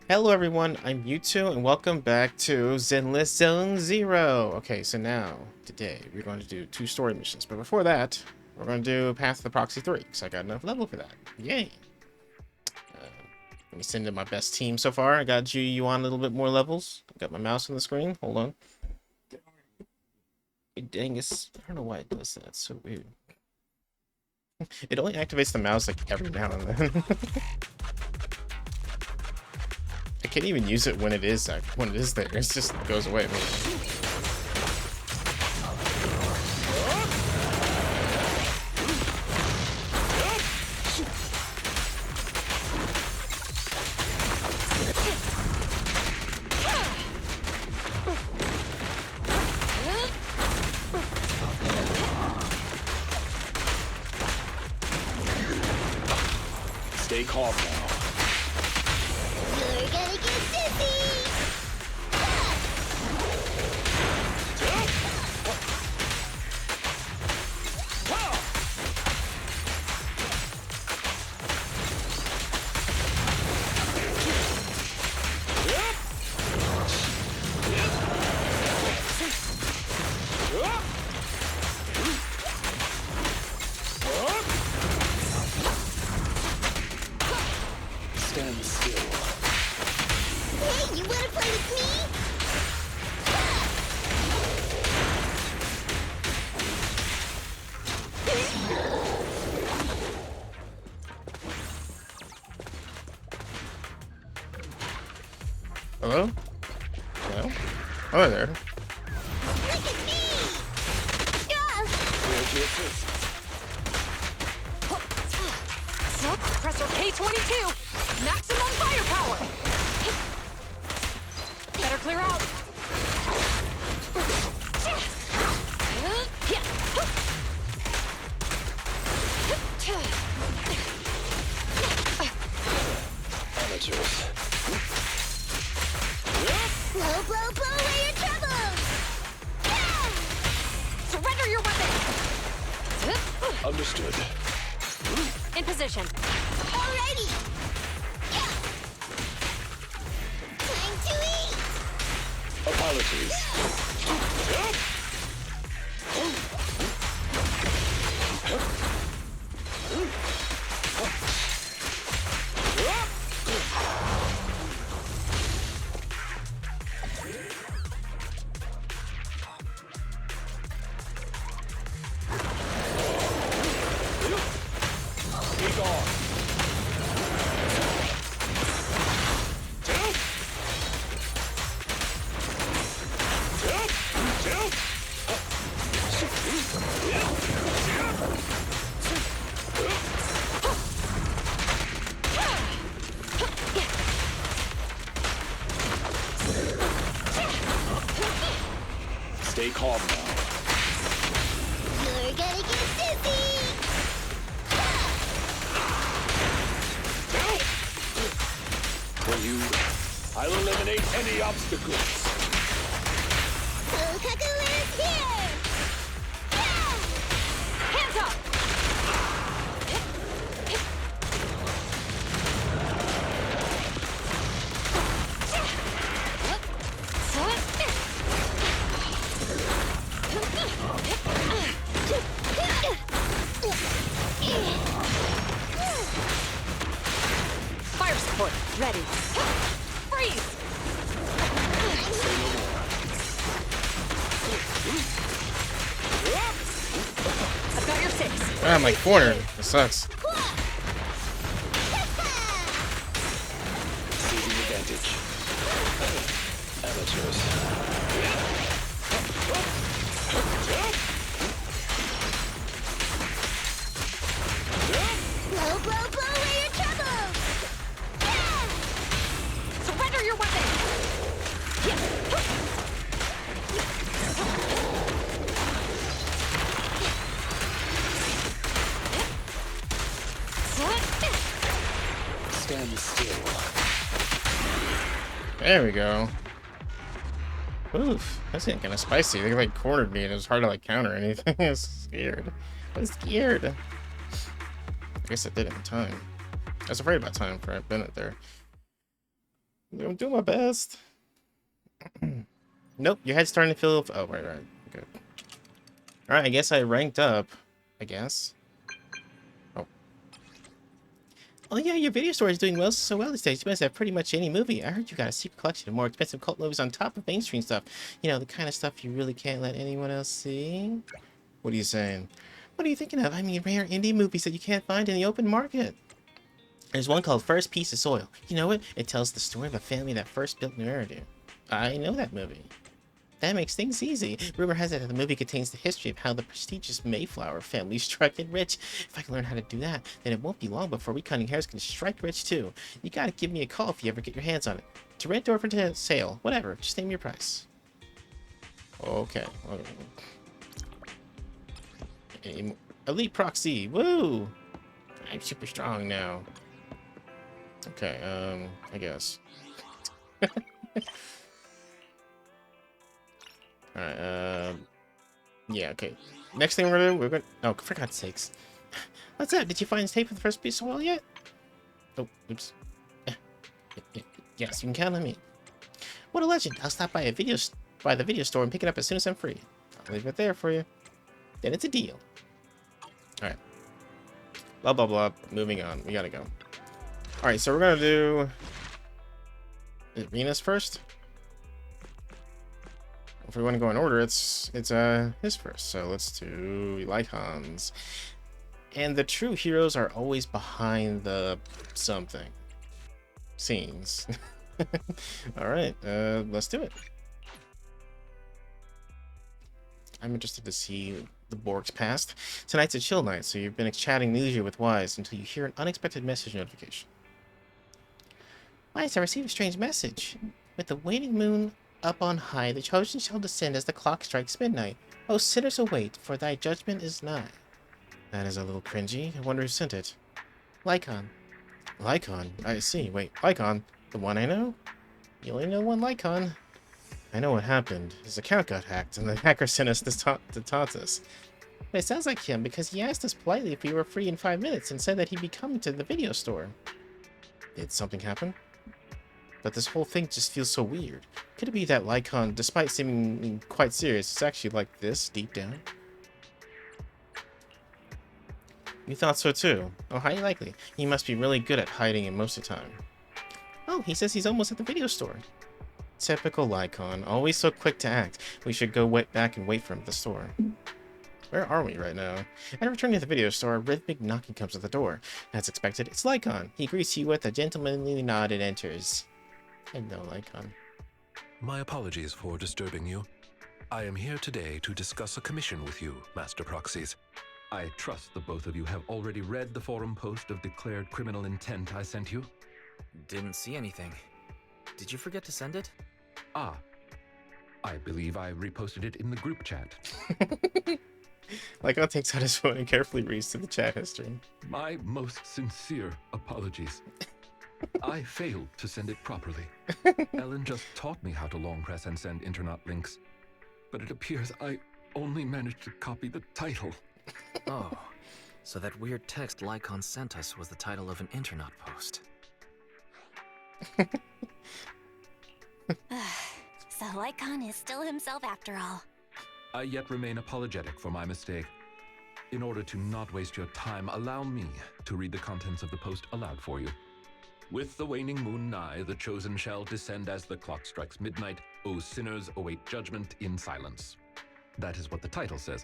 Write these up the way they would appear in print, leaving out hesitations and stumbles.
Hello everyone, I'm Mewtwo and welcome back to Zenless Zone Zero. Okay, so now, today, we're going to do 2 story missions, but before that, we're going to do Path to the Proxy 3, because I got enough level for that. Yay! Let me send in my best team so far. I got you on a little bit more levels. I got my mouse on the screen. Hold on. Dang, I don't know why it does that. It's so weird. It only activates the mouse like every now and then. I can't even use it when it is there. It just goes away. Stay calm now. You're gonna get dizzy! Stand still. Hey, you wanna play with me? Hello? Hello? Oh, there. Look at me! Ah! Here to assist. Pressure K22! Maximum firepower! Better clear out! Amateurs. Blow, blow, blow away your troubles! Ah! Surrender your weapon! Understood. In position. Alrighty! Yeah! Time to eat! Apologies. Be gone. Stay calm now. You're gonna get dizzy! For you, I'll eliminate any obstacles. Kokaku is here! Yeah! Hands up! Fire support, ready. Freeze! I've got your 6. Ah, my corner. That sucks. Seizing advantage. Amateurs. Blow, blow, blow away your troubles! Yeah! Surrender your weapon! Stand still. There we go. Oof, that's getting kind of spicy. They like cornered me and it was hard to like counter anything. I was scared. I was scared. I guess I did it in time. I was afraid about time for a minute there. I'm doing my best. Nope, your head's starting to feel. Oh, right. Good. All right, I guess I ranked up. I guess. Oh. Oh yeah, your video store is doing so well these days. You must have pretty much any movie. I heard you got a secret collection of more expensive cult movies on top of mainstream stuff. You know, the kind of stuff you really can't let anyone else see. What are you saying? What are you thinking of? I mean, rare indie movies that you can't find in the open market. There's one called First Piece of Soil. You know it? It tells the story of a family that first built New Eridu. I know that movie. That makes things easy. Rumor has it that the movie contains the history of how the prestigious Mayflower family struck it rich. If I can learn how to do that, then it won't be long before we cunning hairs can strike rich too. You gotta give me a call if you ever get your hands on it. To rent or for sale, whatever. Just name your price. Okay. Elite Proxy. Woo! I'm super strong now. Okay, I guess. Alright, yeah, okay. Next thing we're gonna oh, for God's sakes. What's that? Did you find the tape of the first piece of oil yet? Oh, oops. Yes, you can count on me. What a legend. I'll stop by the video store and pick it up as soon as I'm free. I'll leave it there for you. Then it's a deal. Alright. Blah, blah, blah. Moving on. We gotta go. Alright, so we're gonna do Rena's first. If we want to go in order, it's his first. So let's do Lycon's. And the true heroes are always behind the something scenes. All right, let's do it. I'm interested to see the Borg's past. Tonight's a chill night, so you've been chatting leisure with Wise until you hear an unexpected message notification. Wise, I received a strange message. With the waning moon up on high, the chosen shall descend as the clock strikes midnight. O sinners, await, for thy judgment is nigh. That is a little cringy. I wonder who sent it. Lycon. Lycon? I see. Wait, Lycon? The one I know? You only know one Lycon. I know what happened. His account got hacked, and the hacker sent us to taunt us. But it sounds like him, because he asked us politely if we were free in 5 minutes, and said that he'd be coming to the video store. Did something happen? But this whole thing just feels so weird. Could it be that Lycon, despite seeming quite serious, is actually like this, deep down? You thought so too? Oh, highly likely. He must be really good at hiding it most of the time. Oh, he says he's almost at the video store. Typical Lycon, always so quick to act. We should go back and wait for him at the store. Where are we right now? At returning to the video store, a rhythmic knocking comes at the door. As expected, it's Lycon. He greets you with a gentlemanly nod and enters. Hello, Lycon. My apologies for disturbing you. I am here today to discuss a commission with you, Master Proxies. I trust the both of you have already read the forum post of declared criminal intent I sent you. Didn't see anything. Did you forget to send it? Ah, I believe I reposted it in the group chat. Lycon takes out his phone and carefully reads through the chat history. My most sincere apologies. I failed to send it properly. Ellen just taught me how to long press and send internet links. But it appears I only managed to copy the title. Oh, so that weird text Lycon sent us was the title of an internet post. So Lycon is still himself after all. I yet remain apologetic for my mistake. In order to not waste your time, allow me to read the contents of the post aloud for you. With the waning moon nigh, the chosen shall descend as the clock strikes midnight. O sinners, await judgment in silence. That is what the title says.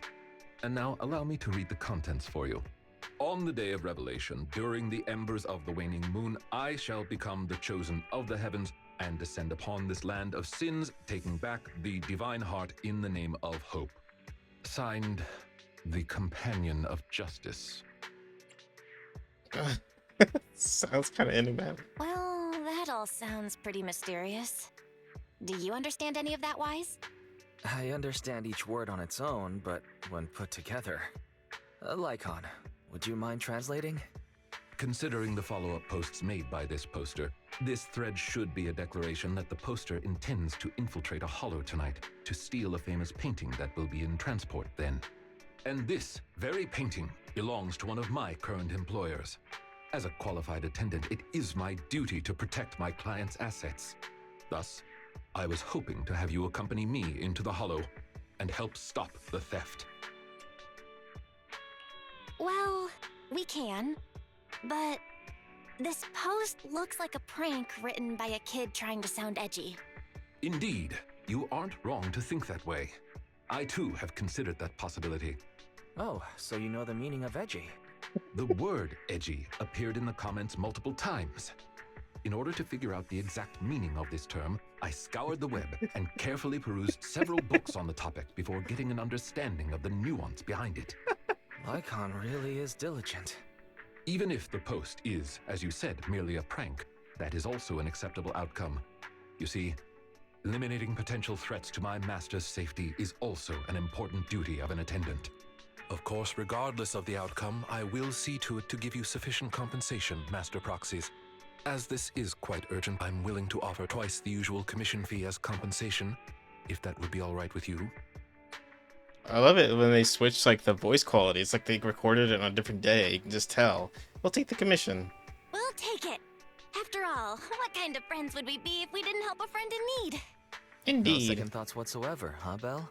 And now allow me to read the contents for you. On the day of revelation, during the embers of the waning moon, I shall become the chosen of the heavens and descend upon this land of sins, taking back the divine heart in the name of hope. Signed, the Companion of Justice. Sounds kind of enigmatic. Well, that all sounds pretty mysterious. Do you understand any of that, Wise? I understand each word on its own, but when put together... Lycon, would you mind translating? Considering the follow-up posts made by this poster, this thread should be a declaration that the poster intends to infiltrate a hollow tonight to steal a famous painting that will be in transport then. And this very painting belongs to one of my current employers. As a qualified attendant, it is my duty to protect my client's assets. Thus, I was hoping to have you accompany me into the Hollow and help stop the theft. Well, we can, but this post looks like a prank written by a kid trying to sound edgy. Indeed, you aren't wrong to think that way. I too have considered that possibility. Oh, so you know the meaning of edgy. The word edgy appeared in the comments multiple times. In order to figure out the exact meaning of this term, I scoured the web and carefully perused several books on the topic before getting an understanding of the nuance behind it. Lycon really is diligent. Even if the post is, as you said, merely a prank, that is also an acceptable outcome. You see, eliminating potential threats to my master's safety is also an important duty of an attendant. Of course, regardless of the outcome, I will see to it to give you sufficient compensation, Master Proxies. As this is quite urgent, I'm willing to offer twice the usual commission fee as compensation, if that would be all right with you. I love it when they switch like the voice quality. It's like they recorded it on a different day. You can just tell. We'll take the commission. We'll take it. After all, what kind of friends would we be if we didn't help a friend in need? No Indeed. second thoughts whatsoever, huh, Belle?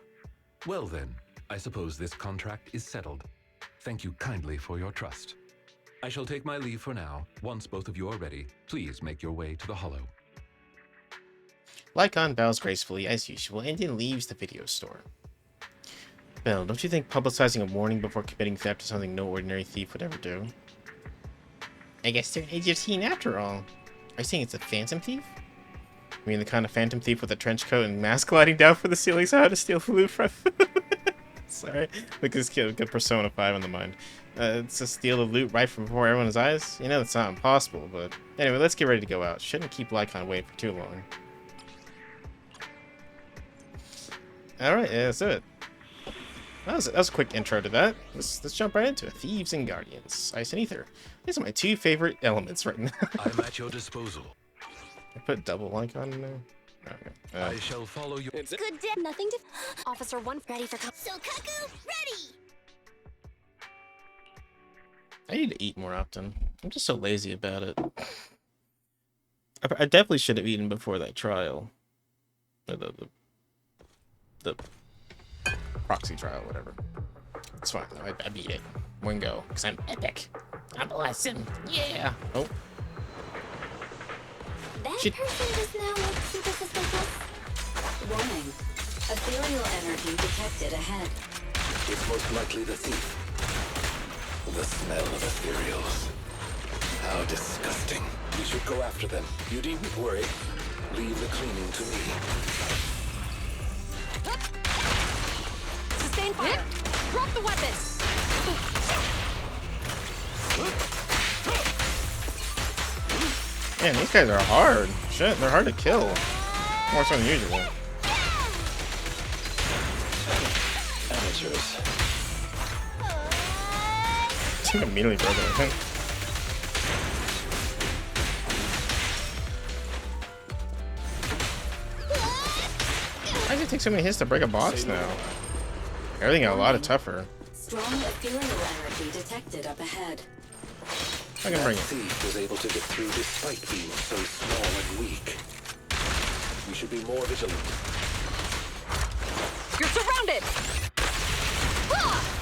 Well then, I suppose this contract is settled. Thank you kindly for your trust. I shall take my leave for now. Once both of you are ready, please make your way to the Hollow. Lycon bows gracefully as usual and then leaves the video store. Belle, don't you think publicizing a warning before committing theft is something no ordinary thief would ever do? I guess they're an age of teen after all. Are you saying it's a phantom thief? I mean the kind of phantom thief with a trench coat and mask gliding down from the ceiling so how to steal the loot from... Sorry, look at this kid, good Persona 5 on the mind. It's to steal the loot right from before everyone's eyes? You know, it's not impossible, but... Anyway, let's get ready to go out. Shouldn't keep Lycon waiting for too long. Alright, yeah, that's it. That was a quick intro to that. Let's jump right into it. Thieves and Guardians. Ice and Ether. These are my two favorite elements right now. I'm at your disposal. I put double Lycon in there. Okay. I shall follow you. Good day. Nothing to... Officer 1 ready for... So, Cuckoo, ready! I need to eat more often. I'm just so lazy about it. I definitely should have eaten before that trial. The proxy trial, whatever. It's fine, though. I beat it. One go, because I'm epic. I'm awesome. Yeah! Oh. That Shit. person does now look super suspicious. Warning. Ethereal energy detected ahead. It's most likely the thief. The smell of ethereals. How disgusting. We should go after them. You needn't worry. Leave the cleaning to me. Sustain fire. Drop the weapon. Man, these guys are hard. Shit, they're hard to kill. More so than usual. Amateurs. Immediately broke it, I think. Why does it take so many hits to break a box now? Everything got a lot tougher. Strong ethereal energy detected up ahead. I can bring That it. thief was able to get through despite being so small and weak. We should be more vigilant. You're surrounded. Ah!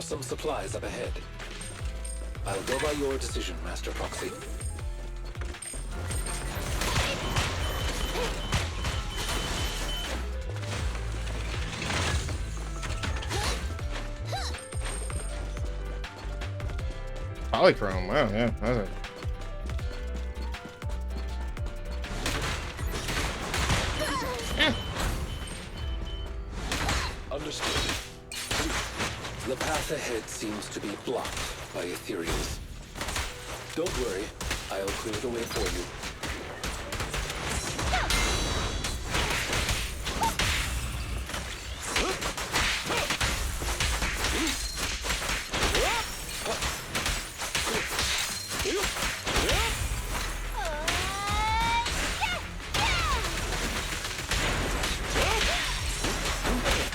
are some supplies up ahead. I'll go by your decision, Master Proxy. Polychrome, wow, yeah. That's a... Understood. The path ahead seems to be blocked by ethereals. Don't worry, I'll clear the way for you.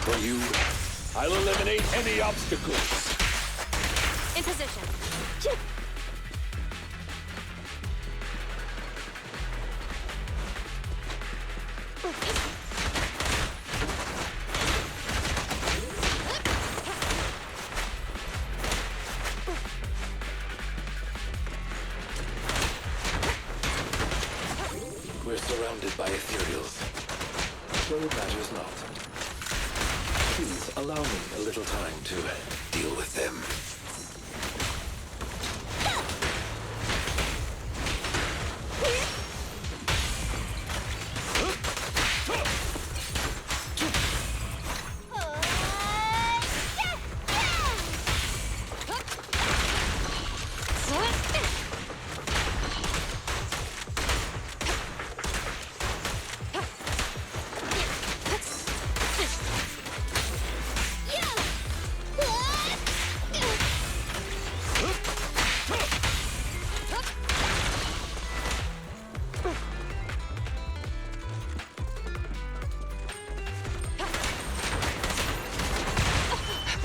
For you, I'll eliminate any obstacles. In position. We're surrounded by ethereals. So it matters not. Please allow me a little time to deal with them.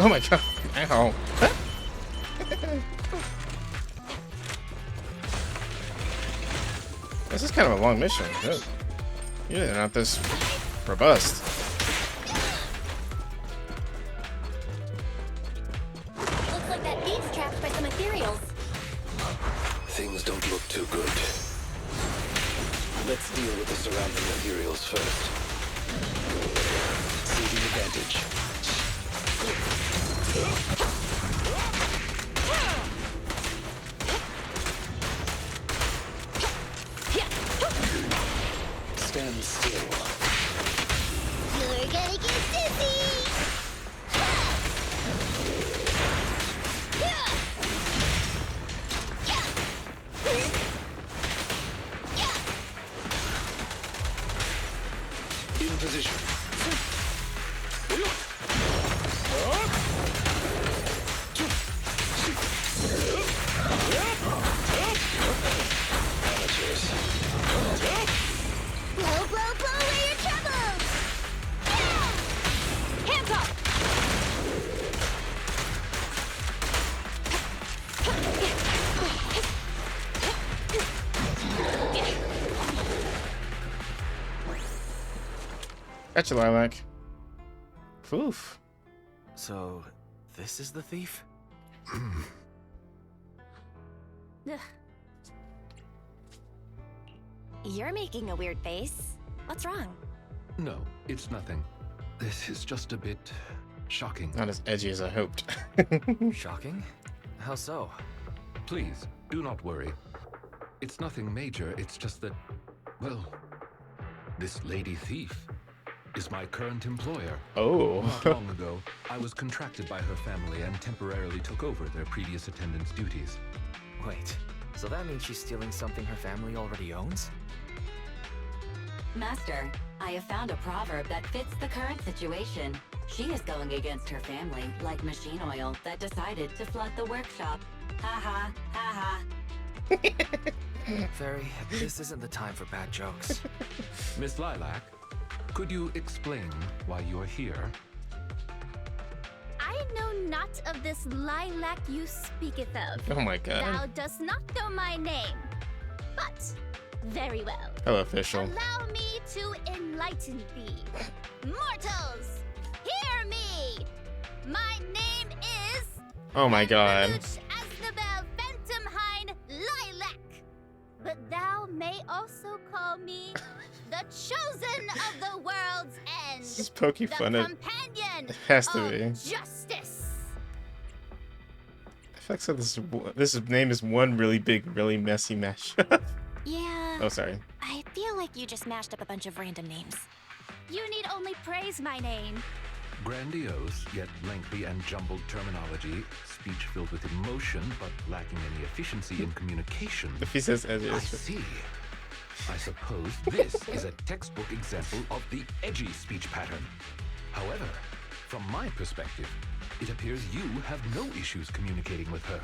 Oh my god. Ow. This is kind of a long mission. Usually they're not this robust. Looks like that thief's trapped by some ethereals. Things don't look too good. Let's deal with the surrounding ethereals first. See the advantage. Stand still. You're gonna get dizzy! In position. Amateurs. Blow, blow, blow away your troubles! Hands up! Gotcha, Lilac. Poof. So, this is the thief? You're making a weird face. What's wrong? No, it's nothing. This is just a bit shocking. Not as edgy as I hoped. Shocking? How so? Please, do not worry. It's nothing major, it's just that, well, this lady thief is my current employer. Oh. Not long ago, I was contracted by her family and temporarily took over their previous attendance duties. Wait, so that means she's stealing something her family already owns? Master, I have found a proverb that fits the current situation. She is going against her family, like machine oil that decided to flood the workshop. Ha ha, ha ha. Fairy, this isn't the time for bad jokes. Miss Lilac, could you explain why you are here? I know not of this lilac you speaketh of. Oh my god. Thou dost not know my name. But, very well. Hello, official. Allow me to enlighten thee. Mortals, hear me! My name is Oh my god. Asnabel Phantomhind Lilac. But thou may also call me the chosen of the world's end. This is poking the fun at. companion It has to of be. justice. I feel like so this name is one really big, really messy mashup. Yeah. Oh, sorry. I feel like you just mashed up a bunch of random names. You need only praise my name. Grandiose, yet lengthy and jumbled terminology, speech filled with emotion, but lacking any efficiency in communication. If he says as I is. see. I suppose this is a textbook example of the edgy speech pattern. However, from my perspective, it appears you have no issues communicating with her.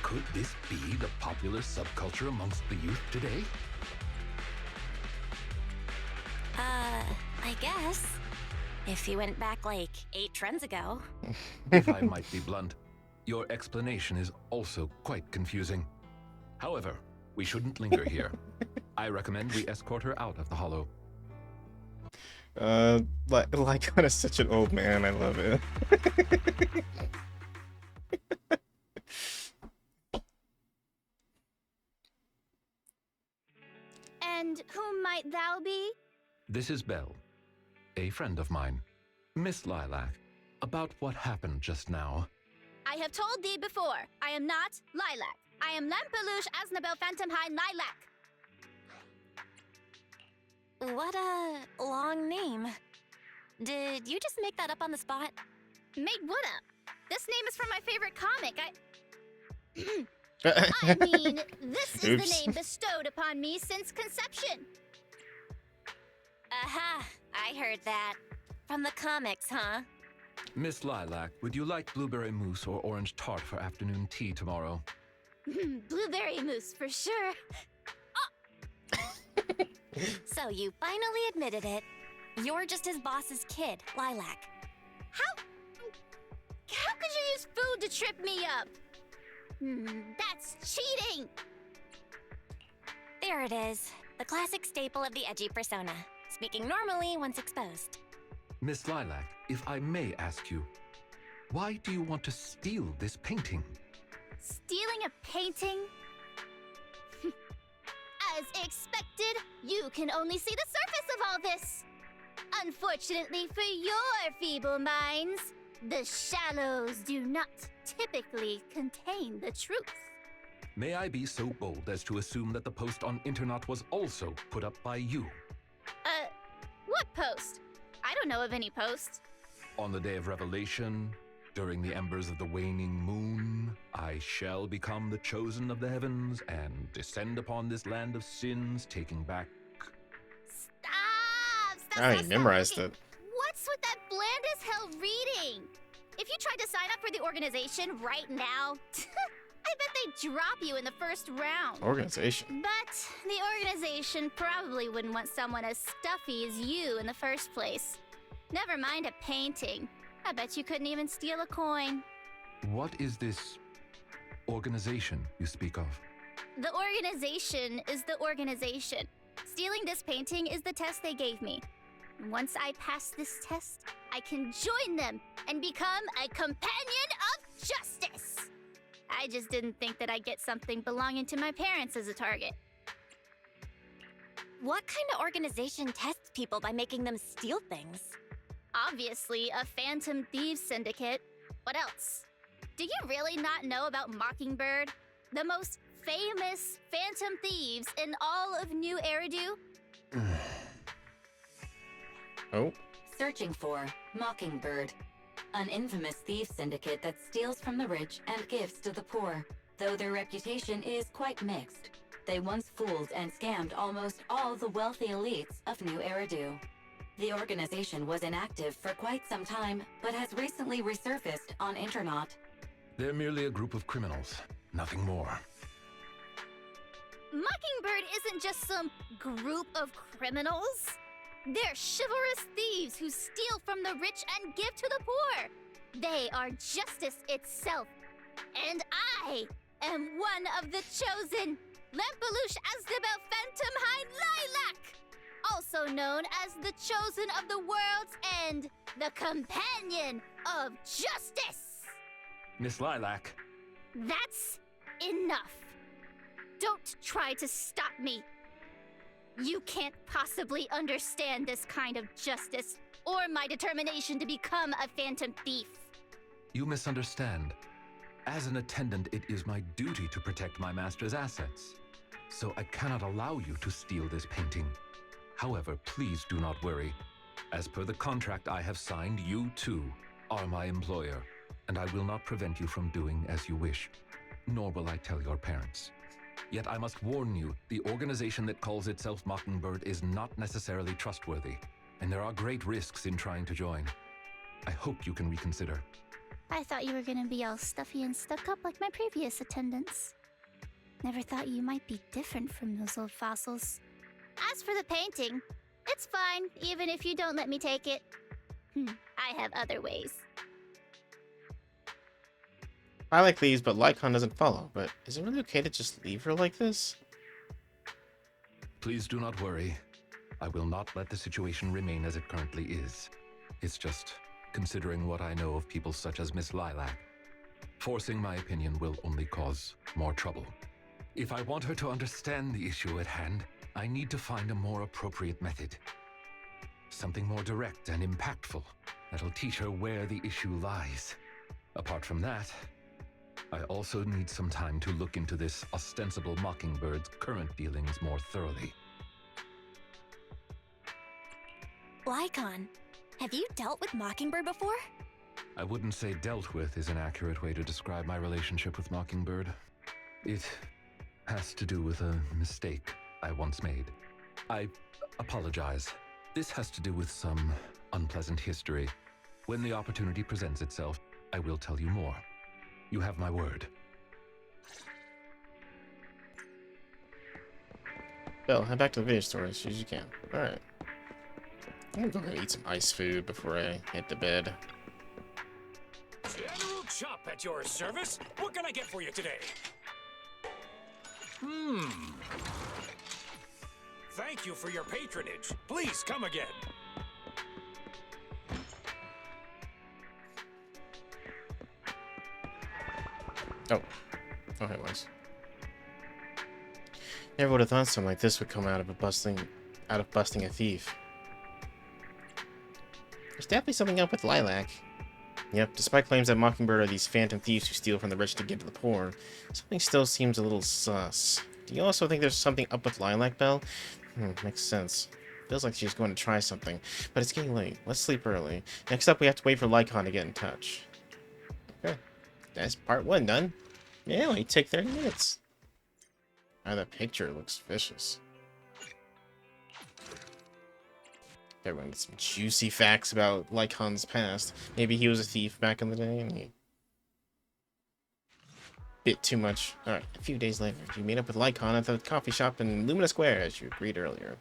Could this be the popular subculture amongst the youth today? I guess. If you went back like 8 trends ago. If I might be blunt, your explanation is also quite confusing. However, we shouldn't linger here. I recommend we escort her out of the hollow. Lycon is such an old man. I love it. And whom might thou be? This is Belle, a friend of mine. Miss Lilac, about what happened just now. I have told thee before, I am not Lilac. I am Lampeluche Asnabel Phantomhind Lilac. What a long name. Did you just make that up on the spot? Made what up? This name is from my favorite comic. I mean, this is Oops. the name bestowed upon me since conception. Aha, I heard that. From the comics, huh? Miss Lilac, would you like blueberry mousse or orange tart for afternoon tea tomorrow? Blueberry mousse for sure. So you finally admitted it. You're just his boss's kid, Lilac. How could you use food to trip me up? That's cheating. There it is. The classic staple of the edgy persona. Speaking normally once exposed. Miss Lilac, if I may ask you, why do you want to steal this painting? Stealing a painting? As expected, you can only see the surface of all this. Unfortunately for your feeble minds, the shallows do not typically contain the truth. May I be so bold as to assume that the post on internet was also put up by you? What post? I don't know of any post. On the day of revelation, during the embers of the waning moon, I shall become the chosen of the heavens and descend upon this land of sins, taking back... Stop! I already memorized Okay, it. what's with that bland as hell reading? If you tried to sign up for the organization right now, I bet they'd drop you in the first round. Organization. But the organization probably wouldn't want someone as stuffy as you in the first place. Never mind a painting. I bet you couldn't even steal a coin. What is this organization you speak of? The organization is the organization. Stealing this painting is the test they gave me. Once I pass this test, I can join them and become a companion of justice. I just didn't think that I'd get something belonging to my parents as a target. What kind of organization tests people by making them steal things? Obviously, a phantom thieves syndicate. What else? Do you really not know about Mockingbird? The most famous phantom thieves in all of New Eridu? Oh. Searching for Mockingbird, an infamous thief syndicate that steals from the rich and gives to the poor. Though their reputation is quite mixed, they once fooled and scammed almost all the wealthy elites of New Eridu. The organization was inactive for quite some time, but has recently resurfaced on internet. They're merely a group of criminals, nothing more. Mockingbird isn't just some group of criminals. They're chivalrous thieves who steal from the rich and give to the poor. They are justice itself. And I am one of the chosen, Lampeluche Asnabel Phantomhind Lilac, also known as the chosen of the world's end, the companion of justice. Miss Lilac. That's enough. Don't try to stop me. You can't possibly understand this kind of justice or my determination to become a phantom thief. You misunderstand. As an attendant, it is my duty to protect my master's assets. So I cannot allow you to steal this painting. However, please do not worry. As per the contract I have signed, you too are my employer, and I will not prevent you from doing as you wish, nor will I tell your parents. Yet I must warn you, the organization that calls itself Mockingbird is not necessarily trustworthy, and there are great risks in trying to join. I hope you can reconsider. I thought you were gonna be all stuffy and stuck up like my previous attendants. Never thought you might be different from those old fossils. As for the painting, it's fine, even if you don't let me take it. I have other ways. I like these, but Lycon doesn't follow. But is it really okay to just leave her like this? Please do not worry. I will not let the situation remain as it currently is. It's just considering what I know of people such as Miss Lilac. Forcing my opinion will only cause more trouble. If I want her to understand the issue at hand, I need to find a more appropriate method. Something more direct and impactful that'll teach her where the issue lies. Apart from that, I also need some time to look into this ostensible Mockingbird's current dealings more thoroughly. Lycon, have you dealt with Mockingbird before? I wouldn't say dealt with is an accurate way to describe my relationship with Mockingbird. It has to do with a mistake I once made. I apologize. This has to do with some unpleasant history. When the opportunity presents itself, I will tell you more. You have my word. Bill, head back to the video store as soon as you can. Alright. I'm gonna go ahead and eat some ice food before I hit the bed. General Chop at your service. What can I get for you today? Thank you for your patronage. Please come again. Oh, it was. Never would have thought something like this would come out of busting a thief. There's definitely something up with Lilac. Yep, despite claims that Mockingbird are these phantom thieves who steal from the rich to give to the poor, something still seems a little sus. Do you also think there's something up with Lilac, Belle? Makes sense. Feels like she's going to try something, but it's getting late. Let's sleep early. Next up, we have to wait for Lycon to get in touch. Okay, that's part 1 done. Yeah, only take 30 minutes. Ah, the picture looks vicious. Everyone gets some juicy facts about Lycon's past. Maybe he was a thief back in the day and he bit too much. Alright, a few days later, you meet up with Lycon at the coffee shop in Lumina Square as you agreed earlier.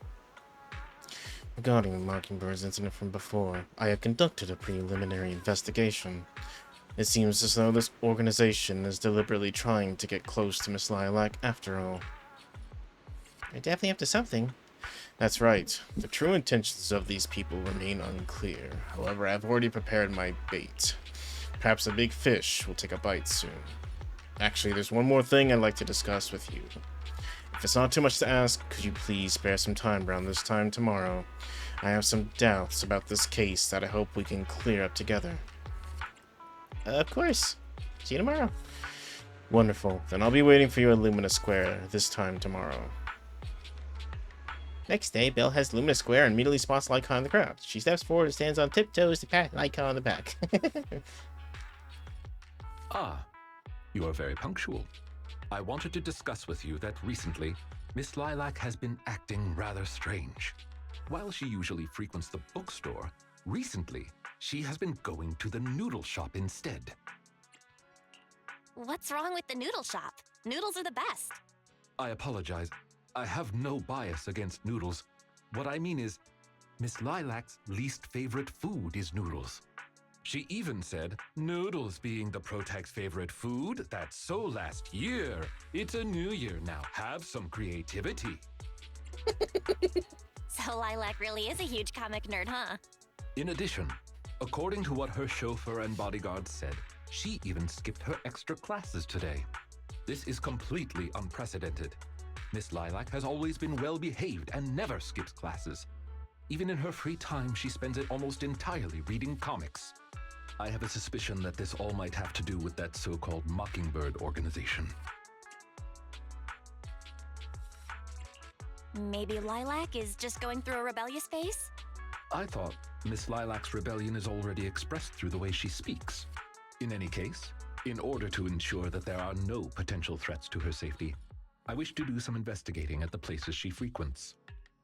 Regarding Mockingbird's incident from before, I have conducted a preliminary investigation. It seems as though this organization is deliberately trying to get close to Miss Lilac after all. They're definitely up to something. That's right. The true intentions of these people remain unclear. However, I've already prepared my bait. Perhaps a big fish will take a bite soon. Actually, there's one more thing I'd like to discuss with you. If it's not too much to ask, could you please spare some time around this time tomorrow? I have some doubts about this case that I hope we can clear up together. Of course. See you tomorrow. Wonderful. Then I'll be waiting for you at Lumina Square this time tomorrow. Next day, Belle heads to Lumina Square and immediately spots Lycon in the crowd. She steps forward and stands on tiptoes to pat Lycon on the back. Ah, you are very punctual. I wanted to discuss with you that recently, Miss Lilac has been acting rather strange. While she usually frequents the bookstore, recently, she has been going to the noodle shop instead. What's wrong with the noodle shop? Noodles are the best. I apologize. I have no bias against noodles. What I mean is, Miss Lilac's least favorite food is noodles. She even said, noodles being the Protag's favorite food, that's so last year. It's a new year now. Have some creativity. So Lilac really is a huge comic nerd, huh? In addition, according to what her chauffeur and bodyguard said, She even skipped her extra classes today. This is completely unprecedented. Miss Lilac has always been well behaved and never skips classes. Even in her free time, she spends it almost entirely reading comics. I have a suspicion that this all might have to do with that so-called Mockingbird organization. Maybe Lilac is just going through a rebellious phase? I thought Miss Lilac's rebellion is already expressed through the way she speaks. In any case, in order to ensure that there are no potential threats to her safety, I wish to do some investigating at the places she frequents.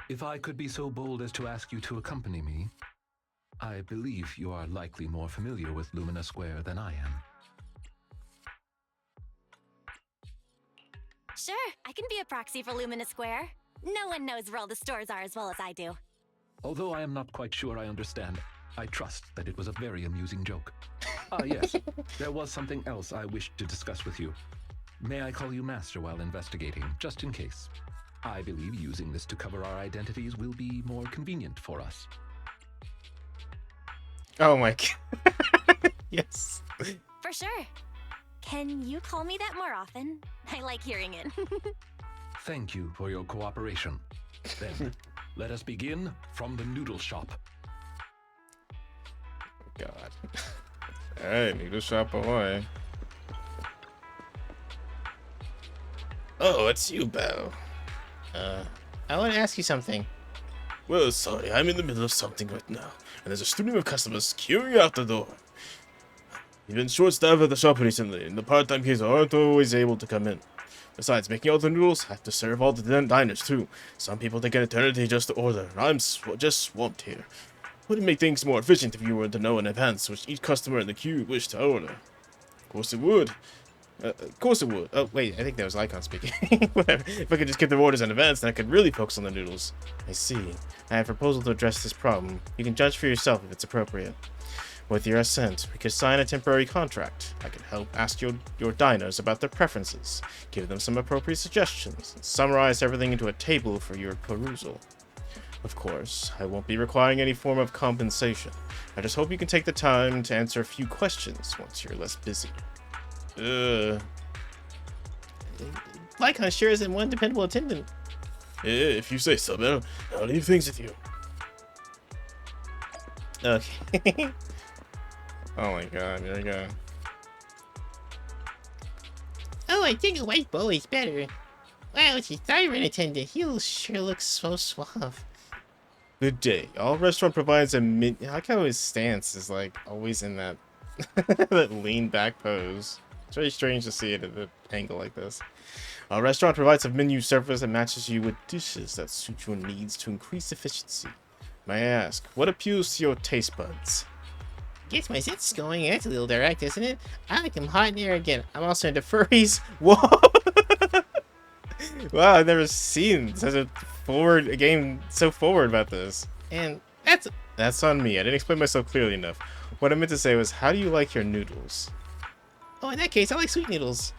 If I could be so bold as to ask you to accompany me, I believe you are likely more familiar with Lumina Square than I am. Sure, I can be a proxy for Lumina Square. No one knows where all the stores are as well as I do. Although I am not quite sure I understand, I trust that it was a very amusing joke. Ah, yes, there was something else I wished to discuss with you. May I call you Master while investigating, just in case? I believe using this to cover our identities will be more convenient for us. Oh my god. Yes. For sure. Can you call me that more often? I like hearing it. Thank you for your cooperation. Then, let us begin from the noodle shop. God. Alright, noodle shop ahoy. Oh, it's you, Bo. I want to ask you something. Well, sorry, I'm in the middle of something right now, and there's a stream of customers queuing out the door. We've been short-staffed at the shop recently, and the part-time kids aren't always able to come in. Besides making all the noodles, I have to serve all the diners too. Some people take an eternity just to order, and I'm just swamped here. Would it make things more efficient if you were to know in advance which each customer in the queue wished to order? Of course it would. Of course it would. Oh, wait, I think that was Icon speaking. Whatever. If I could just get their orders in advance, then I could really focus on the noodles. I see. I have a proposal to address this problem. You can judge for yourself if it's appropriate. With your assent, we could sign a temporary contract. I can help ask your diners about their preferences, give them some appropriate suggestions, and summarize everything into a table for your perusal. Of course, I won't be requiring any form of compensation. I just hope you can take the time to answer a few questions once you're less busy. Lycon sure isn't one dependable attendant. Yeah, if you say so, man. I'll leave things with you. Okay. Oh my god, there we go. Oh, I think a white bow is better. Wow, it's a siren attendant. He sure looks so suave. Good day. All restaurant provides a I like how his stance is like always in that that lean back pose. It's very strange to see it at an angle like this. Our restaurant provides a menu service that matches you with dishes that suit your needs to increase efficiency. May I ask, what appeals to your taste buds? Gets my sense going. That's a little direct, isn't it? I like them hot and arrogant. I'm also into furries. Whoa! Wow, I've never seen such a game so forward about this. And that's on me. I didn't explain myself clearly enough. What I meant to say was, how do you like your noodles? Oh, in that case, I like sweet noodles.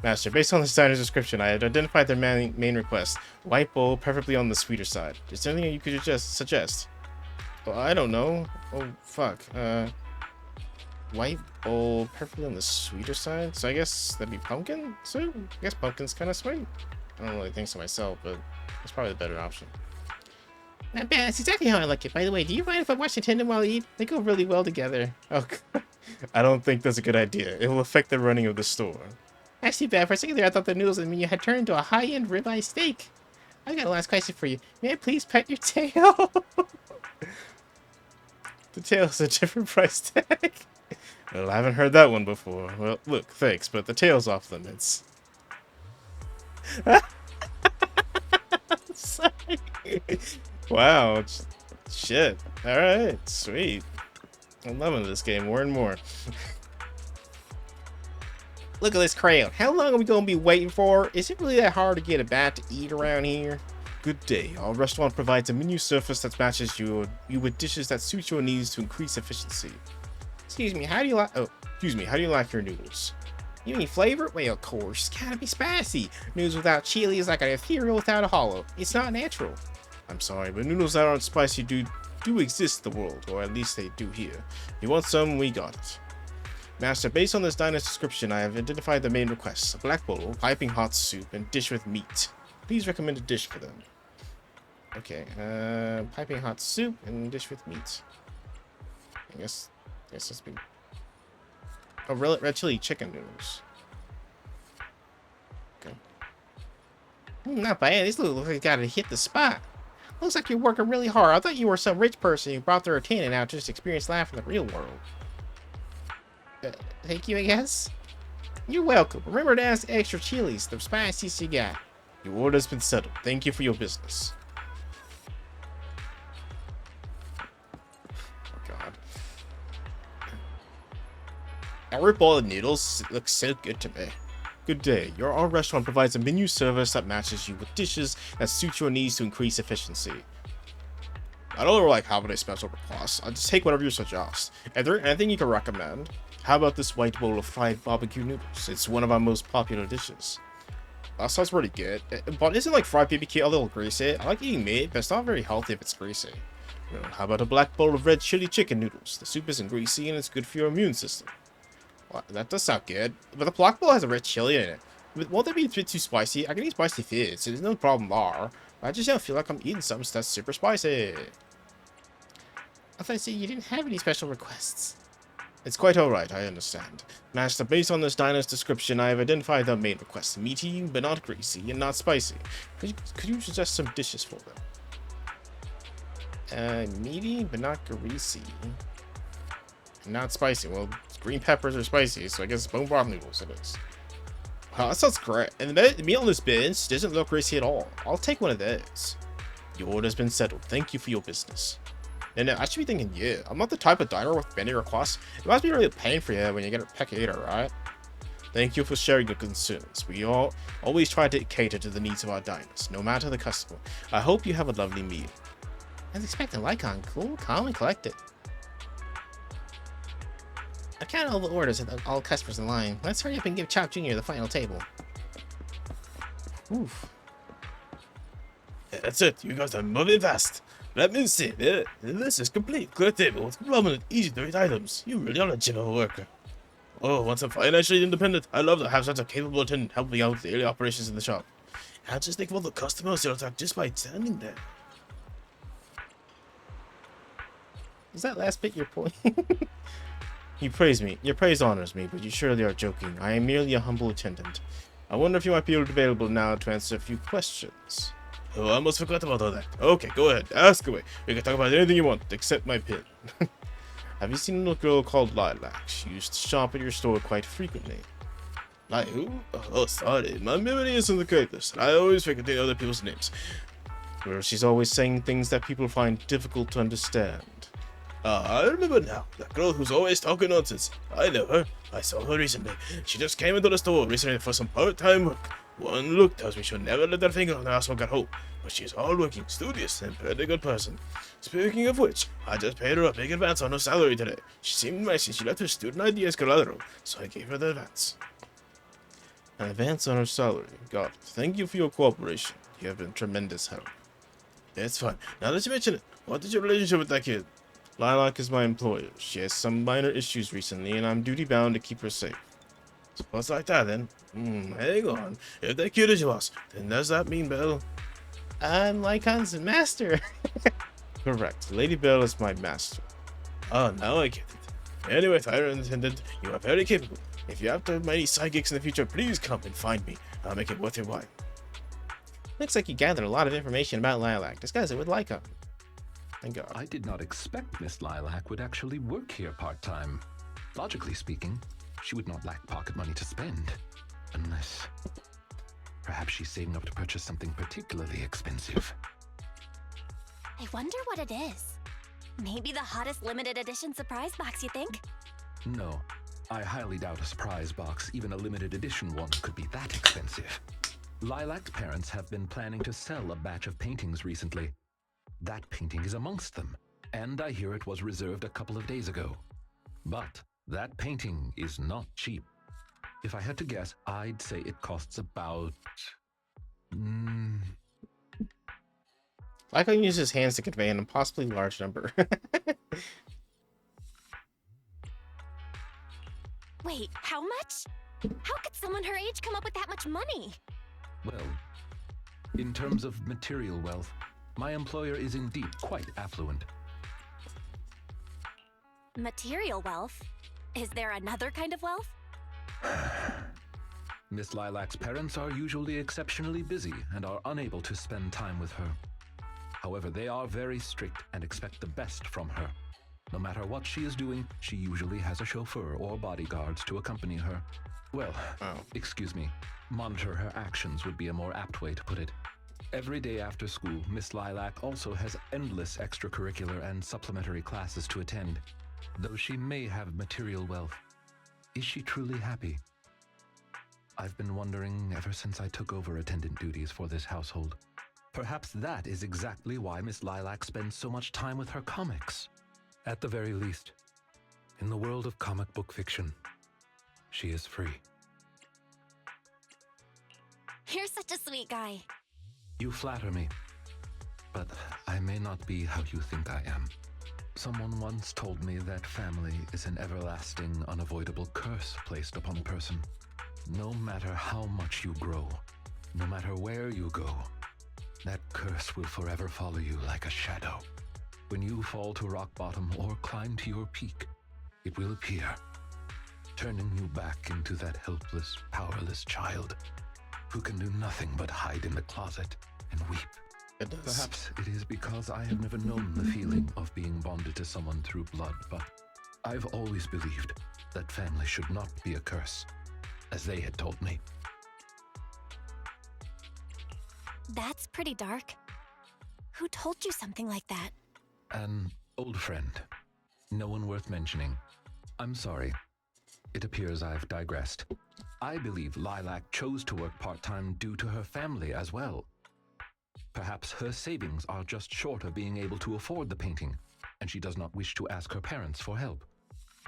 Master, based on the designer's description, I had identified their main request. White bowl, preferably on the sweeter side. Is there anything you could suggest? Well, I don't know. Oh, fuck. White bowl, preferably on the sweeter side? So I guess that'd be pumpkin soup? I guess pumpkin's kind of sweet. I don't really think so myself, but it's probably the better option. Not bad. That's exactly how I like it. By the way, do you mind if I watch the tandem while I eat? They go really well together. Oh, I don't think that's a good idea. It will affect the running of the store. That's too bad. For a second there, I thought the noodles in the menu had turned into a high-end ribeye steak. I've got a last question for you. May I please pet your tail? The tail is a different price tag. Well, I haven't heard that one before. Well, look, thanks, but the tail's off limits. Sorry. Wow. Shit. Alright, sweet. I'm loving this game more and more. Look at this crowd. How long are we going to be waiting for? Is it really that hard to get a bat to eat around here? Good day. Our restaurant provides a menu service that matches you with dishes that suit your needs to increase efficiency. Excuse me, how do you like your noodles? You need flavor? Well, of course. It's gotta be spicy. Noodles without chili is like an ethereal without a hollow. It's not natural. I'm sorry, but noodles that aren't spicy do exist in the world, or at least they do here. You want some? We got it. Master, based on this diner's description, I have identified the main requests. A black bowl, piping hot soup, and dish with meat. Please recommend a dish for them. Okay, piping hot soup and dish with meat. I guess that's been... Oh, red chili chicken noodles. Okay. Not bad. These look like you gotta hit the spot. Looks like you're working really hard. I thought you were some rich person who brought their attendant out to just experience life in the real world. Thank you, I guess? You're welcome. Remember to ask extra chilies, the spiciest you got. Your order's been settled. Thank you for your business. Oh, God. Our bowl of noodles looks so good to me. Good day. Our restaurant provides a menu service that matches you with dishes that suit your needs to increase efficiency. I don't like have any special requests. I'll just take whatever you suggest. Is there anything you can recommend? How about this white bowl of fried barbecue noodles? It's one of our most popular dishes. That sounds pretty good. But isn't like fried BBQ a little greasy? I like eating meat, but it's not very healthy if it's greasy. How about a black bowl of red chili chicken noodles? The soup isn't greasy and it's good for your immune system. Well, that does sound good. But the black bowl has a red chili in it. But won't that be a bit too spicy? I can eat spicy food, so there's no problem there. I just don't feel like I'm eating something that's super spicy. I thought you said you didn't have any special requests. It's quite alright, I understand. Master, based on this diner's description, I have identified the main requests. Meaty, but not greasy, and not spicy. Could you suggest some dishes for them? Meaty, but not greasy. And not spicy. Well, green peppers are spicy, so I guess bone broth noodles it is. Wow, that sounds great. And the meat on this bench doesn't look greasy at all. I'll take one of those. Your order's been settled. Thank you for your business. And I should be thinking, yeah, I'm not the type of diner with many requests. It must be really a pain for you when you get a picky eater, right? Thank you for sharing your concerns. We all always try to cater to the needs of our diners, no matter the customer. I hope you have a lovely meal. I was expecting Lycon. Cool, calm, and collected. I counted all the orders of all customers in line. Let's hurry up and give Chop Jr. the final table. Oof. That's it. You guys are moving fast. Let me see. This is complete. Clear table with prominent, easy to read items. You really are a general worker. Oh, once I'm financially independent, I love to have such a capable attendant help me out with the daily operations in the shop. I just think of all the customers you'll attract just by standing there. Is that last bit your point? You praise me. Your praise honors me, but you surely are joking. I am merely a humble attendant. I wonder if you might be available now to answer a few questions. Oh, I almost forgot about all that. Okay, go ahead. Ask away. We can talk about anything you want, except my pin. Have you seen a little girl called Lilac? She used to shop at your store quite frequently. Like who? Oh, sorry. My memory isn't the greatest. I always forget the other people's names. Well, she's always saying things that people find difficult to understand. I remember now. That girl who's always talking nonsense. I know her. I saw her recently. She just came into the store recently for some part-time work. One look tells me she'll never let her finger on the asshole get home. But she's hardworking, studious, and pretty good person. Speaking of which, I just paid her a big advance on her salary today. She seemed nice and she left her student ID as collateral, so I gave her the advance. An advance on her salary. Got it. Thank you for your cooperation. You have been tremendous help. It's fine. Now that you mention it, what is your relationship with that kid? Lilac is my employer. She has some minor issues recently, and I'm duty-bound to keep her safe. Suppose like that, then. Hang on. If that kid is yours, then does that mean Belle? I'm Lycon's master. Correct. Lady Belle is my master. Oh, now I get it. Anyway, Tyrant Attendant, you are very capable. If you have to have many sidekicks in the future, please come and find me. I'll make it worth your while. Looks like you gathered a lot of information about Lilac. Discuss it with Lycon. Thank God. I did not expect Miss Lilac would actually work here part-time. Logically speaking, she would not lack pocket money to spend. Unless... perhaps she's saving up to purchase something particularly expensive. I wonder what it is. Maybe the hottest limited edition surprise box, you think? No, I highly doubt a surprise box, even a limited edition one, could be that expensive. Lilac's parents have been planning to sell a batch of paintings recently. That painting is amongst them, and I hear it was reserved a couple of days ago. But that painting is not cheap. If I had to guess, I'd say it costs about... Lycon uses his hands to convey an impossibly large number. Wait, how much? How could someone her age come up with that much money? Well, in terms of material wealth, my employer is indeed quite affluent. Material wealth? Is there another kind of wealth? Miss Lilac's parents are usually exceptionally busy and are unable to spend time with her. However, they are very strict and expect the best from her. No matter what she is doing, she usually has a chauffeur or bodyguards to accompany her. Well, excuse me, monitor her actions would be a more apt way to put it. Every day after school, Miss Lilac also has endless extracurricular and supplementary classes to attend. Though she may have material wealth, is she truly happy? I've been wondering ever since I took over attendant duties for this household. Perhaps that is exactly why Miss Lilac spends so much time with her comics. At the very least, in the world of comic book fiction, she is free. You're such a sweet guy. You flatter me, but I may not be how you think I am. Someone once told me that family is an everlasting, unavoidable curse placed upon a person. No matter how much you grow, no matter where you go, that curse will forever follow you like a shadow. When you fall to rock bottom or climb to your peak, it will appear, turning you back into that helpless, powerless child who can do nothing but hide in the closet and weep. Perhaps it is because I have never known the feeling of being bonded to someone through blood, but I've always believed that family should not be a curse, as they had told me. That's pretty dark. Who told you something like that? An old friend. No one worth mentioning. I'm sorry. It appears I've digressed. I believe Lilac chose to work part-time due to her family as well. Perhaps her savings are just short of being able to afford the painting, and she does not wish to ask her parents for help.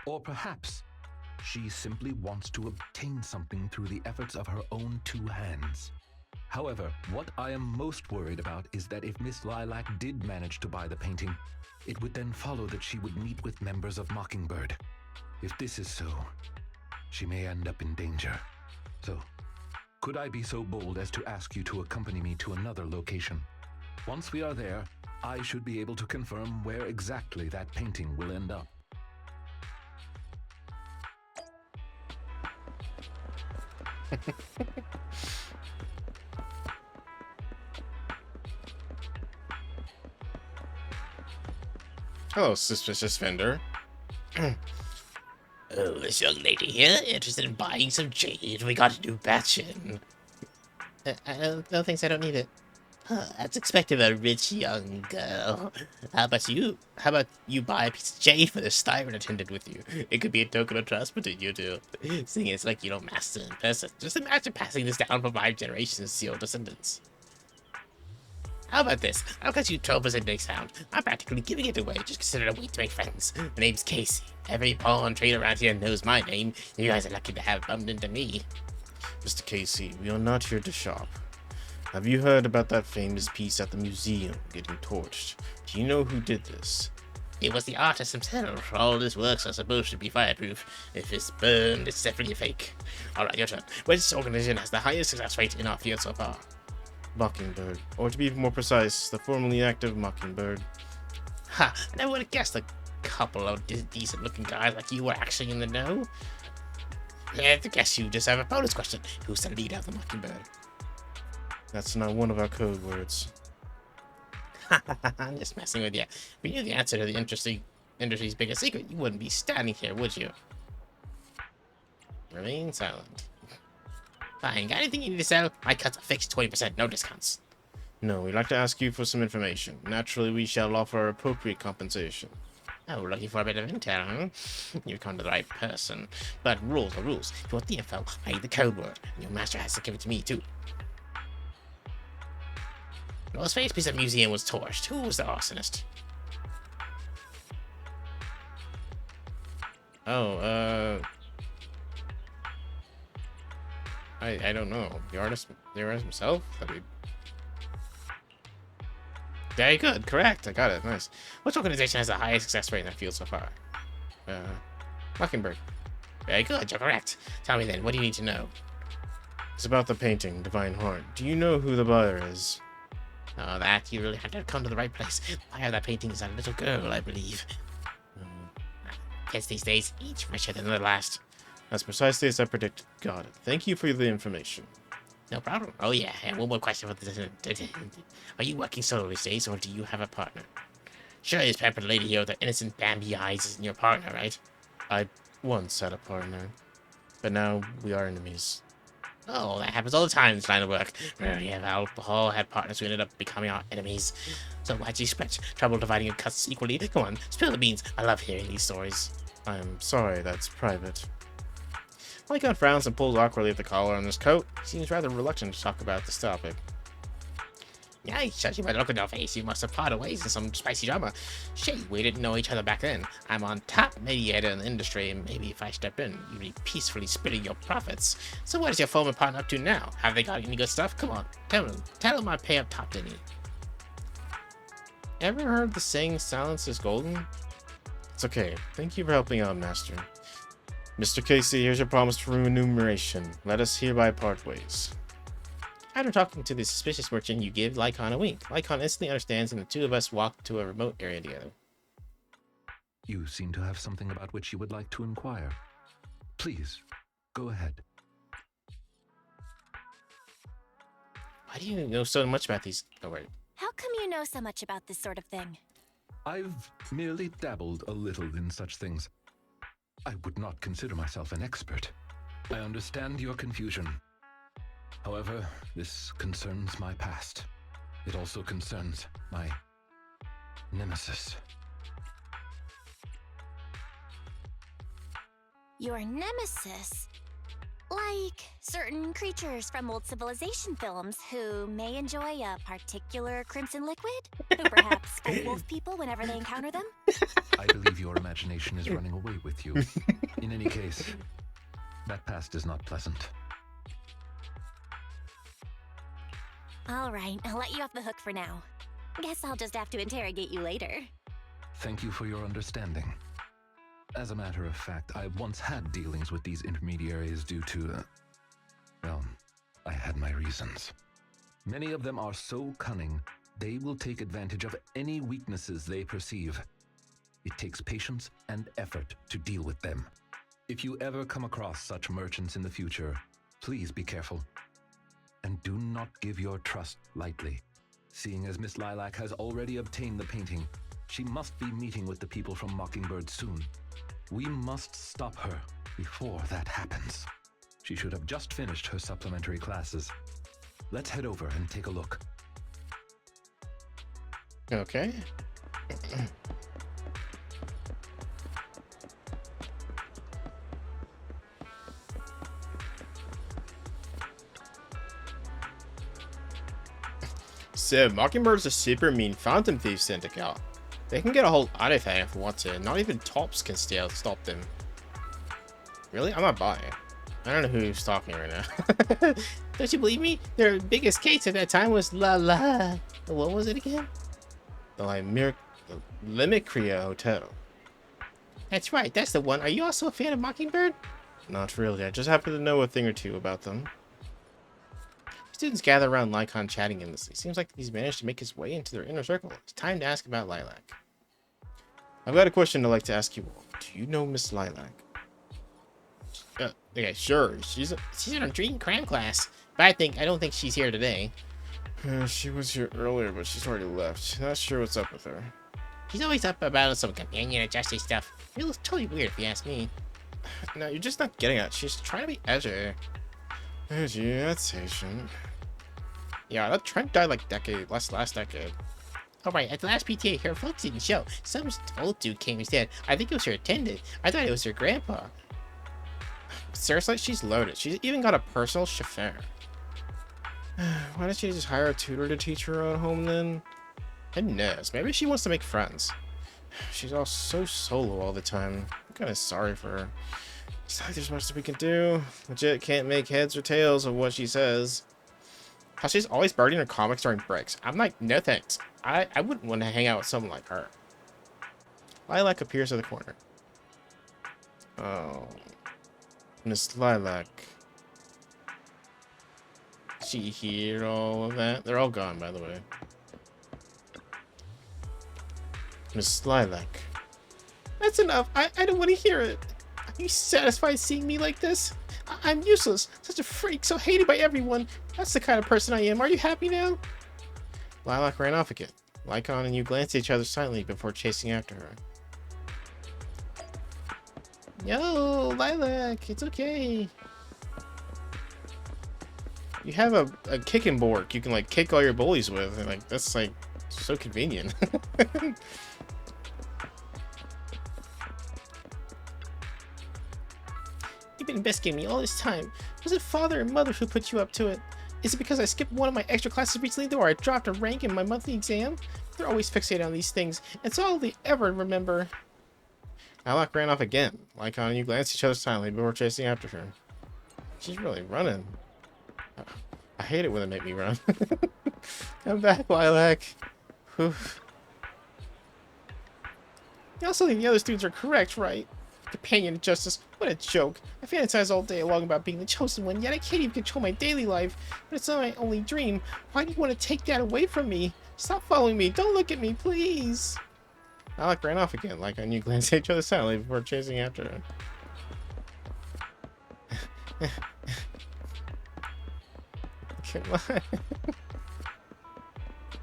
Or perhaps she simply wants to obtain something through the efforts of her own two hands. However, what I am most worried about is that if Miss Lilac did manage to buy the painting, it would then follow that she would meet with members of Mockingbird. If this is so, she may end up in danger. So, could I be so bold as to ask you to accompany me to another location? Once we are there, I should be able to confirm where exactly that painting will end up. Hello, suspicious vendor. Oh, this young lady here interested in buying some jade. We got a new batch in. No thanks, I don't need it. That's expected of a rich young girl. How about you? How about you buy a piece of jade for the styrene attendant with you? It could be a token of trust between you two. Seeing it's like you don't master in person. Just imagine passing this down for 5 generations to your descendants. How about this? I've got you 12% discount. I'm practically giving it away. Just consider it a way to make friends. The name's Casey. Every pawn trader around here knows my name. You guys are lucky to have bumped into me. Mr. Casey, we are not here to shop. Have you heard about that famous piece at the museum getting torched? Do you know who did this? It was the artist himself. All his works are supposed to be fireproof. If it's burned, it's definitely a fake. Alright, your turn. Which organization has the highest success rate in our field so far? Mockingbird. Or to be more precise, the formerly active Mockingbird. Ha! I never would have guessed a couple of decent looking guys like you were actually in the know. I guess you just have a bonus question. Who's the leader of the Mockingbird? That's not one of our code words. I'm just messing with you. If you knew the answer to the industry's biggest secret, you wouldn't be standing here, would you? Remain silent. Fine, got anything you need to sell? My cuts are fixed 20%, no discounts. No, we'd like to ask you for some information. Naturally, we shall offer appropriate compensation. Oh, looking for a bit of intel, huh? You've come to the right person. But rules are rules. If you want the info, I need the code word. And your master has to give it to me, too. Last face piece of museum was torched. Who was the arsonist? Oh, I don't know. The artist himself? That'd be... Very good, correct. I got it, nice. Which organization has the highest success rate in that field so far? Mockingbird. Very good, you're correct. Tell me then, what do you need to know? It's about the painting, Divine Heart. Do you know who the buyer is? Oh, that you really have to come to the right place. The buyer of that painting is a little girl, I believe. Kids these days, each richer than the last. That's precisely as I predicted. Got it. Thank you for the information. No problem. Oh yeah, one more question for the... Are you working solo these days, or do you have a partner? Sure, this pampered lady here with her innocent Bambi eyes isn't your partner, right? I once had a partner, but now we are enemies. Oh, that happens all the time in this line of work. We have all had partners who ended up becoming our enemies. So why'd you expect trouble dividing your cuts equally? Come on, spill the beans. I love hearing these stories. I'm sorry, that's private. Lycon frowns and pulls awkwardly at the collar on his coat. He seems rather reluctant to talk about this topic. Yeah, judging by the look on your face, you must have parted ways in some spicy drama. Shit, we didn't know each other back then. I'm on top mediator in the industry, and maybe if I step in, you'd be peacefully splitting your profits. So what is your former partner up to now? Have they got any good stuff? Come on, tell him I pay up top, didn't he? Ever heard the saying, silence is golden? It's okay. Thank you for helping out, Master. Mr. Casey, here's your promise for remuneration. Let us hereby part ways. After talking to the suspicious merchant, you give Lycon a wink. Lycon instantly understands, and the two of us walk to a remote area together. You seem to have something about which you would like to inquire. Please, go ahead. Why do you know so much about these? Oh, wait. How come you know so much about this sort of thing? I've merely dabbled a little in such things. I would not consider myself an expert. I understand your confusion. However, this concerns my past. It also concerns my nemesis. Your nemesis? Like certain creatures from old civilization films who may enjoy a particular crimson liquid? Who perhaps fight wolf people whenever they encounter them? I believe your imagination is running away with you. In any case, that past is not pleasant. All right, I'll let you off the hook for now. Guess I'll just have to interrogate you later. Thank you for your understanding. As a matter of fact, I once had dealings with these intermediaries due to, well, I had my reasons. Many of them are so cunning, they will take advantage of any weaknesses they perceive. It takes patience and effort to deal with them. If you ever come across such merchants in the future, please be careful. And do not give your trust lightly. Seeing as Miss Lilac has already obtained the painting, she must be meeting with the people from Mockingbird soon. We must stop her before that happens. She should have just finished her supplementary classes. Let's head over and take a look. Okay. So, Mockingbird's a super mean Phantom Thief syndicate. They can get a whole artifact if they want to. Not even Tops can stop them. Really? I'm not buying it. I don't know who's talking right now. Don't you believe me? Their biggest case at that time was La. What was it again? The Limicria Hotel. That's right, that's the one. Are you also a fan of Mockingbird? Not really. I just happen to know a thing or two about them. Students gather around Lycon chatting endlessly. Seems like he's managed to make his way into their inner circle. It's time to ask about Lilac. I've got a question I'd like to ask you all. Do you know Miss Lilac? Okay, sure. She's in her dream cram class. But I don't think she's here today. She was here earlier, but she's already left. Not sure what's up with her. She's always up about some companion or justice stuff. It was totally weird if you ask me. No, you're just not getting it. She's trying to be edgy. Edgy, that's Asian. Yeah, that Trent died like last decade. Alright, at the last PTA, her folks didn't show. Some old dude came instead. I think it was her attendant. I thought it was her grandpa. Seriously, she's loaded. She's even got a personal chauffeur. Why don't she just hire a tutor to teach her own home then? Who knows? Maybe she wants to make friends. She's all so solo all the time. I'm kind of sorry for her. It's not like there's much that we can do. Legit can't make heads or tails of what she says. How she's always burning her comics during breaks. I'm like, no thanks. I wouldn't want to hang out with someone like her. Lilac appears in the corner. Oh. Miss Lilac. Did she hear all of that? They're all gone, by the way. Miss Lilac. That's enough. I don't want to hear it. Are you satisfied seeing me like this? I'm useless. Such a freak, so hated by everyone. That's the kind of person I am. Are you happy now? Lilac ran off again. Lycon and you glanced at each other silently before chasing after her. Yo, Lilac, it's okay. You have a kicking board you can like kick all your bullies with, and like that's like so convenient. You've been investigating me all this time. Was it father and mother who put you up to it? Is it because I skipped one of my extra classes recently, or I dropped a rank in my monthly exam? They're always fixated on these things. It's all they ever remember. Lilac ran off again. Lycon and you glanced at each other silently before chasing after her. She's really running. I hate it when they make me run. Come back, Lilac. Whew. You also think the other students are correct, right? Companion of justice. What a joke. I fantasize all day long about being the chosen one, yet I can't even control my daily life. But it's not my only dream. Why do you want to take that away from me? Stop following me. Don't look at me, please. Lilac ran off again, like you glanced at each other silently before chasing after her. Come on.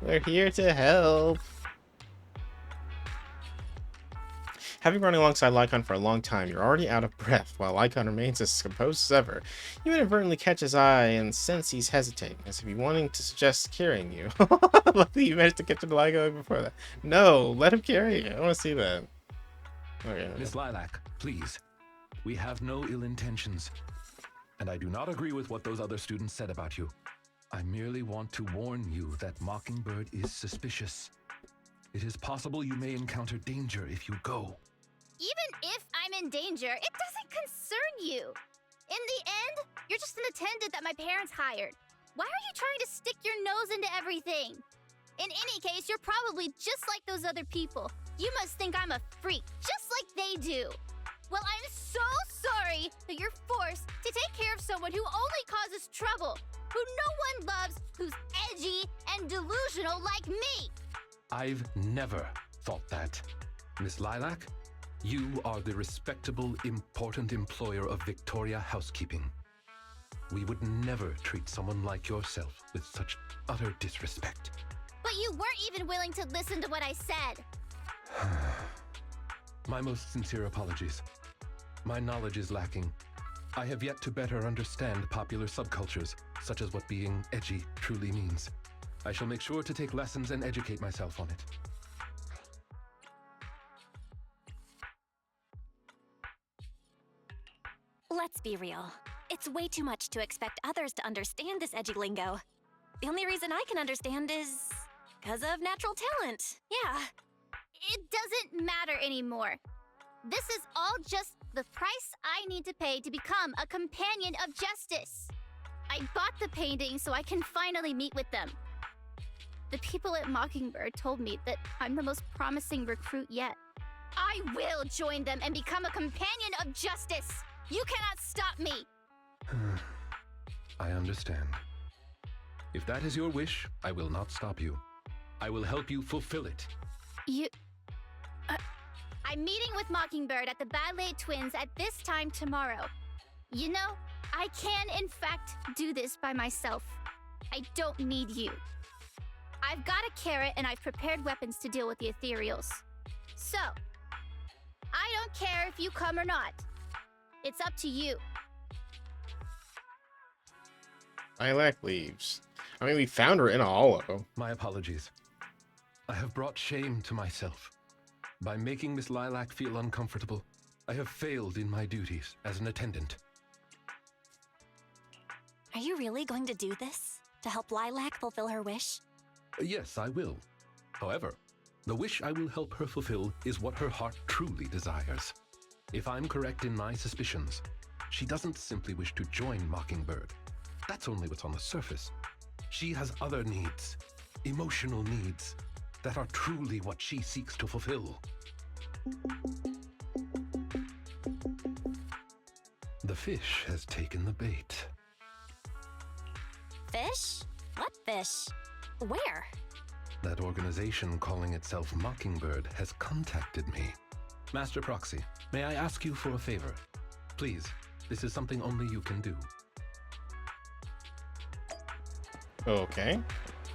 We're here to help. Having run alongside Lycon for a long time, you're already out of breath, while Lycon remains as composed as ever. You inadvertently catch his eye and sense he's hesitating, as if he's wanting to suggest carrying you. Luckily, you managed to catch him to Lycon before that. No, let him carry you. I want to see that. Okay. Miss Lilac, please. We have no ill intentions. And I do not agree with what those other students said about you. I merely want to warn you that Mockingbird is suspicious. It is possible you may encounter danger if you go. Even if I'm in danger, it doesn't concern you. In the end, you're just an attendant that my parents hired. Why are you trying to stick your nose into everything? In any case, you're probably just like those other people. You must think I'm a freak, just like they do. Well, I'm so sorry that you're forced to take care of someone who only causes trouble, who no one loves, who's edgy and delusional like me. I've never thought that. Miss Lilac, you are the respectable, important employer of Victoria Housekeeping. We would never treat someone like yourself with such utter disrespect. But you weren't even willing to listen to what I said. My most sincere apologies. My knowledge is lacking. I have yet to better understand popular subcultures, such as what being edgy truly means. I shall make sure to take lessons and educate myself on it. Let's be real. It's way too much to expect others to understand this edgy lingo. The only reason I can understand is because of natural talent. Yeah. It doesn't matter anymore. This is all just the price I need to pay to become a companion of justice. I bought the painting so I can finally meet with them. The people at Mockingbird told me that I'm the most promising recruit yet. I will join them and become a companion of justice. You cannot stop me. I understand. If that is your wish, I will not stop you. I will help you fulfill it. I'm meeting with Mockingbird at the Ballet Twins at this time tomorrow. You know, I can in fact do this by myself. I don't need you. I've got a carrot and I've prepared weapons to deal with the ethereals. So, I don't care if you come or not. It's up to you. Lilac leaves. I mean, we found her in a hollow. My apologies. I have brought shame to myself. By making Miss Lilac feel uncomfortable, I have failed in my duties as an attendant. Are you really going to do this? To help Lilac fulfill her wish? Yes, I will. However, the wish I will help her fulfill is what her heart truly desires. If I'm correct in my suspicions, she doesn't simply wish to join Mockingbird. That's only what's on the surface. She has other needs, emotional needs, that are truly what she seeks to fulfill. The the fish has taken the bait. Fish? What fish? Where? That organization calling itself Mockingbird has contacted me. Master Proxy, may I ask you for a favor? Please, this is something only you can do. Okay.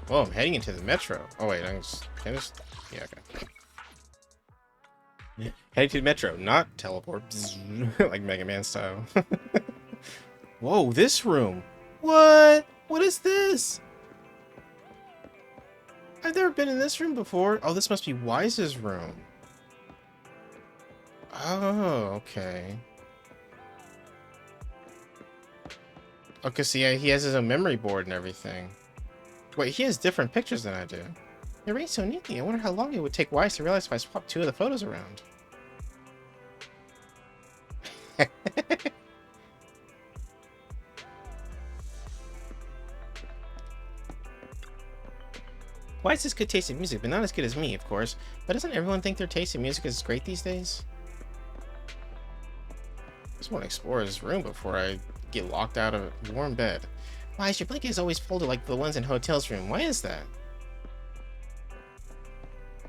Oh, I'm heading into the metro. Oh wait, can I just yeah, okay. Heading to the metro, not teleport. Like Mega Man style. Whoa, this room. What? What is this? I've never been in this room before. Oh, this must be Wise's room. Oh, okay. Okay, see, he has his own memory board and everything. Wait, he has different pictures than I do. They arranged so neatly. I wonder how long it would take Wise to realize if I swapped two of the photos around. Wise has good taste in music, but not as good as me, of course. But doesn't everyone think their taste in music is great these days? I just want to explore his room before I get locked out of a warm bed. Wise, your blanket is always folded like the ones in Hotel's room. Why is that?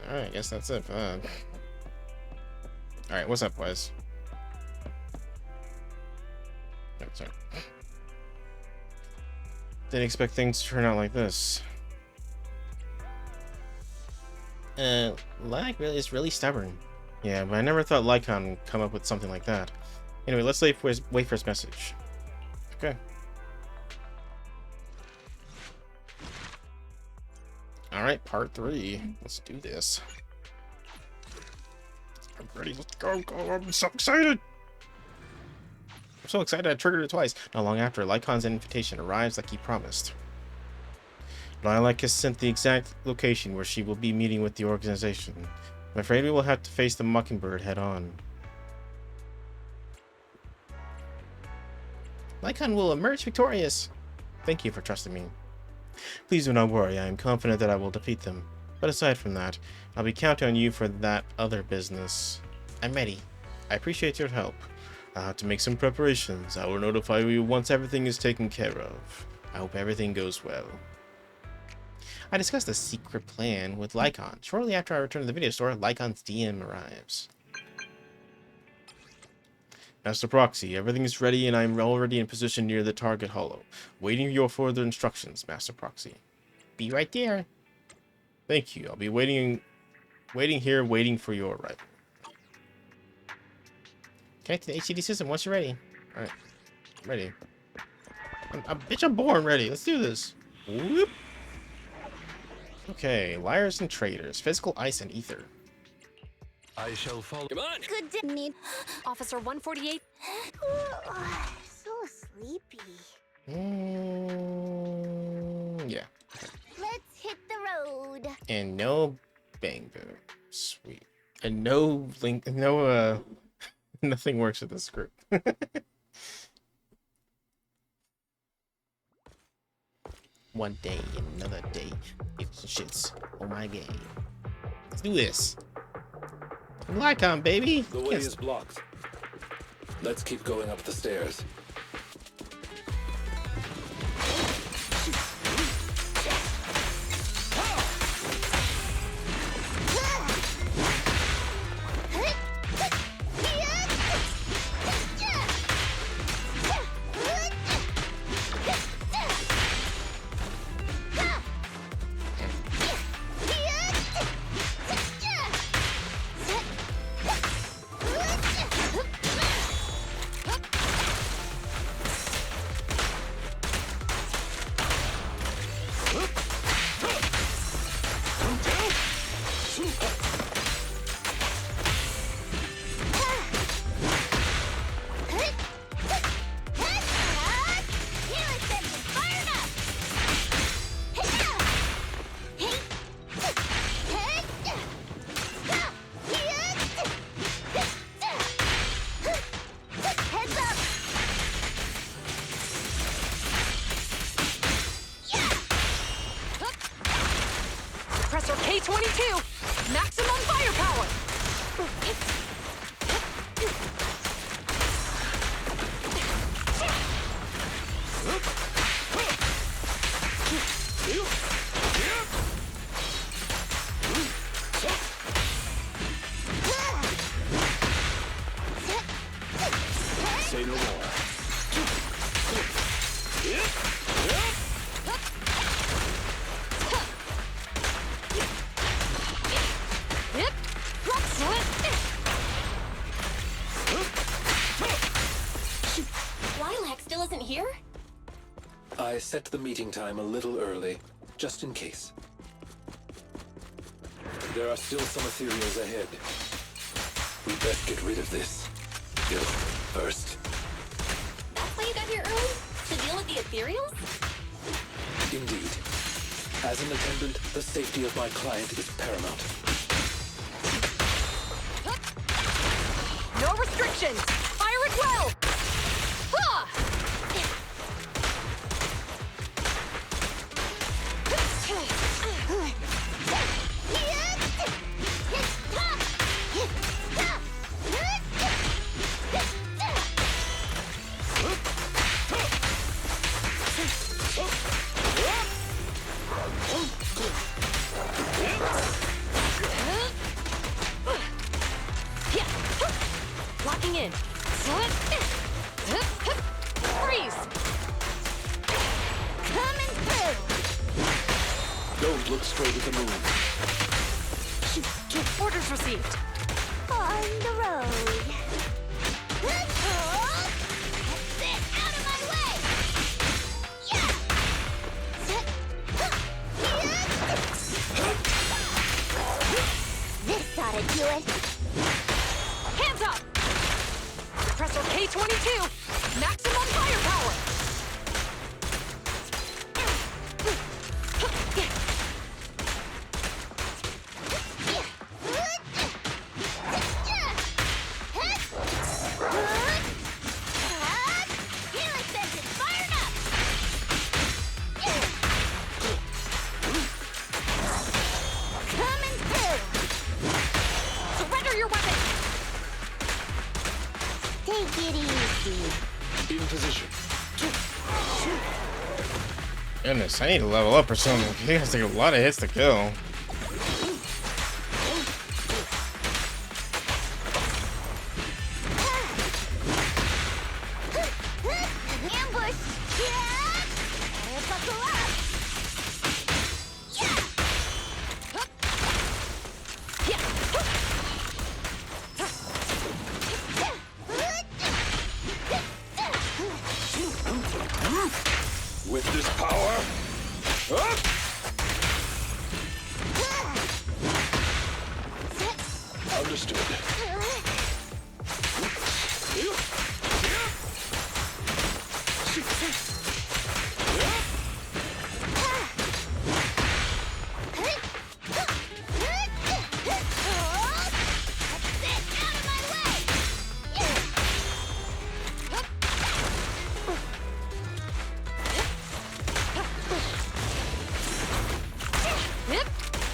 Alright, I guess that's it for that. Alright, what's up, Wise? Oh, sorry. Didn't expect things to turn out like this. Lag really is really stubborn. Yeah, but I never thought Lycon would come up with something like that. Anyway, let's wait for his message. Okay. Alright, part 3. Let's do this. I'm ready. Let's go. I'm so excited. I'm so excited I triggered it twice. Not long after, Lycon's invitation arrives like he promised. Lilac has sent the exact location where she will be meeting with the organization. I'm afraid we will have to face the Mockingbird head on. Lycon will emerge victorious. Thank you for trusting me. Please do not worry, I am confident that I will defeat them. But aside from that, I'll be counting on you for that other business. I'm ready. I appreciate your help. I'll have to make some preparations. I will notify you once everything is taken care of. I hope everything goes well. I discussed a secret plan with Lycon. Shortly after I return to the video store, Lycon's DM arrives. Master Proxy, everything is ready and I'm already in position near the target hollow. Waiting for your further instructions, Master Proxy. Be right there. Thank you. I'll be waiting here, waiting for your arrival. Connect to the HCD system once you're ready. Alright. I'm ready. I'm born ready. Let's do this. Whoop. Okay, liars and traitors, physical ice and ether. I shall follow. Come on! Good day. Need Officer 148. so sleepy. Yeah. Let's hit the road. And no bango. Sweet. And no link, no, nothing works with this group. One day, another day. It's shits. Oh my game. Let's do this. Lycon, baby. The way is blocked. Let's keep going up the stairs. Compressor K-22! Maximum firepower! Say no more. Lilac still isn't here? I set the meeting time a little early, just in case. There are still some ethereals ahead. We best get rid of this filth first. That's why you got here early? To deal with the ethereals? Indeed. As an attendant, the safety of my client is paramount. No restrictions! Fire it well! Ah! Locking in. Freeze! Coming through! Don't look straight at the moon. Orders received. On the road. Get out of my way! Yeah! This ought to do it. Hands up! Compressor K22! Maximum firepower! Helix engine fired up! Coming through! Surrender your weapon! Take it easy. In position. Goodness, I need to level up or something. He has to take a lot of hits to kill. Ambush! Yeah! Buckle up! With this power, up! Understood.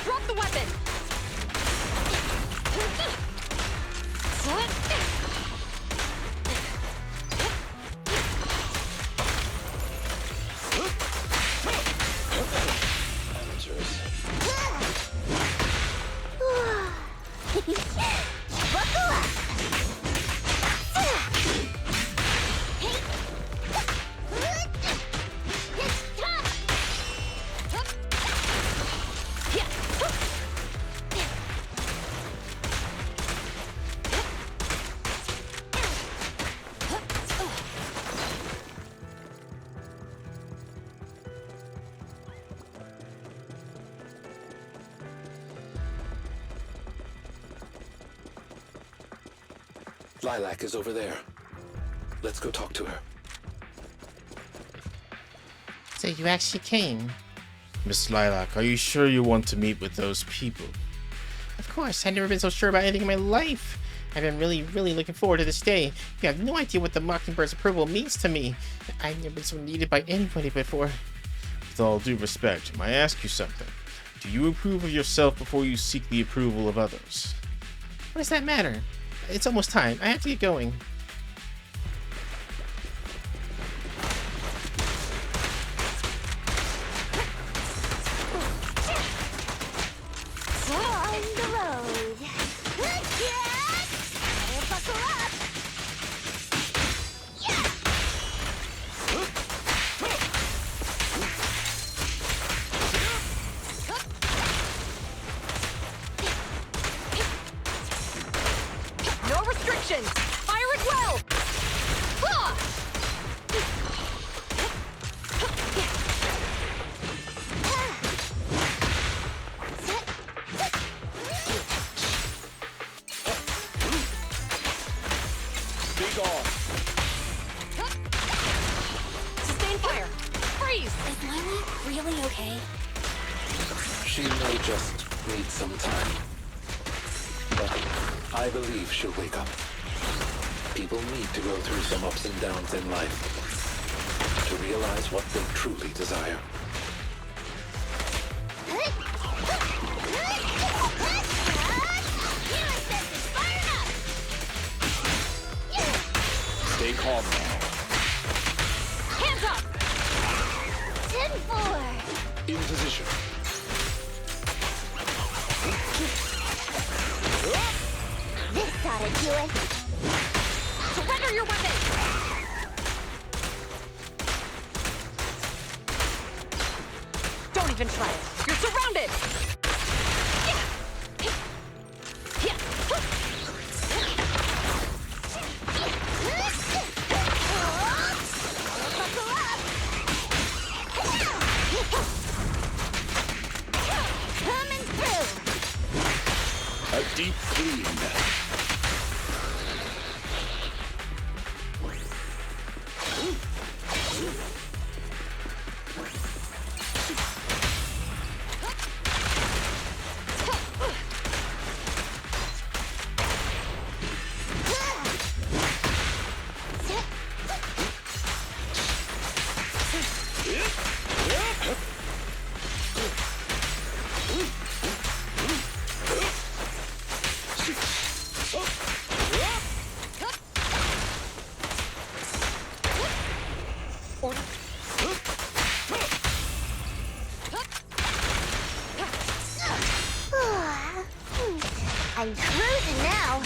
Drop the weapon! Buckle up! It's tough! Lilac is over there. Let's go talk to her. So you actually came? Miss Lilac, are you sure you want to meet with those people? Of course, I've never been so sure about anything in my life. I've been really looking forward to this day. You have no idea what the Mockingbird's approval means to me. I've never been so needed by anybody before. With all due respect, may I ask you something? Do you approve of yourself before you seek the approval of others? What does that matter? It's almost time. I have to get going. gone. Sustain fire! Freeze! Is Lilac really okay? She may just need some time. But I believe she'll wake up. People need to go through some ups and downs in life to realize what they truly desire. Stay calm now. Hands up! Sinful! In position. This oughta do it. Surrender your weapon! Don't even try it. You're surrounded! Coming through. A deep clean. I'm cruising now.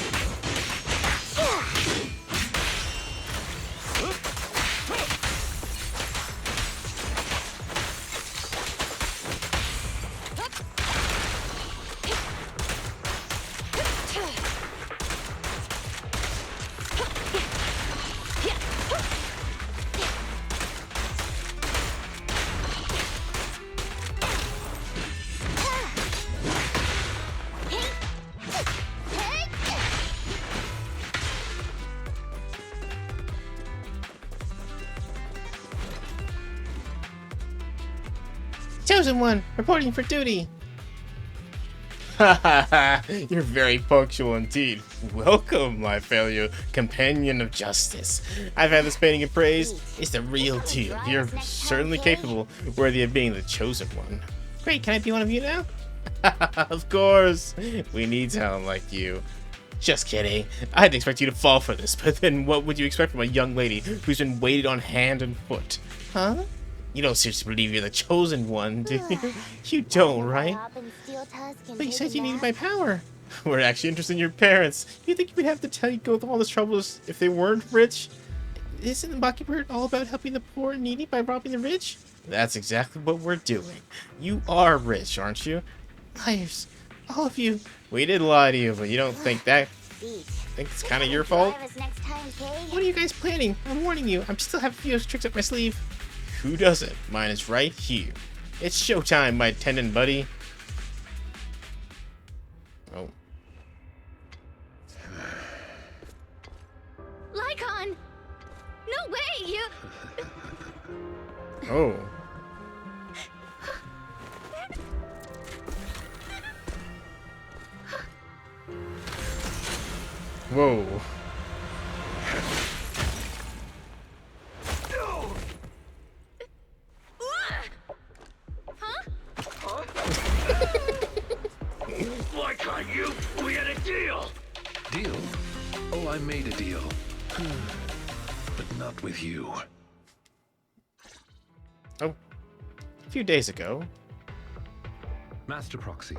Chosen one, reporting for duty. You're very punctual indeed. Welcome, my fellow companion of justice. I've had this painting of praise. It's the real deal. You're certainly capable, worthy of being the chosen one. Great, can I be one of you now? Of course. We need talent like you. Just kidding. I didn't expect you to fall for this, but then what would you expect from a young lady who's been waited on hand and foot? Huh? You don't seriously believe you're the chosen one, do you? You don't, right? But you said you needed my power. We're actually interested in your parents. You think we'd have to tell you go through all this trouble if they weren't rich? Isn't Mockingbird all about helping the poor and needy by robbing the rich? That's exactly what we're doing. You are rich, aren't you? Liars. All of you. We did lie to you, but you don't think that... think it's kind of your fault? What are you guys planning? I'm warning you. I still have a few tricks up my sleeve. Who doesn't? Mine is right here. It's showtime, my tendon buddy. Oh. Lycon! No way! You... Oh. Whoa. Why can't you? We had a deal. Deal? Oh, I made a deal. But not with you. Oh. A few days ago. Master Proxy,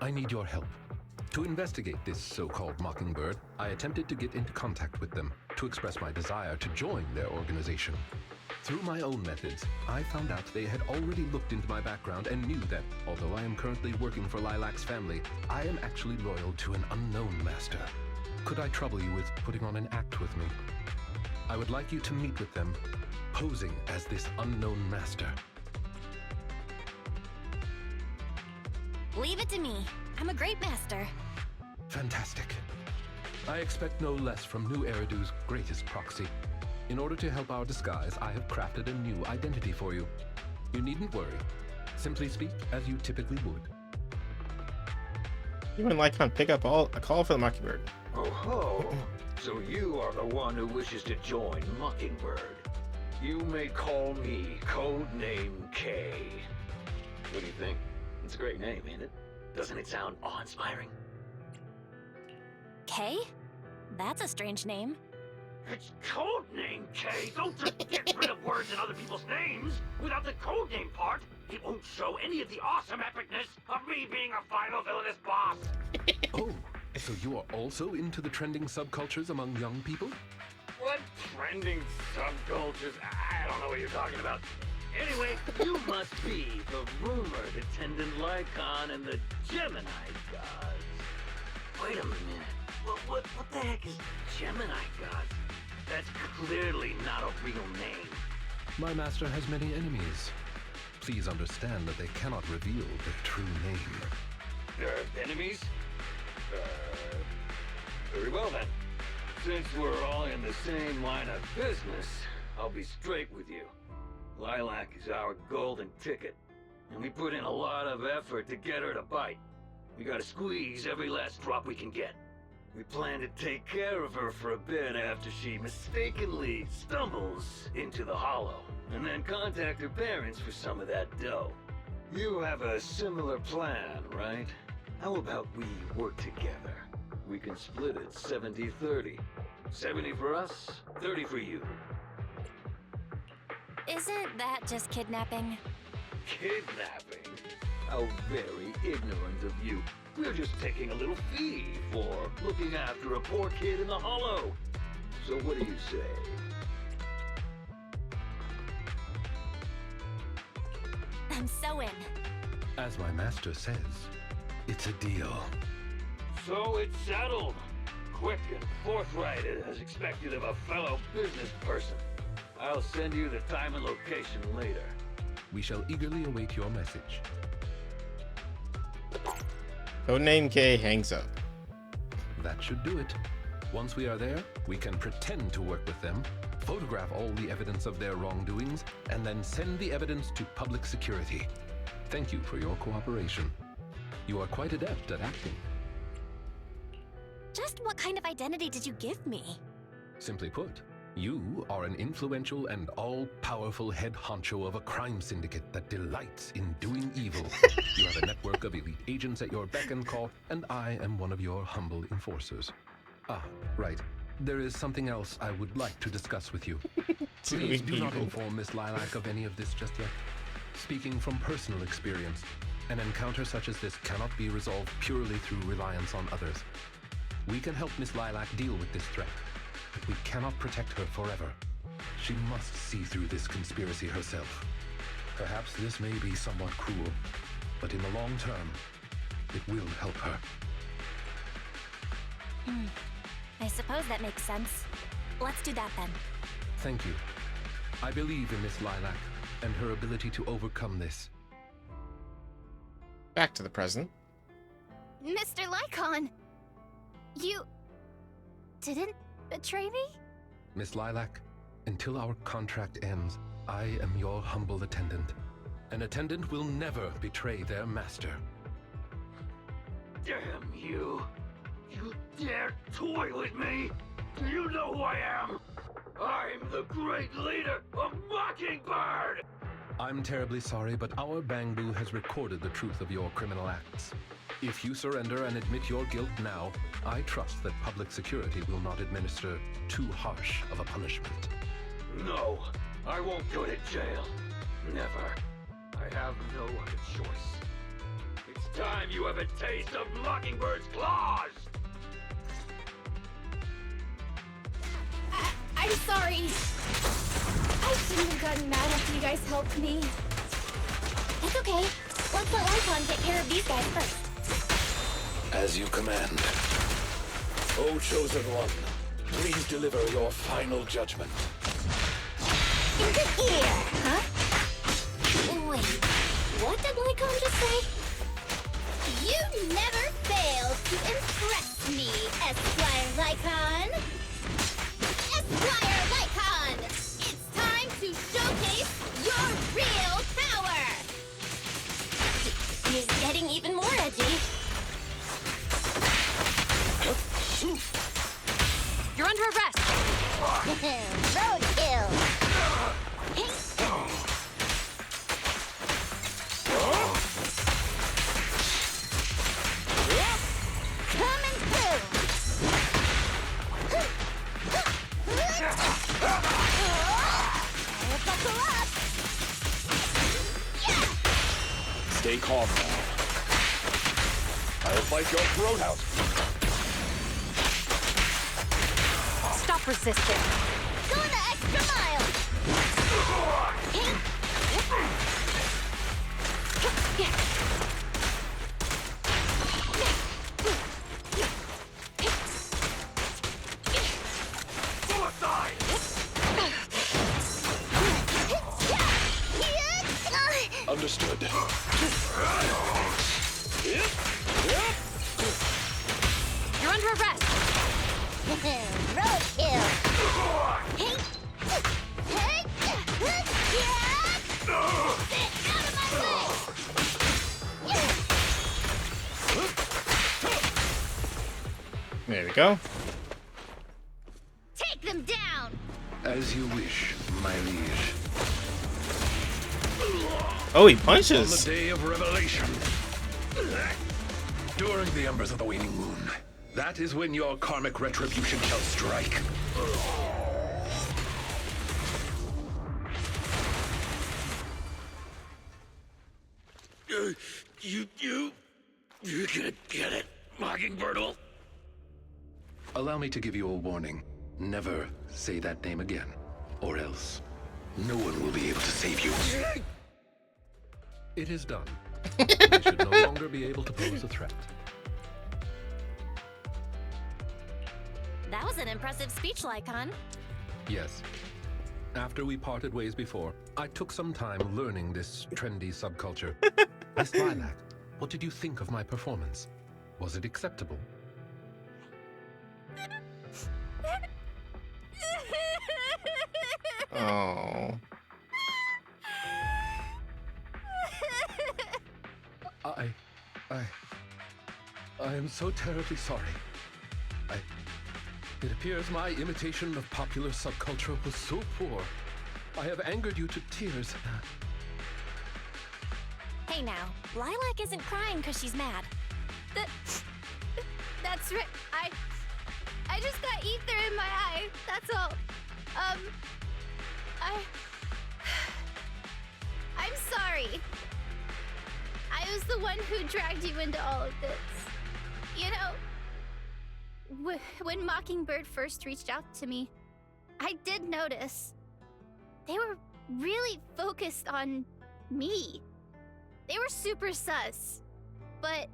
I need your help. To investigate this so-called Mockingbird, I attempted to get into contact with them to express my desire to join their organization. Through my own methods, I found out they had already looked into my background and knew that, although I am currently working for Lilac's family, I am actually loyal to an unknown master. Could I trouble you with putting on an act with me? I would like you to meet with them, posing as this unknown master. Leave it to me. I'm a great master. Fantastic. I expect no less from New Eridu's greatest proxy. In order to help our disguise, I have crafted a new identity for you. You needn't worry. Simply speak as you typically would. You and Lycon pick up a call for the Mockingbird. Oh ho! So you are the one who wishes to join Mockingbird. You may call me Codename K. What do you think? It's a great name, ain't it? Doesn't it sound awe-inspiring? Kay? That's a strange name. It's Codename K! Don't just get rid of words in other people's names! Without the codename part, it won't show any of the awesome epicness of me being a final villainous boss! Oh, so you are also into the trending subcultures among young people? What trending subcultures? I don't know what you're talking about. Anyway, you must be the rumored attendant Lycon and the Gemini gods. Wait a minute. What the heck is Gemini gods? That's clearly not a real name. My master has many enemies. Please understand that they cannot reveal their true name. Enemies? Very well then. Since we're all in the same line of business, I'll be straight with you. Lilac is our golden ticket, and we put in a lot of effort to get her to bite. We gotta squeeze every last drop we can get. We plan to take care of her for a bit after she mistakenly stumbles into the Hollow, and then contact her parents for some of that dough. You have a similar plan, right? How about we work together? We can split it 70-30. 70 for us, 30 for you. Isn't that just kidnapping? Kidnapping? How very ignorant of you. We're just taking a little fee for looking after a poor kid in the Hollow. So what do you say? I'm so in. As my master says, it's a deal. So it's settled. Quick and forthright as expected of a fellow business person. I'll send you the time and location later. We shall eagerly await your message. Codename K hangs up. That should do it. Once we are there, we can pretend to work with them, photograph all the evidence of their wrongdoings, and then send the evidence to public security. Thank you for your cooperation. You are quite adept at acting. Just what kind of identity did you give me? Simply put, you are an influential and all-powerful head honcho of a crime syndicate that delights in doing evil. You have a network of elite agents at your beck and call, and I am one of your humble enforcers. Ah, right. There is something else I would like to discuss with you. Please do not inform Miss Lilac of any of this just yet. Speaking from personal experience, an encounter such as this cannot be resolved purely through reliance on others. We can help Miss Lilac deal with this threat, but we cannot protect her forever. She must see through this conspiracy herself. Perhaps this may be somewhat cruel, but in the long term, it will help her. I suppose that makes sense. Let's do that then. Thank you. I believe in Miss Lilac and her ability to overcome this. Back to the present. Mr. Lycon! You didn't betray me? Miss Lilac, until our contract ends, I am your humble attendant. An attendant will never betray their master. Damn you! You dare toy with me? Do you know who I am? I'm the great leader of Mockingbird! I'm terribly sorry, but our Bangbu has recorded the truth of your criminal acts. If you surrender and admit your guilt now, I trust that public security will not administer too harsh of a punishment. No, I won't go to jail. Never. I have no other choice. It's time you have a taste of Mockingbird's claws! I'm sorry. I shouldn't have gotten mad after you guys helped me. It's okay. Let's let Lycon take care of these guys first. As you command. O Chosen One, please deliver your final judgment. Into here, huh? Wait, what did Lycon just say? You never fail to impress me, Esquire Lycon! Esquire Lycon! It's time to showcase your real power! He's getting even more edgy. You're under arrest! Roadkill! Coming through! Buckle up! Stay calm now. I'll fight your throat out. Stop resisting. Going the extra mile! Understood. You're under arrest! Roadkill! Hey! Get out of my way! There we go. Take them down! As you wish, my liege. Oh, he On the punches. day of revelation, during the embers of the waning moon, that is when your karmic retribution shall strike. You're gonna get it, Mockingbirdle. Allow me to give you a warning. Never say that name again, or else no one will be able to save you. It is done. I should no longer be able to pose a threat. That was an impressive speech, Lycon. Yes. After we parted ways before, I took some time learning this trendy subculture. Miss Lilac, what did you think of my performance? Was it acceptable? Oh. I am so terribly sorry. It appears my imitation of popular subculture was so poor. I have angered you to tears. Hey now, Lilac isn't crying because she's mad. That's right. I just got ether in my eye. That's all. I'm sorry. I was the one who dragged you into all of this. You know, when Mockingbird first reached out to me, I did notice they were really focused on me. They were super sus. But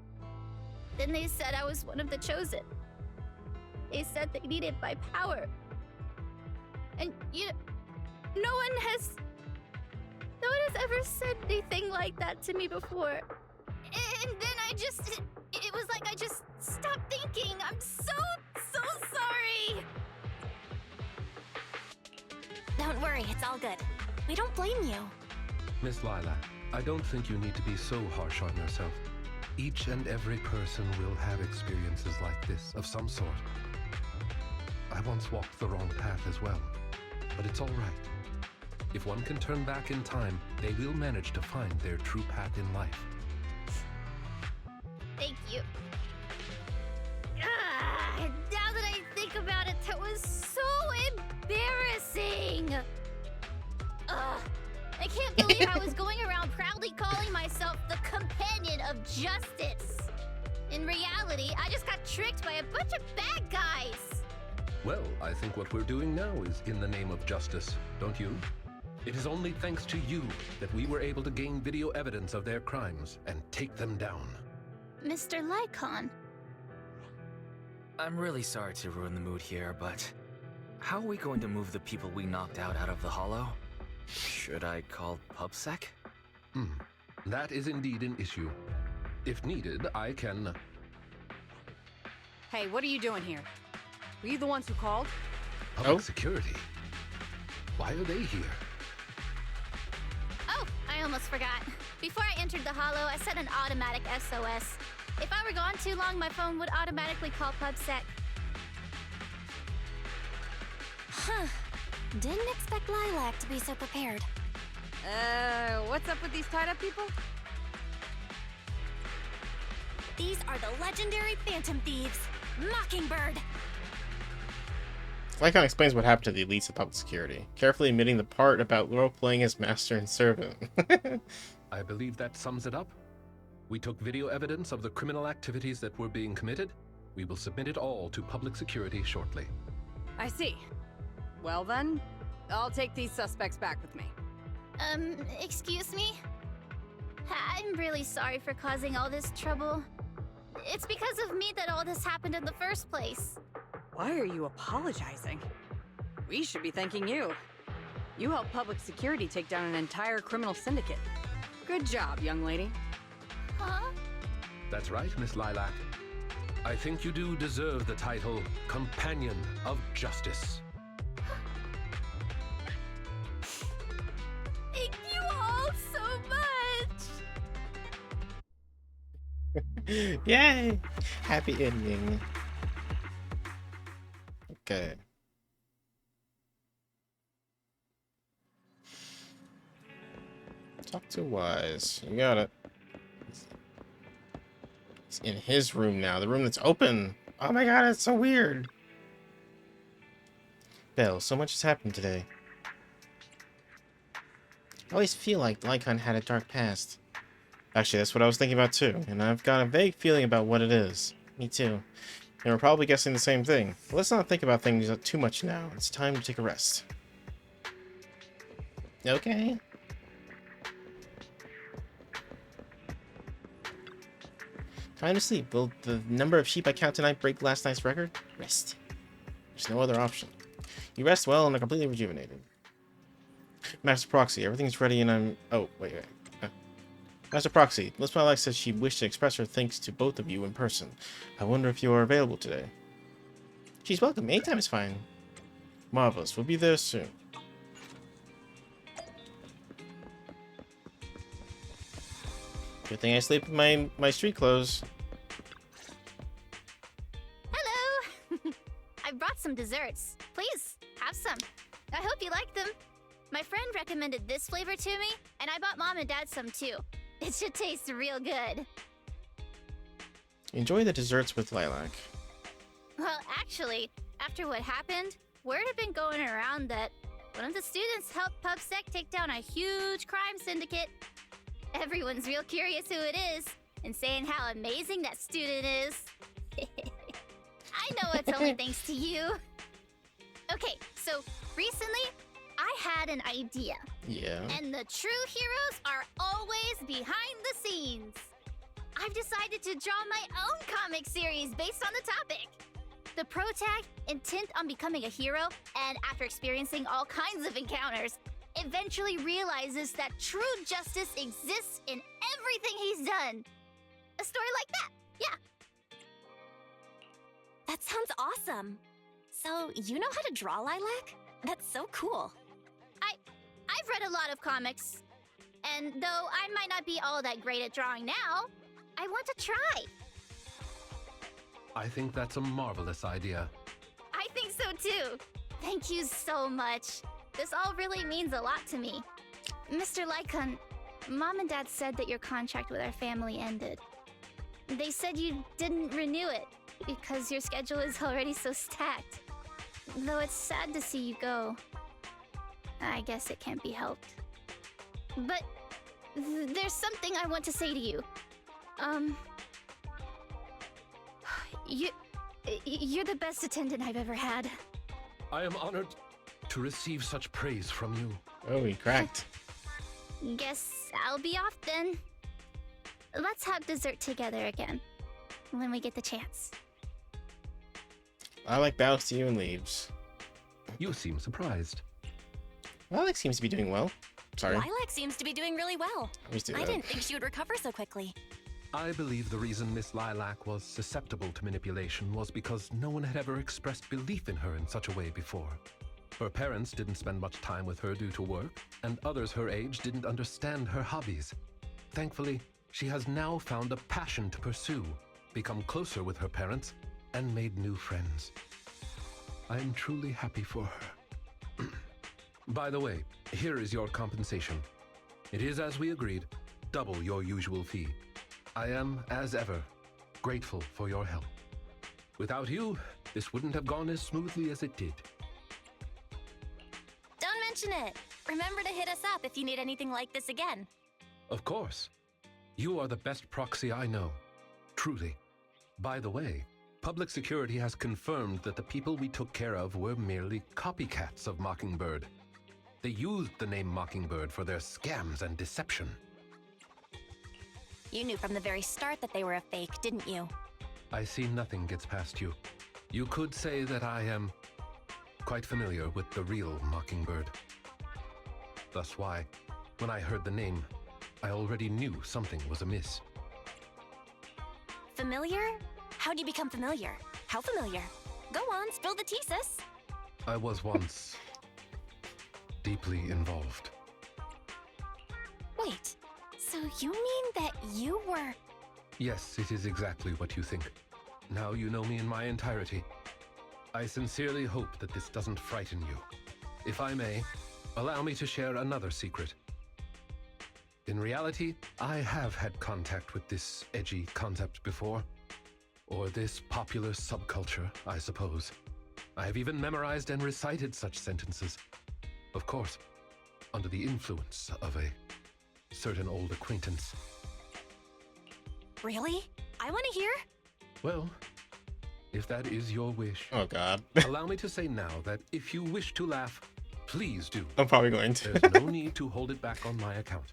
then they said I was one of the chosen. They said they needed my power. And no one has ever said anything like that to me before. And then it was like I just stopped thinking. I'm so sorry. Don't worry, it's all good. We don't blame you. Miss Lilac, I don't think you need to be so harsh on yourself. Each and every person will have experiences like this of some sort. I once walked the wrong path as well, but it's all right. If one can turn back in time, they will manage to find their true path in life. Thank you. Now that I think about it, that was so embarrassing. I can't believe I was going around proudly calling myself the companion of justice. In reality, I just got tricked by a bunch of bad guys. Well, I think what we're doing now is in the name of justice, don't you? It is only thanks to you that we were able to gain video evidence of their crimes and take them down. Mr. Lycon. I'm really sorry to ruin the mood here, but how are we going to move the people we knocked out of the hollow? Should I call PubSec? That is indeed an issue. If needed, I can... Hey, what are you doing here? Were you the ones who called? Public security? Why are they here? Oh, I almost forgot. Before I entered the Hollow, I set an automatic SOS. If I were gone too long, my phone would automatically call PubSec. Huh. Didn't expect Lilac to be so prepared. What's up with these tied-up people? These are the legendary Phantom Thieves. Mockingbird. Lycon explains what happened to the elites of public security, carefully omitting the part about role-playing as master and servant. I believe that sums it up. We took video evidence of the criminal activities that were being committed. We will submit it all to public security shortly. I see. Well then, I'll take these suspects back with me. Excuse me? I'm really sorry for causing all this trouble. It's because of me that all this happened in the first place. Why are you apologizing? We should be thanking you. You helped public security take down an entire criminal syndicate. Good job, young lady. Huh? That's right, Miss Lilac. I think you do deserve the title Companion of Justice. Thank you all so much! Yay! Happy ending. Okay. Talk to Wise. You got it. It's in his room now. The room that's open. Oh my god, it's so weird. Belle, so much has happened today. I always feel like Lycon had a dark past. Actually, that's what I was thinking about too, and I've got a vague feeling about what it is. Me too. And we're probably guessing the same thing. But let's not think about things too much now. It's time to take a rest. Okay. Time to sleep. Will the number of sheep I count tonight break last night's record? Rest. There's no other option. You rest well and are completely rejuvenated. Master Proxy, everything's ready and I'm... Oh, wait. Master Proxy, Miss Lilac says she wished to express her thanks to both of you in person. I wonder if you are available today. She's welcome. Anytime is fine. Marvelous. We'll be there soon. Good thing I sleep in my street clothes. Hello! I brought some desserts. Please, have some. I hope you like them. My friend recommended this flavor to me, and I bought Mom and Dad some too. It should taste real good. Enjoy the desserts with Lilac. Well, actually, after what happened, word had been going around that one of the students helped PubSec take down a huge crime syndicate. Everyone's real curious who it is, and saying how amazing that student is. I know it's only thanks to you. Okay, so recently, I had an idea. Yeah. And the true heroes are always behind the scenes. I've decided to draw my own comic series based on the topic. The protag, intent on becoming a hero, and after experiencing all kinds of encounters, eventually realizes that true justice exists in everything he's done. A story like that, yeah. That sounds awesome. So, you know how to draw, Lilac? That's so cool. I've read a lot of comics, and though I might not be all that great at drawing now, I want to try. I think that's a marvelous idea. I think so too. Thank you so much. This all really means a lot to me. Mr. Lycon, Mom and Dad said that your contract with our family ended. They said you didn't renew it because your schedule is already so stacked. Though it's sad to see you go. I guess it can't be helped. But there's something I want to say to you. You're the best attendant I've ever had. I am honored to receive such praise from you. Oh, he cracked. Guess I'll be off then. Let's have dessert together again, when we get the chance. Lilac bows to you and leaves. You seem surprised. Lilac seems to be doing well. Sorry. Lilac seems to be doing really well. Always do I that. didn't think she would recover so quickly. I believe the reason Miss Lilac was susceptible to manipulation was because no one had ever expressed belief in her in such a way before. Her parents didn't spend much time with her due to work, and others her age didn't understand her hobbies. Thankfully, she has now found a passion to pursue, become closer with her parents, and made new friends. I am truly happy for her. By the way, here is your compensation. It is, as we agreed, double your usual fee. I am, as ever, grateful for your help. Without you, this wouldn't have gone as smoothly as it did. Don't mention it. Remember to hit us up if you need anything like this again. Of course. You are the best proxy I know. Truly. By the way, public security has confirmed that the people we took care of were merely copycats of Mockingbird. They used the name Mockingbird for their scams and deception. You knew from the very start that they were a fake, didn't you? I see nothing gets past you. You could say that I am quite familiar with the real Mockingbird. Thus why, when I heard the name, I already knew something was amiss. Familiar? How'd you become familiar? How familiar? Go on, spill the tea, sis. I was once deeply involved. Wait, so you mean that you were... Yes, it is exactly what you think. Now you know me in my entirety. I sincerely hope that this doesn't frighten you. If I may, allow me to share another secret. In reality, I have had contact with this edgy concept before. Or this popular subculture, I suppose. I have even memorized and recited such sentences. Of course, under the influence of a certain old acquaintance. Really? I want to hear? Well, if that is your wish. Oh, God. Allow me to say now that if you wish to laugh, please do. I'm probably going to. There's no need to hold it back on my account.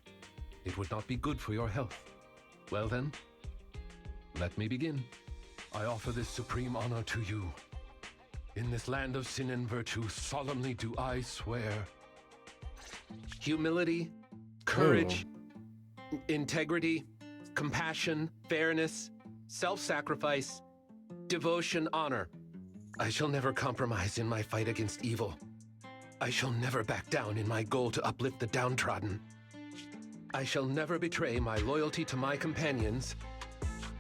It would not be good for your health. Well then, let me begin. I offer this supreme honor to you. In this land of sin and virtue, solemnly do I swear. Humility, courage, integrity, compassion, fairness, self-sacrifice, devotion, honor. I shall never compromise in my fight against evil. I shall never back down in my goal to uplift the downtrodden. I shall never betray my loyalty to my companions.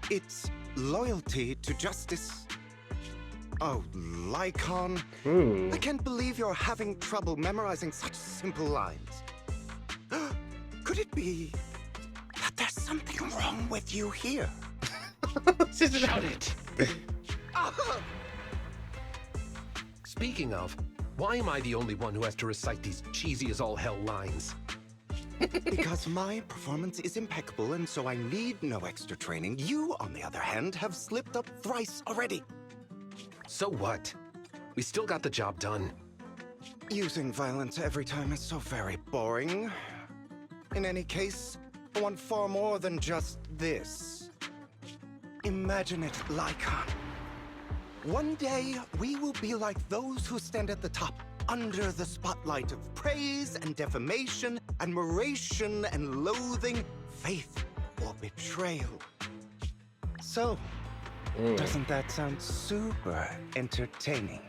It's loyalty to justice. Oh, Lycon. I can't believe you're having trouble memorizing such simple lines. Could it be that there's something wrong with you here? Shut it! Speaking of, why am I the only one who has to recite these cheesy as all hell lines? Because my performance is impeccable, and so I need no extra training. You, on the other hand, have slipped up thrice already. So what? We still got the job done. Using violence every time is so very boring. In any case, I want far more than just this. Imagine it, Lycon. One day, we will be like those who stand at the top, under the spotlight of praise and defamation, admiration and loathing, faith or betrayal. So, doesn't that sound super entertaining?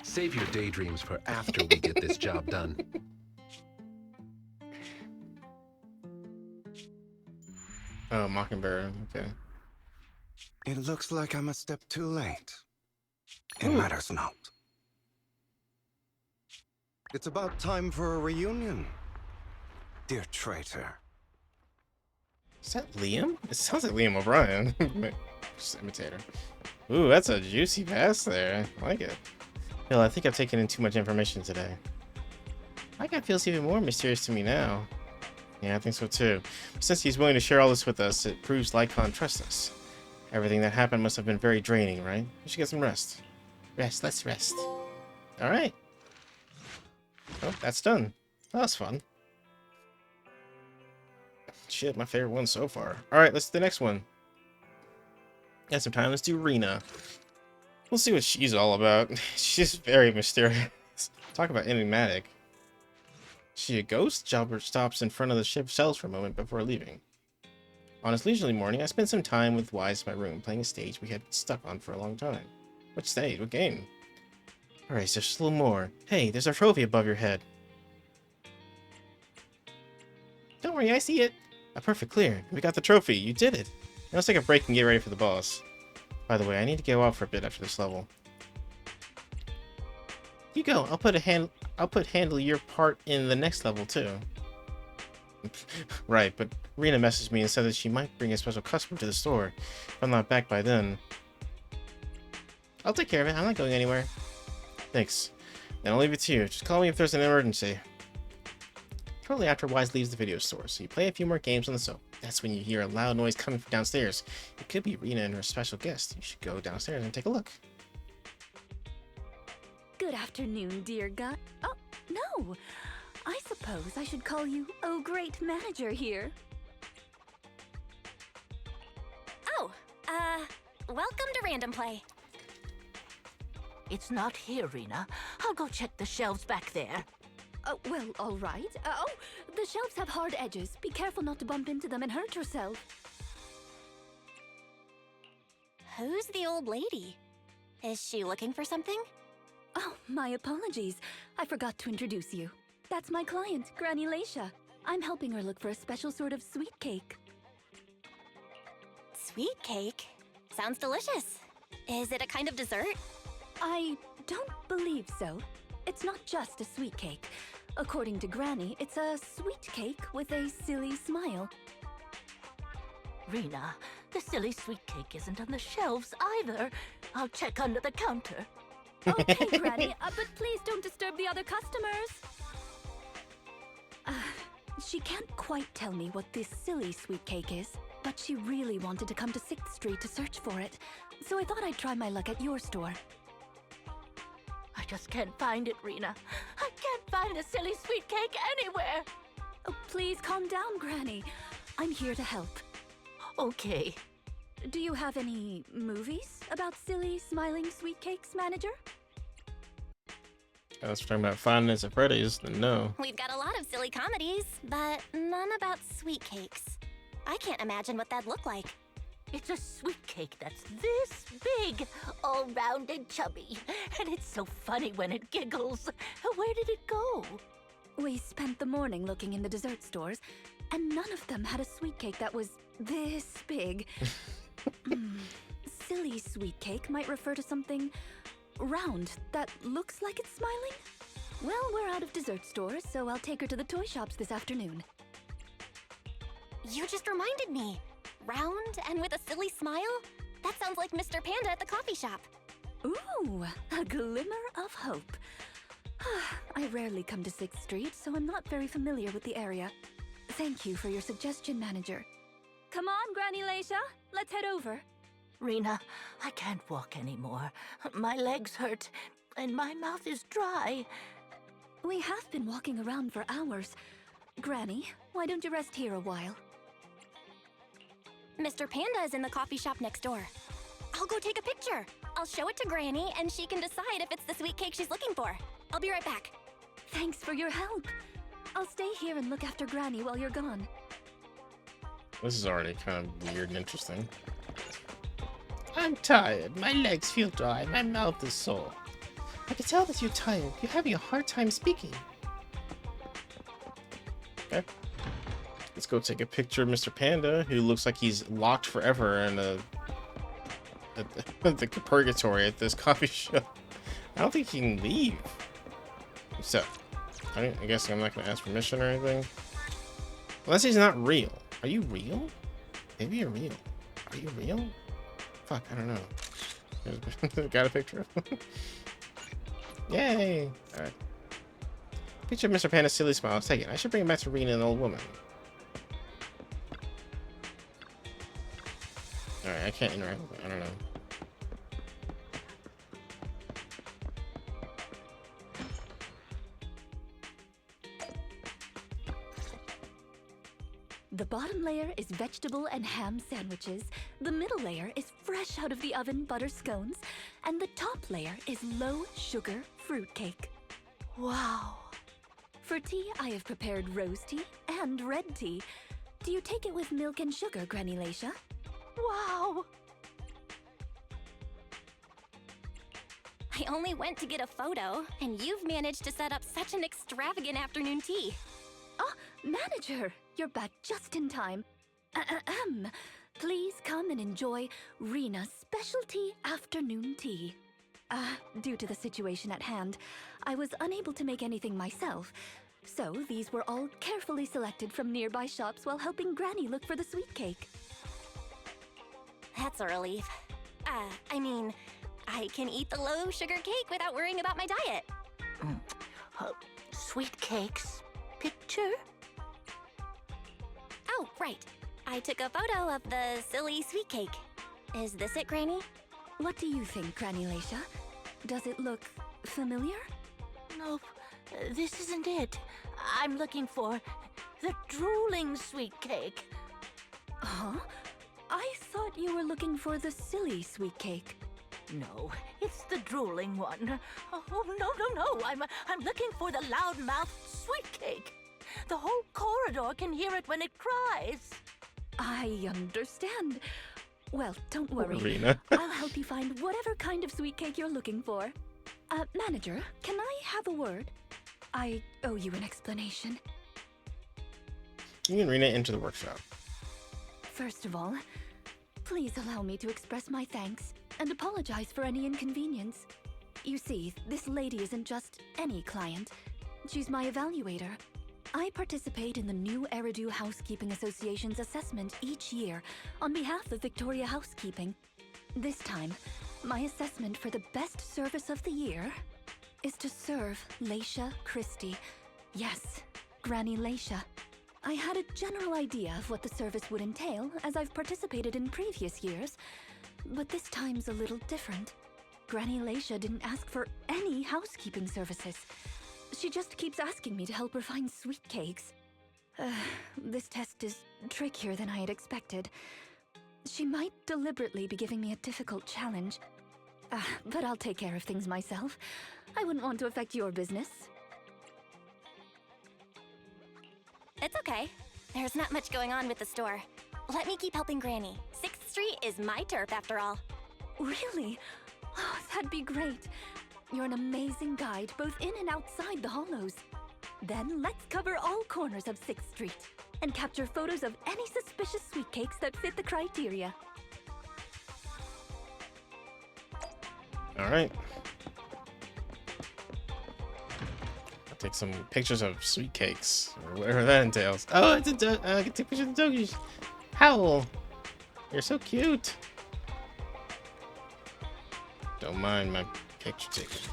Save your daydreams for after we get this job done. Oh, Mockingbird. Okay. It looks like I'm a step too late. It matters not. It's about time for a reunion, dear traitor. Is that Liam? It sounds like Liam O'Brien. Just imitator. Ooh, that's a juicy pass there. I like it. Bill, I think I've taken in too much information today. My guy feels even more mysterious to me now. Yeah, I think so too. Since he's willing to share all this with us, it proves Lycon trusts us. Everything that happened must have been very draining, right? We should get some rest. Let's rest. Alright. Oh, that's done. That was fun. Shit, my favorite one so far. Alright, let's do the next one. Got some time. Let's do Rena. We'll see what she's all about. She's very mysterious. Talk about enigmatic. She a ghost? Jalbert stops in front of the ship's shelves for a moment before leaving. On his leisurely morning, I spent some time with Wise in my room, playing a stage we had stuck on for a long time. Which stage? What game? Alright, so just a little more. Hey, there's our trophy above your head. Don't worry, I see it. A perfect clear. We got the trophy. You did it. Now let's take a break and get ready for the boss. By the way, I need to go out for a bit after this level. You go. I'll put handle your part in the next level too. Right, but Rena messaged me and said that she might bring a special customer to the store if I'm not back by then. I'll take care of it. I'm not going anywhere. Thanks. Then I'll leave it to you. Just call me if there's an emergency. Shortly after, Wise leaves the video store, so you play a few more games on the sofa. That's when you hear a loud noise coming from downstairs. It could be Rena and her special guest. You should go downstairs and take a look. Good afternoon, dear guy. Oh, no! I suppose I should call you, oh great manager here. Oh, welcome to Random Play. It's not here, Rena. I'll go check the shelves back there. Oh, well, all right. Oh, the shelves have hard edges. Be careful not to bump into them and hurt yourself. Who's the old lady? Is she looking for something? Oh, my apologies. I forgot to introduce you. That's my client, Granny Laisha. I'm helping her look for a special sort of sweet cake. Sweet cake? Sounds delicious. Is it a kind of dessert? I don't believe so. It's not just a sweet cake. According to Granny, it's a sweet cake with a silly smile. Rena, the silly sweet cake isn't on the shelves either. I'll check under the counter. Okay, Granny, but please don't disturb the other customers. She can't quite tell me what this silly sweet cake is, but she really wanted to come to 6th Street to search for it, so I thought I'd try my luck at your store. I just can't find it, Rena. I can't find the silly sweet cake anywhere. Oh, please calm down, Granny. I'm here to help. Okay. Do you have any movies about silly, smiling sweet cakes, manager? Unless we're talking about Five Nights at Freddy's, then no. We've got a lot of silly comedies, but none about sweet cakes. I can't imagine what that'd look like. It's a sweet cake that's this big, all round and chubby. And it's so funny when it giggles. Where did it go? We spent the morning looking in the dessert stores, and none of them had a sweet cake that was this big. Silly sweet cake might refer to something round that looks like it's smiling. Well, we're out of dessert stores, so I'll take her to the toy shops this afternoon. You just reminded me. Round and with a silly smile? That sounds like Mr. Panda at the coffee shop. Ooh, a glimmer of hope. I rarely come to 6th Street, so I'm not very familiar with the area. Thank you for your suggestion, manager. Come on, Granny Laisha. Let's head over. Rena, I can't walk anymore. My legs hurt, and my mouth is dry. We have been walking around for hours. Granny, why don't you rest here a while? Mr. Panda is in the coffee shop next door. I'll go take a picture. I'll show it to Granny, and she can decide if it's the sweet cake she's looking for. I'll be right back. Thanks for your help. I'll stay here and look after Granny while you're gone. This is already kind of weird and interesting. I'm tired. My legs feel dry. My mouth is sore. I can tell that you're tired. You're having a hard time speaking. Okay. Let's go take a picture of Mr. Panda, who looks like he's locked forever in the purgatory at this coffee shop. I don't think he can leave. So, I guess I'm not going to ask permission or anything. Unless he's not real. Are you real? Maybe you're real. Are you real? Fuck, I don't know. Got a picture of him. Yay! Alright. Picture of Mr. Panda's silly smile. Let's take it. I should bring it back to Rena, an old woman. Alright, I can't interact with it. I don't know. The bottom layer is vegetable and ham sandwiches, the middle layer is fresh out of the oven butter scones, and the top layer is low sugar fruitcake. Wow. For tea, I have prepared rose tea and red tea. Do you take it with milk and sugar, Granny Laisha? Wow! I only went to get a photo, and you've managed to set up such an extravagant afternoon tea. Oh, manager, you're back just in time. Ahem. Please come and enjoy Rena's specialty afternoon tea. Due to the situation at hand, I was unable to make anything myself, so these were all carefully selected from nearby shops while helping Granny look for the sweet cake. That's a relief. I mean, I can eat the low-sugar cake without worrying about my diet. Sweet cakes? Picture? Oh, right. I took a photo of the silly sweet cake. Is this it, Granny? What do you think, Granny Laisha? Does it look familiar? Nope, this isn't it. I'm looking for the drooling sweet cake. Huh? I thought you were looking for the silly sweet cake. No, it's the drooling one. Oh, no. I'm looking for the loud-mouthed sweet cake. The whole corridor can hear it when it cries. I understand. Well, don't worry. Rena. I'll help you find whatever kind of sweet cake you're looking for. Manager, can I have a word? I owe you an explanation. You can Rena into the workshop. First of all, please allow me to express my thanks and apologize for any inconvenience. You see, this lady isn't just any client. She's my evaluator. I participate in the new Eridu Housekeeping Association's assessment each year on behalf of Victoria Housekeeping. This time, my assessment for the best service of the year is to serve Laisha Christie. Yes, Granny Laisha. I had a general idea of what the service would entail as I've participated in previous years, but this time's a little different. Granny Laisha didn't ask for any housekeeping services. She just keeps asking me to help her find sweet cakes. This test is trickier than I had expected. She might deliberately be giving me a difficult challenge. But I'll take care of things myself. I wouldn't want to affect your business. It's okay. There's not much going on with the store. Let me keep helping Granny. 6th Street is my turf, after all. Really? Oh, that'd be great. You're an amazing guide, both in and outside the hollows. Then let's cover all corners of 6th Street and capture photos of any suspicious sweet cakes that fit the criteria. All right. I'll take some pictures of sweet cakes or whatever that entails. Oh, it's I can take pictures of the doggies. Howl, you're so cute. Don't mind my picture taking.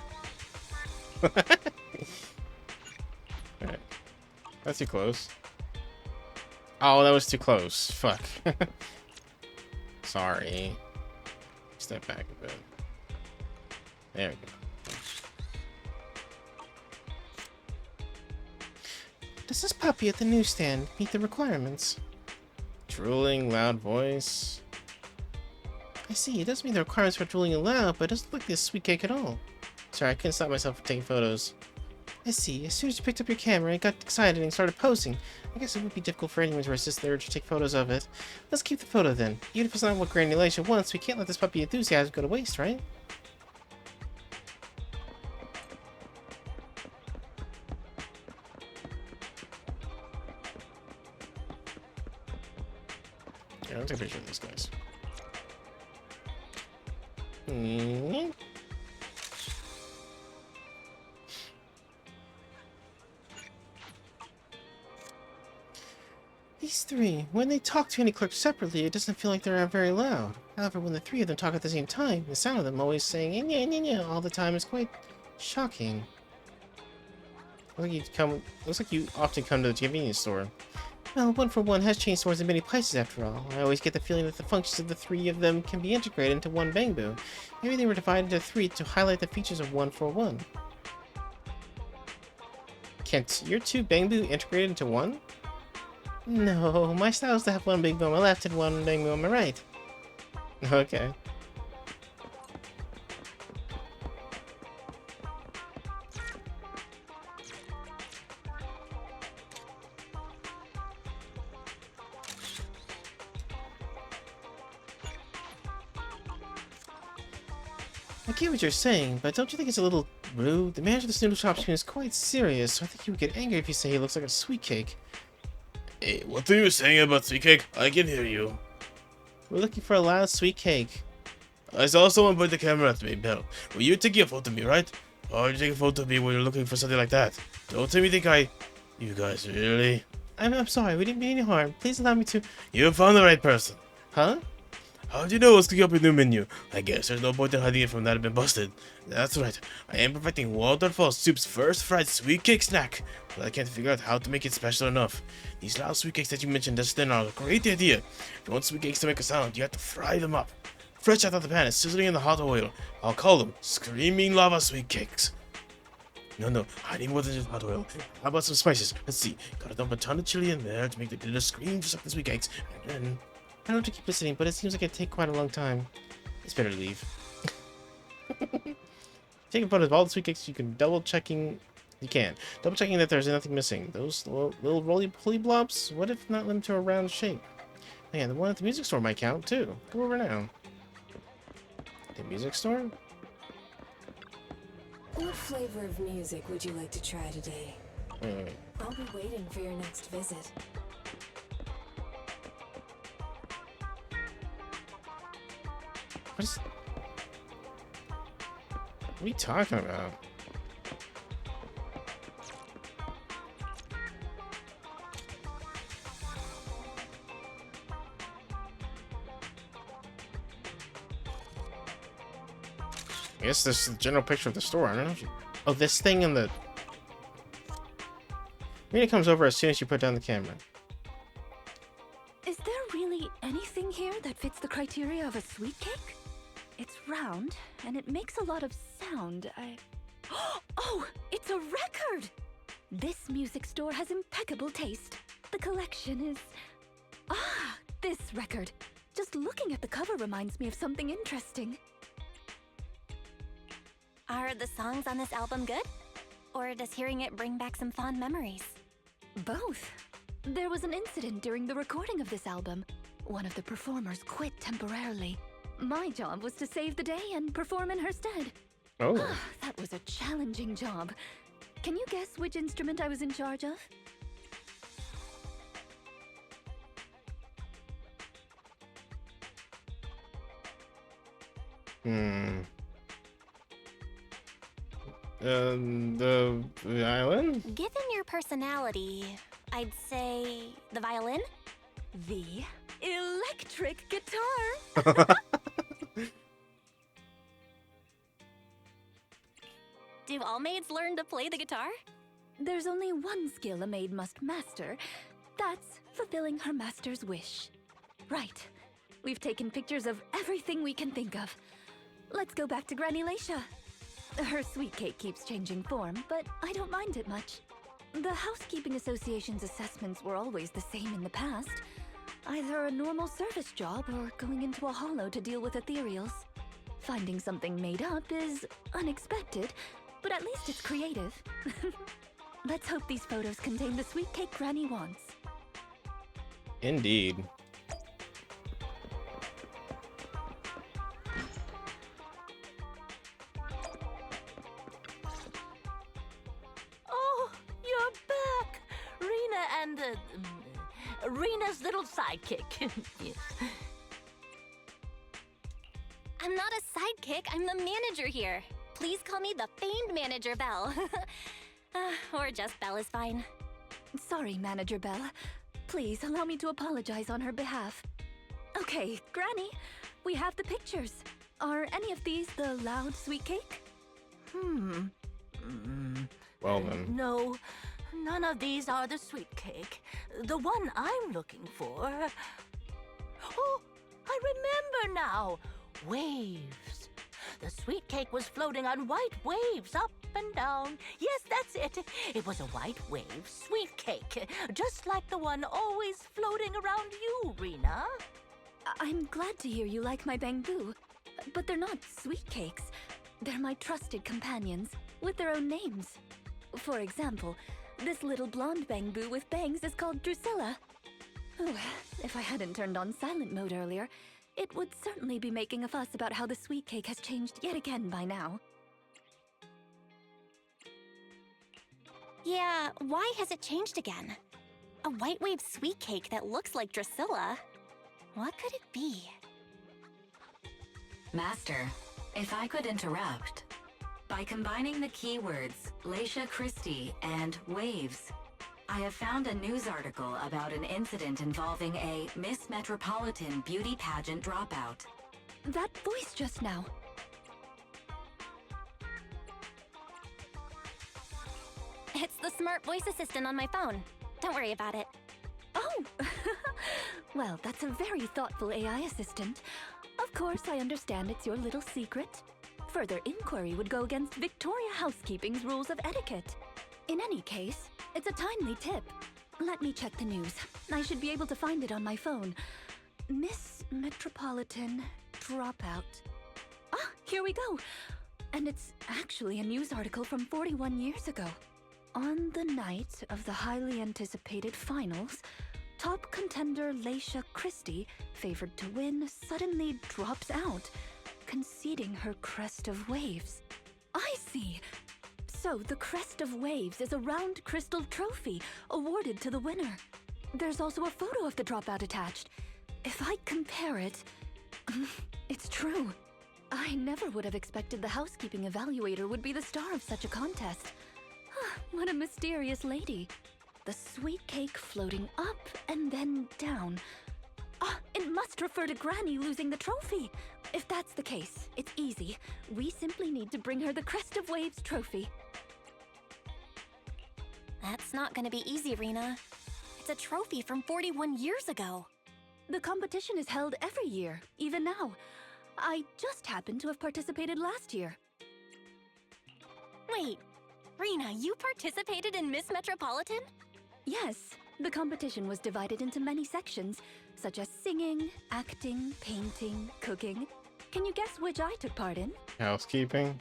Alright. That's too close. Oh, that was too close. Fuck. Sorry. Step back a bit. There we go. Does this puppy at the newsstand meet the requirements? Drooling, loud voice. I see, it does meet the requirements for drooling aloud, but it doesn't look like this sweet cake at all. Sorry, I couldn't stop myself from taking photos. I see, as soon as you picked up your camera, I got excited and started posing. I guess it would be difficult for anyone to resist the urge to take photos of it. Let's keep the photo then. Even if it's not what Granny Laisha wants, we can't let this puppy enthusiasm go to waste, right? Yeah, I'll take a picture of these guys. These three, when they talk to any clerk separately, it doesn't feel like they're very loud. However, when the three of them talk at the same time, the sound of them always saying "nya, all the time is quite shocking. Looks like you often come to the convenience store. Well, 1 for 1 has changed stores in many places after all. I always get the feeling that the functions of the three of them can be integrated into one Bangbu. Maybe they were divided into 3 to highlight the features of 1 for 1. Can't your 2 Bangbu integrated into 1? No, my style is to have 1 Bangbu on my left and 1 Bangbu on my right. Okay. I get what you're saying, but don't you think it's a little rude? The manager of this noodle shop seems quite serious, so I think he would get angry if you say he looks like a sweet cake. Hey, what are you saying about sweet cake? I can hear you. We're looking for a loud sweet cake. I saw someone point the camera at me, Belle. Were you taking a photo of me, right? Why would you take a photo of me when you're looking for something like that? Don't tell me think You guys really... I'm sorry, we didn't mean any harm. Please allow me to... You found the right person. Huh? How do you know what's cooking up your new menu? I guess there's no point in hiding it from that have been busted. That's right. I am perfecting Waterfall Soup's first fried sweet cake snack, but I can't figure out how to make it special enough. These loud sweet cakes that you mentioned just then are a great idea. If you want sweet cakes to make a sound, you have to fry them up. Fresh out of the pan and sizzling in the hot oil. I'll call them Screaming Lava Sweet Cakes. No, I need more than just hot oil. How about some spices? Let's see. Gotta dump a ton of chili in there to make the glitter scream just like the sweet cakes. And then... I don't have to keep listening, but it seems like it'd take quite a long time. It's better to leave. Taking photos of all the sweet cakes, you can double checking that there's nothing missing. Those little roly-poly blobs, what if not limit to a round shape? Man, the one at the music store might count too. Go over now. The music store? What flavor of music would you like to try today? Wait. I'll be waiting for your next visit. What are we talking about? I guess this is the general picture of the store. I don't know if you... Oh, this thing in the... Rena comes over as soon as you put down the camera. Is there really anything here that fits the criteria of a sweet cake? It's round, and it makes a lot of sound. Oh, it's a record! This music store has impeccable taste. The collection is... this record. Just looking at the cover reminds me of something interesting. Are the songs on this album good? Or does hearing it bring back some fond memories? Both. There was an incident during the recording of this album. One of the performers quit temporarily. My job was to save the day and perform in her stead. Oh. That was a challenging job. Can you guess which instrument I was in charge of? The violin? Given your personality, I'd say the violin? The electric guitar! Do all maids learn to play the guitar? There's only one skill a maid must master. That's fulfilling her master's wish. Right. We've taken pictures of everything we can think of. Let's go back to Granny Lacia. Her sweet cake keeps changing form, but I don't mind it much. The Housekeeping Association's assessments were always the same in the past. Either a normal service job or going into a hollow to deal with ethereals. Finding something made up is unexpected, but at least it's creative. Let's hope these photos contain the sweet cake Granny wants. Indeed. Oh, you're back! Rena and, Rena's little sidekick. Yes. I'm not a sidekick, I'm the manager here. Please call me the famed manager, Belle. Or just Belle is fine. Sorry, Manager Belle. Please allow me to apologize on her behalf. Okay, Granny, we have the pictures. Are any of these the loud sweet cake? Well then. No, none of these are the sweet cake. The one I'm looking for... Oh, I remember now! Waves. The sweet cake was floating on white waves up and down. Yes, that's it. It was a white wave sweet cake, just like the one always floating around you, Rena. I'm glad to hear you like my bamboo, but they're not sweet cakes. They're my trusted companions, with their own names. For example, this little blonde bamboo with bangs is called Drusilla. Oh, if I hadn't turned on silent mode earlier, It would certainly be making a fuss about how the sweet cake has changed yet again by now. Yeah, why has it changed again? A white wave sweet cake that looks like Drusilla. What could it be? Master, if I could interrupt. By combining the keywords Leisha Christie and waves, I have found a news article about an incident involving a Miss Metropolitan beauty pageant dropout. That voice just now. It's the smart voice assistant on my phone. Don't worry about it. Oh! Well, that's a very thoughtful AI assistant. Of course, I understand it's your little secret. Further inquiry would go against Victoria Housekeeping's rules of etiquette. In any case, it's a timely tip. Let me check the news. I should be able to find it on my phone. Miss Metropolitan dropout. Ah, here we go. And it's actually a news article from 41 years ago. On the night of the highly anticipated finals, top contender Leisha Christie, favored to win, suddenly drops out, conceding her crest of waves. I see. So the crest of waves is a round crystal trophy awarded to the winner. There's also a photo of the dropout attached. If I compare it, it's true. I never would have expected the housekeeping evaluator would be the star of such a contest. What a mysterious lady. The sweet cake floating up and then down. Ah, it must refer to Granny losing the trophy. If that's the case, it's easy. We simply need to bring her the Crest of Waves trophy. That's not gonna be easy, Rena. It's a trophy from 41 years ago. The competition is held every year, even now. I just happened to have participated last year. Wait, Rena, you participated in Miss Metropolitan? Yes, the competition was divided into many sections, such as singing, acting, painting, cooking. Can you guess which I took part in? Housekeeping.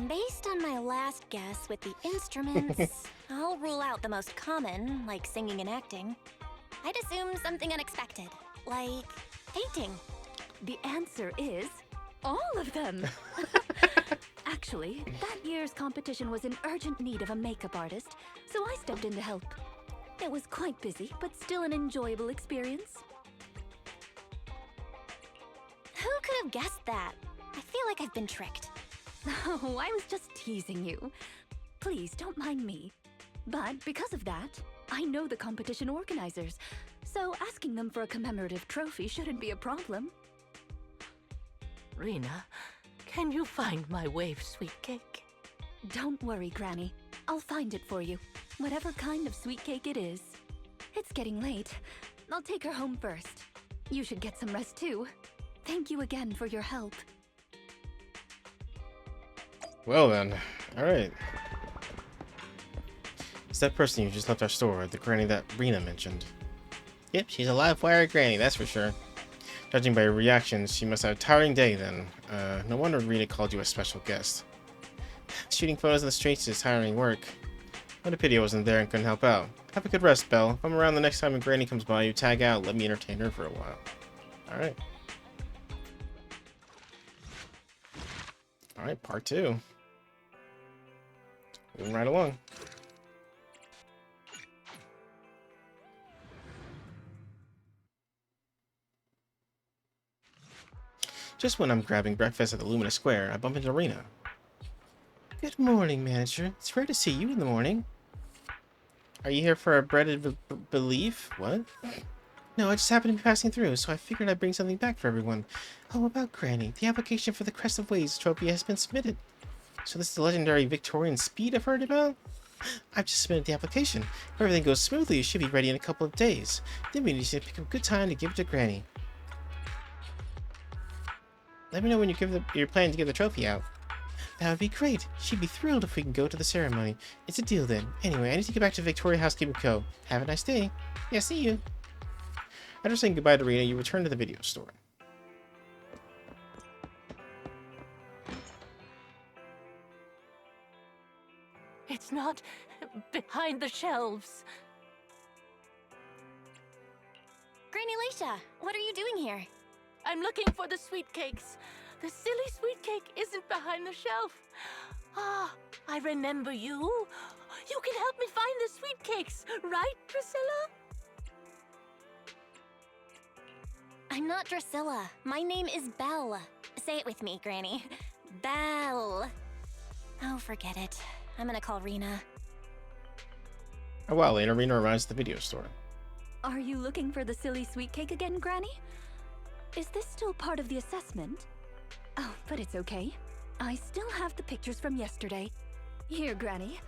Based on my last guess with the instruments, I'll rule out the most common, like singing and acting. I'd assume something unexpected, like painting. The answer is all of them. Actually, that year's competition was in urgent need of a makeup artist, so I stepped in to help. It was quite busy, but still an enjoyable experience. Who could have guessed that? I feel like I've been tricked. Oh, I was just teasing you. Please, don't mind me. But because of that, I know the competition organizers, so asking them for a commemorative trophy shouldn't be a problem. Rena, can you find my wave sweet cake? Don't worry, Granny. I'll find it for you, whatever kind of sweet cake it is. It's getting late. I'll take her home first. You should get some rest too. Thank you again for your help. Well then, alright. It's that person who just left our store, the granny that Rena mentioned. Yep, she's a live wire granny, that's for sure. Judging by your reactions, she must have a tiring day then. No wonder Rena called you a special guest. Shooting photos in the streets is tiring work. What a pity I wasn't there and couldn't help out. Have a good rest, Belle. If I'm around the next time a granny comes by, you tag out, let me entertain her for a while. Alright. Alright, part 2. Moving right along. Just when I'm grabbing breakfast at the Luminous Square, I bump into Rena. Good morning, manager. It's rare to see you in the morning. Are you here for a breaded belief? What? No, I just happened to be passing through, so I figured I'd bring something back for everyone. Oh, about Granny. The application for the Crest of Waves trophy has been submitted. So this is the legendary Victorian speed I've heard about? I've just submitted the application. If everything goes smoothly, it should be ready in a couple of days. Then we need to pick a good time to give it to Granny. Let me know when you're planning to give the trophy out. That would be great. She'd be thrilled if we can go to the ceremony. It's a deal then. Anyway, I need to get back to Victoria Housekeeping Co. Have a nice day. Yeah, see you. After saying goodbye to Rena, you return to the video store. It's not behind the shelves. Granny Leisha, what are you doing here? I'm looking for the sweet cakes. The silly sweet cake isn't behind the shelf. Ah, I remember you. You can help me find the sweet cakes, right, Drusilla? I'm not Drusilla. My name is Belle. Say it with me, Granny. Belle. Oh, forget it. I'm gonna call Rena. Oh wow, later Rena arrives at the video store. Are you looking for the silly sweet cake again, Granny? Is this still part of the assessment? Oh, but it's okay. I still have the pictures from yesterday. Here, Granny.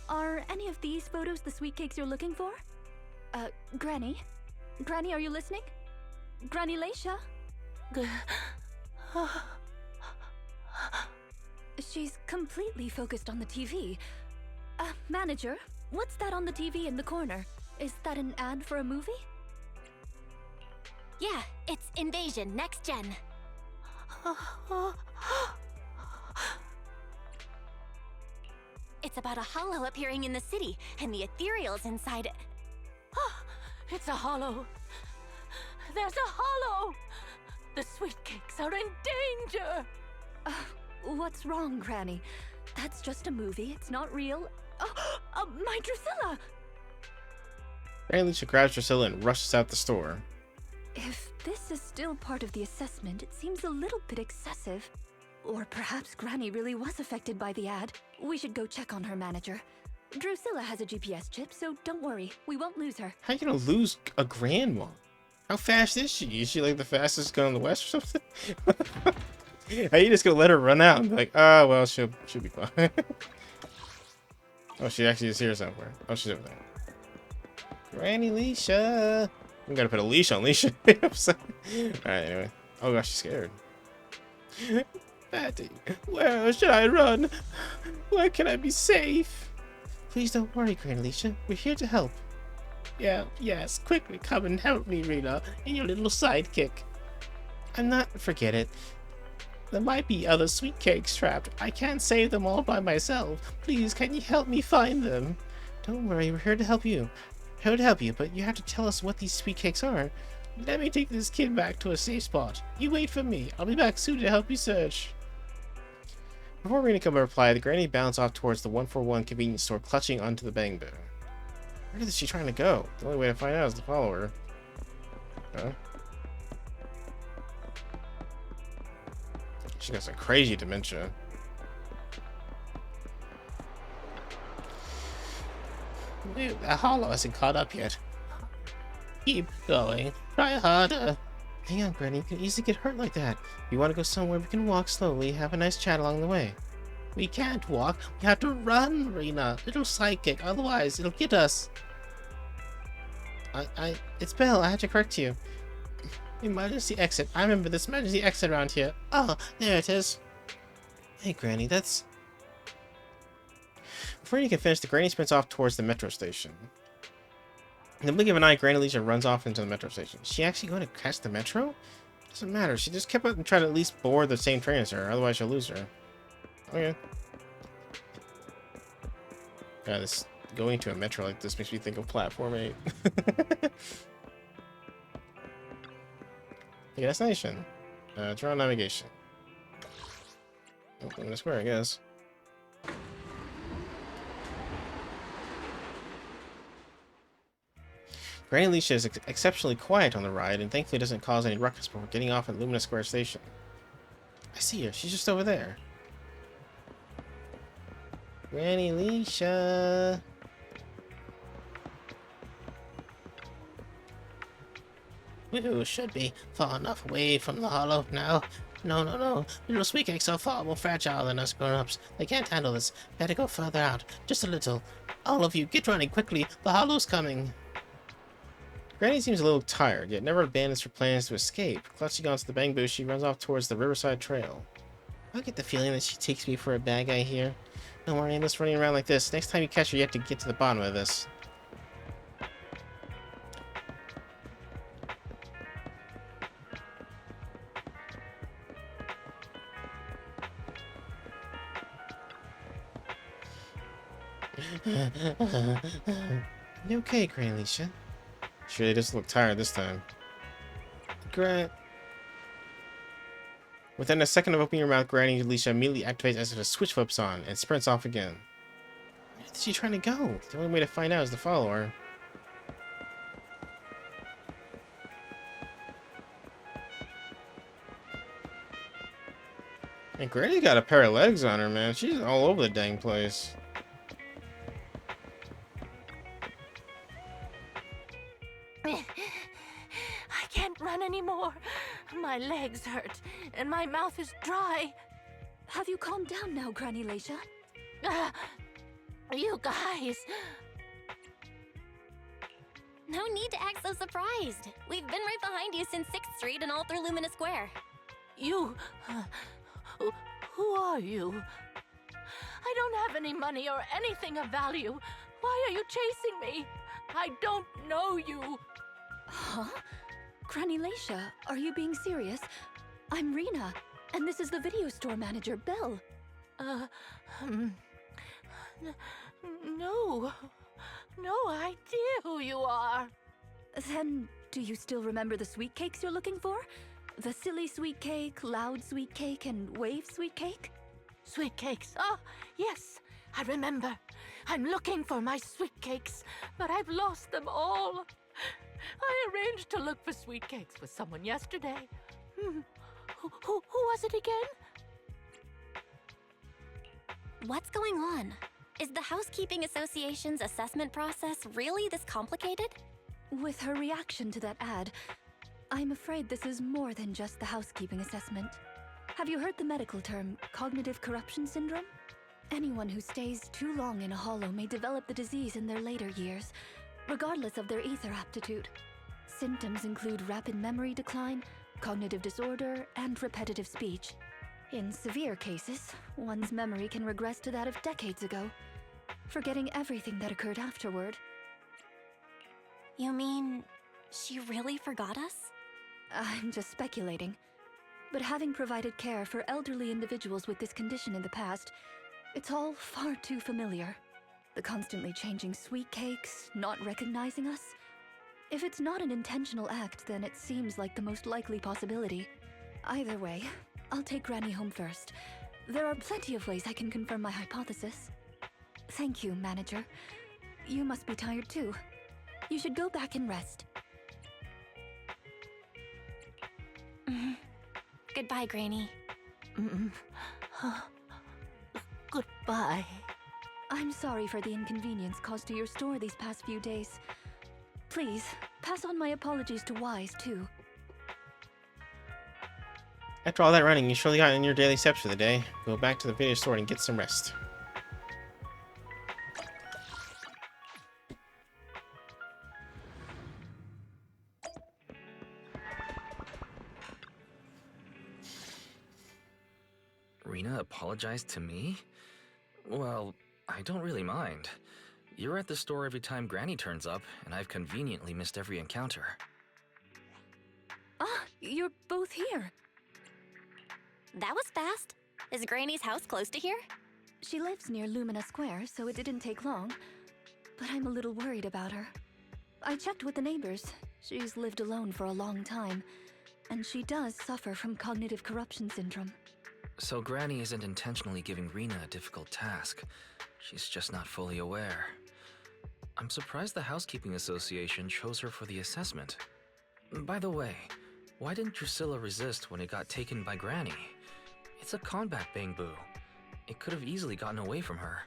Are any of these photos the sweet cakes you're looking for? Granny? Granny, are you listening? Granny Leisha? She's completely focused on the TV. Manager, what's that on the TV in the corner? Is that an ad for a movie? Yeah, it's Invasion Next Gen. It's about a hollow appearing in the city, and the ethereals inside it. It's a hollow. There's a hollow! The sweet cakes are in danger! What's wrong, Granny? That's just a movie, it's not real. My Drusilla! Granny Leisha grabs Drusilla and rushes out the store. If this is still part of the assessment, it seems a little bit excessive. Or perhaps Granny really was affected by the ad. We should go check on her, Manager. Drusilla has a GPS chip, so don't worry, we won't lose her. How you gonna lose a grandma? How fast is she? Is she like the fastest gun in the West or something? Are you just gonna let her run out and be like, oh, well, she'll be fine. Oh, she actually is here somewhere. Oh, she's over there. Granny Leisha. I'm gonna put a leash on Leisha. Alright, anyway. Oh gosh, she's scared. Patty, where should I run? Where can I be safe? Please don't worry, Granny Leisha. We're here to help. Yes, quickly come and help me, Rena, and your little sidekick. I'm not, forget it. There might be other sweet cakes trapped. I can't save them all by myself. Please, can you help me find them? Don't worry, we're here to help you. Here to help you, but you have to tell us what these sweet cakes are. Let me take this kid back to a safe spot. You wait for me. I'll be back soon to help you search. Before Rena can reply, the granny bounds off towards the 141 convenience store, clutching onto the bamboo. Where is she trying to go? The only way to find out is to follow her. Huh? She got some crazy dementia. Dude, that hollow hasn't caught up yet. Keep going. Try harder. Hang on, Granny. You can easily get hurt like that. If you want to go somewhere, we can walk slowly, have a nice chat along the way. We can't walk. We have to run, Rena. Little sidekick. Otherwise, it'll get us. It's Belle. I had to correct you. Emergency exit. I remember this emergency exit around here. Oh, there it is. Hey, Granny, that's... Before you can finish, the Granny sprints off towards the metro station. In the blink of an eye, Granny Leisha runs off into the metro station. Is she actually going to catch the metro? Doesn't matter. She just kept up and tried to at least board the same train as her. Otherwise, she'll lose her. Okay. Yeah, this going to a metro like this makes me think of Platform 8. Okay, destination. Turn on navigation. Open the square, I guess. Granny Leisha is exceptionally quiet on the ride and thankfully doesn't cause any ruckus before getting off at Lumina Square Station. I see her. She's just over there. Granny Leisha. We should be far enough away from the hollow now. No. Little sweet cakes are far more fragile than us grown-ups. They can't handle this. Better go further out. Just a little. All of you, get running quickly. The hollow's coming. Granny seems a little tired, yet never abandons her plans to escape. Clutching onto the bamboo, she runs off towards the Riverside Trail. I get the feeling that she takes me for a bad guy here. Don't worry, I'm just running around like this. Next time you catch her, you have to get to the bottom of this. You okay, Granny Leisha? She really does look tired this time. secret. Within a second of opening your mouth, Granny Alicia immediately activates as if a switch flips on and sprints off again. Where is she trying to go? The only way to find out is to follow her. And Granny got a pair of legs on her, man. She's all over the dang place. I can't run anymore. My legs hurt, and my mouth is dry. Have you calmed down now, Granny Leisha? You guys. No need to act so surprised. We've been right behind you since 6th Street and all through Lumina Square. You... who are you? I don't have any money or anything of value. Why are you chasing me? I don't know you. Huh? Granny Leisha, are you being serious? I'm Rena, and this is the video store manager, Belle. No. No idea who you are. Then, do you still remember the sweet cakes you're looking for? The silly sweet cake, loud sweet cake, and wave sweet cake? Sweet cakes. Oh, yes, I remember. I'm looking for my sweet cakes, but I've lost them all. I arranged to look for sweet cakes with someone yesterday. Who was it again? What's going on? Is the Housekeeping Association's assessment process really this complicated? With her reaction to that ad, I'm afraid this is more than just the housekeeping assessment. Have you heard the medical term, cognitive corruption syndrome? Anyone who stays too long in a hollow may develop the disease in their later years, regardless of their ether aptitude. Symptoms include rapid memory decline, cognitive disorder, and repetitive speech. In severe cases, one's memory can regress to that of decades ago, forgetting everything that occurred afterward. You mean, she really forgot us? I'm just speculating. But having provided care for elderly individuals with this condition in the past, it's all far too familiar. The constantly changing sweet cakes, not recognizing us. If it's not an intentional act, then it seems like the most likely possibility. Either way, I'll take Granny home first. There are plenty of ways I can confirm my hypothesis. Thank you, manager. You must be tired too. You should go back and rest. Goodbye, Granny. Goodbye. I'm sorry for the inconvenience caused to your store these past few days. Please, pass on my apologies to Wise, too. After all that running, you surely got in your daily steps for the day. Go back to the video store and get some rest. Rena apologized to me? Well, I don't really mind. You're at the store every time Granny turns up, and I've conveniently missed every encounter. Ah, you're both here. That was fast. Is Granny's house close to here? She lives near Lumina Square, so it didn't take long. But I'm a little worried about her. I checked with the neighbors. She's lived alone for a long time, and she does suffer from cognitive corruption syndrome. So Granny isn't intentionally giving Rena a difficult task. She's just not fully aware. I'm surprised the Housekeeping Association chose her for the assessment. By the way, why didn't Drusilla resist when it got taken by Granny? It's a combat bang-boo. It could have easily gotten away from her.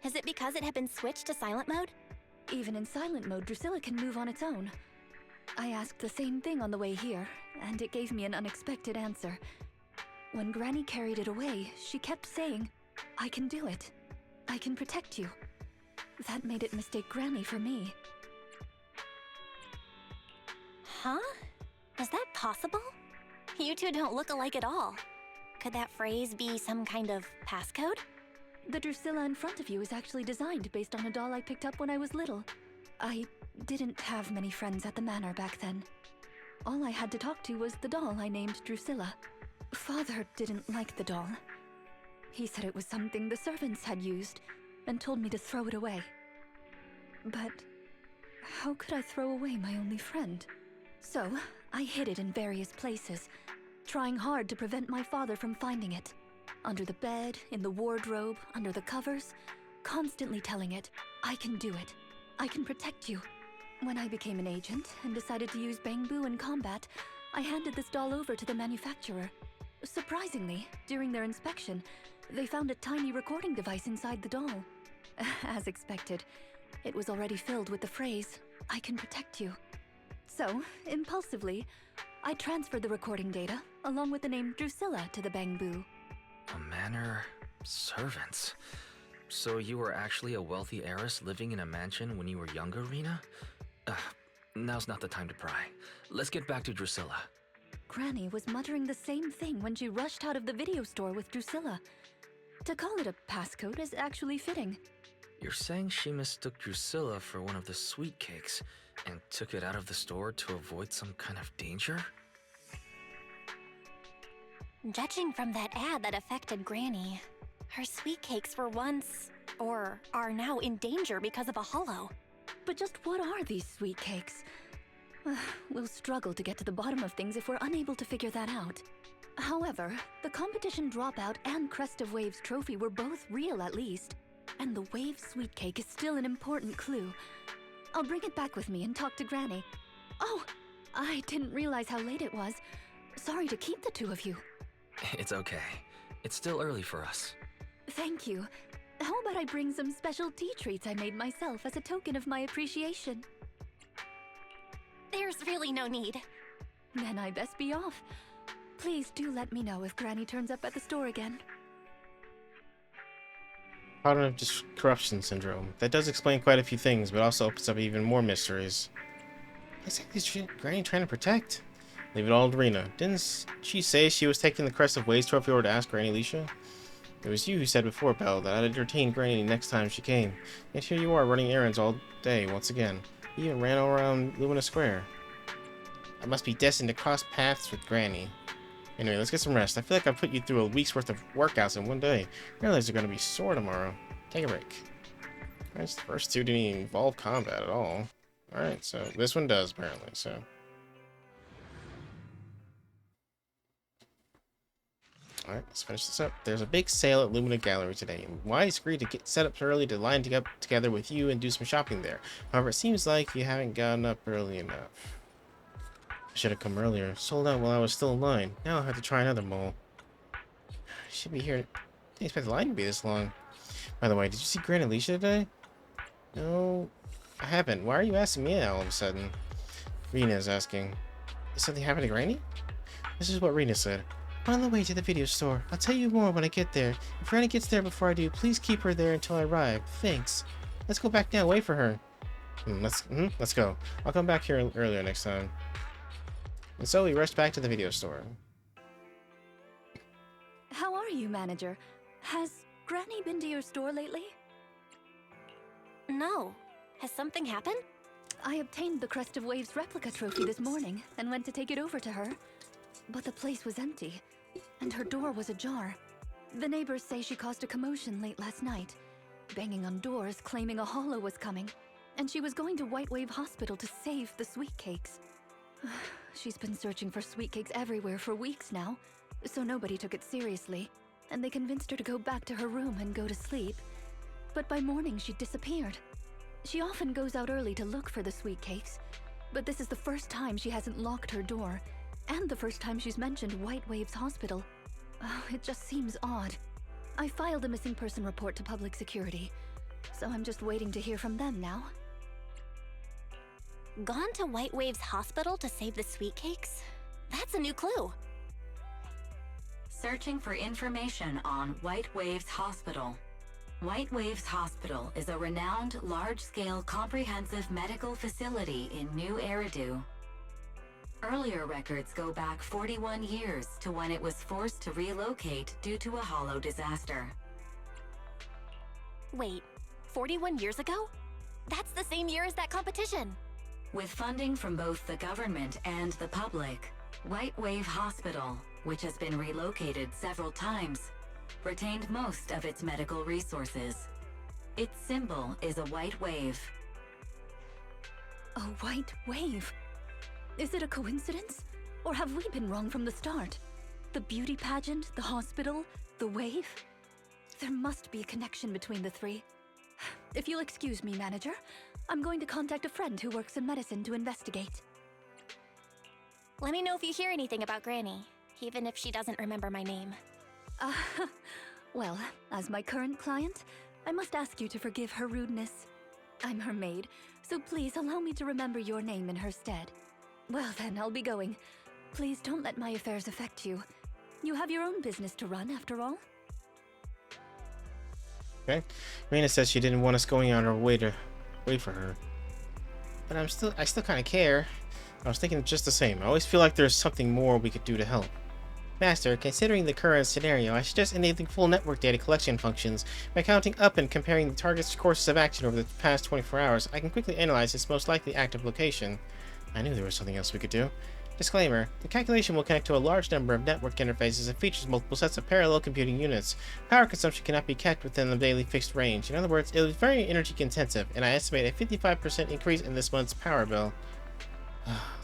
Is it because it had been switched to silent mode? Even in silent mode, Drusilla can move on its own. I asked the same thing on the way here, and it gave me an unexpected answer. When Granny carried it away, she kept saying, "I can do it. I can protect you." That made it mistake Granny for me. Huh? Is that possible? You two don't look alike at all. Could that phrase be some kind of passcode? The Drusilla in front of you is actually designed based on a doll I picked up when I was little. I didn't have many friends at the manor back then. All I had to talk to was the doll I named Drusilla. Father didn't like the doll. He said it was something the servants had used, and told me to throw it away. But how could I throw away my only friend? So, I hid it in various places, trying hard to prevent my father from finding it. Under the bed, in the wardrobe, under the covers, constantly telling it, I can do it. I can protect you. When I became an agent and decided to use Bangbu in combat, I handed this doll over to the manufacturer. Surprisingly, during their inspection, they found a tiny recording device inside the doll. As expected, it was already filled with the phrase, I can protect you. So, impulsively, I transferred the recording data, along with the name Drusilla, to the Bangbu. A manor... servants. So you were actually a wealthy heiress living in a mansion when you were younger, Rena? Now's not the time to pry. Let's get back to Drusilla. Granny was muttering the same thing when she rushed out of the video store with Drusilla. To call it a passcode is actually fitting. You're saying she mistook Drusilla for one of the sweet cakes and took it out of the store to avoid some kind of danger? Judging from that ad that affected Granny, her sweet cakes were once, or are now in danger because of a hollow. But just what are these sweet cakes? We'll struggle to get to the bottom of things if we're unable to figure that out. However, the competition dropout and Crest of Waves trophy were both real at least, and the Wave sweet cake is still an important clue. I'll bring it back with me and talk to Granny. Oh, I didn't realize how late it was. Sorry to keep the two of you. It's okay. It's still early for us. Thank you. How about I bring some special tea treats I made myself as a token of my appreciation? There's really no need. Then I best be off. Please do let me know if Granny turns up at the store again. Cognitive disruption syndrome. That does explain quite a few things, but also opens up even more mysteries. Exactly is Granny trying to protect? Leave it all to Rena. Didn't she say she was taking the Crest of Waves trophy over to ask Granny Alicia? It was you who said before, Belle, that I'd entertain Granny next time she came. Yet here you are running errands all day once again. You even ran around Lumina Square. I must be destined to cross paths with Granny. Anyway, let's get some rest. I feel like I put you through a week's worth of workouts in one day. I realize you're going to be sore tomorrow. Take a break. Alright, the first two didn't even involve combat at all. Alright, so this one does, apparently, so... Alright, let's finish this up. There's a big sale at Lumina Gallery today, and Wise agreed to get set up early to line up together with you and do some shopping there. However, it seems like you haven't gotten up early enough. I should have come earlier. Sold out while I was still in line. Now I'll have to try another mall. Should be here. Didn't expect the line to be this long. By the way, did you see Granny Alicia today? No, I haven't. Why are you asking me all of a sudden? Rena is asking. Is something happened to Granny? This is what Rena said. On the way to the video store. I'll tell you more when I get there. If Granny gets there before I do, please keep her there until I arrive. Thanks. Let's go back now. Wait for her. Let's go. I'll come back here earlier next time. And so we rushed back to the video store. How are you, manager? Has Granny been to your store lately? No. Has something happened? I obtained the Crest of Waves replica trophy this morning and went to take it over to her. But the place was empty, and her door was ajar. The neighbors say she caused a commotion late last night, banging on doors claiming a hollow was coming, and she was going to White Wave Hospital to save the sweet cakes. She's been searching for sweet cakes everywhere for weeks now, so nobody took it seriously, and they convinced her to go back to her room and go to sleep. But by morning, she disappeared. She often goes out early to look for the sweet cakes, but this is the first time she hasn't locked her door, and the first time she's mentioned White Waves Hospital. It just seems odd. I filed a missing person report to public security, so I'm just waiting to hear from them now. Gone to White Waves Hospital to save the sweet cakes? That's a new clue. Searching for information on White Waves Hospital. White Waves Hospital is a renowned, large-scale, comprehensive medical facility in New Eridu. Earlier records go back 41 years to when it was forced to relocate due to a hollow disaster. Wait, 41 years ago? That's the same year as that competition. With funding from both the government and the public, White Wave Hospital, which has been relocated several times, retained most of its medical resources. Its symbol is a white wave. A white wave? Is it a coincidence? Or have we been wrong from the start? The beauty pageant, the hospital, the wave? There must be a connection between the three. If you'll excuse me, manager, I'm going to contact a friend who works in medicine to investigate. Let me know if you hear anything about Granny, even if she doesn't remember my name. Well, as my current client, I must ask you to forgive her rudeness. I'm her maid, so please allow me to remember your name in her stead. Well then, I'll be going. Please don't let my affairs affect you. You have your own business to run, after all. Okay. Rena says she didn't want us going on our way to wait for her. But I still kind of care. I was thinking just the same. I always feel like there's something more we could do to help. Master, considering the current scenario, I suggest enabling full network data collection functions. By counting up and comparing the target's courses of action over the past 24 hours, I can quickly analyze its most likely active location. I knew there was something else we could do. Disclaimer, the calculation will connect to a large number of network interfaces and features multiple sets of parallel computing units. Power consumption cannot be kept within the daily fixed range. In other words, it was very energy intensive, and I estimate a 55% increase in this month's power bill.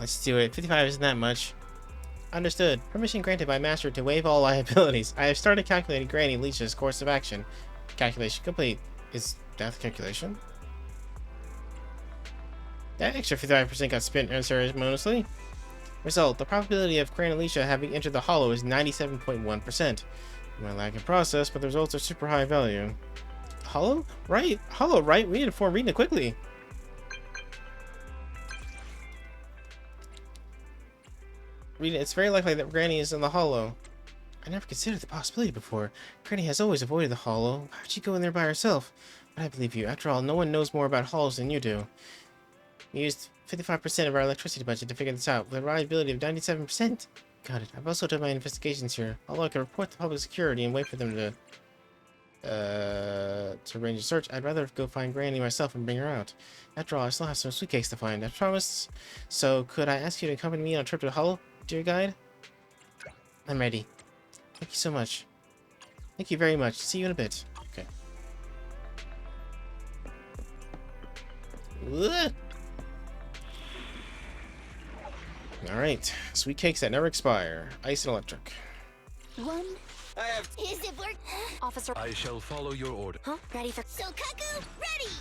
Let's do it. 55 isn't that much. Understood. Permission granted by Master to waive all liabilities. I have started calculating Granny Leach's course of action. Calculation complete. Is that the calculation? That extra 55% got spent unceremoniously. Result, the probability of Granny Leach having entered the hollow is 97.1%. You might lack in process, but the results are super high value. Hollow? Right. Hollow, right? We need to inform Rena quickly. Rena, it's very likely that Granny is in the hollow. I never considered the possibility before. Granny has always avoided the hollow. Why would she go in there by herself? But I believe you. After all, no one knows more about hollows than you do. We used 55% of our electricity budget to figure this out, with a reliability of 97%. Got it. I've also done my investigations here. Although I can report to public security and wait for them to arrange a search, I'd rather go find Granny myself and bring her out. After all, I still have some sweet cakes to find, I promise. So, could I ask you to accompany me on a trip to the hollow, dear guide? I'm ready. Thank you so much. Thank you very much. See you in a bit. Okay. Ugh. Alright. Sweet cakes that never expire. Ice and electric. One. I have. Is it work? Officer. I shall follow your order. Huh? Ready for. So Kaku, ready!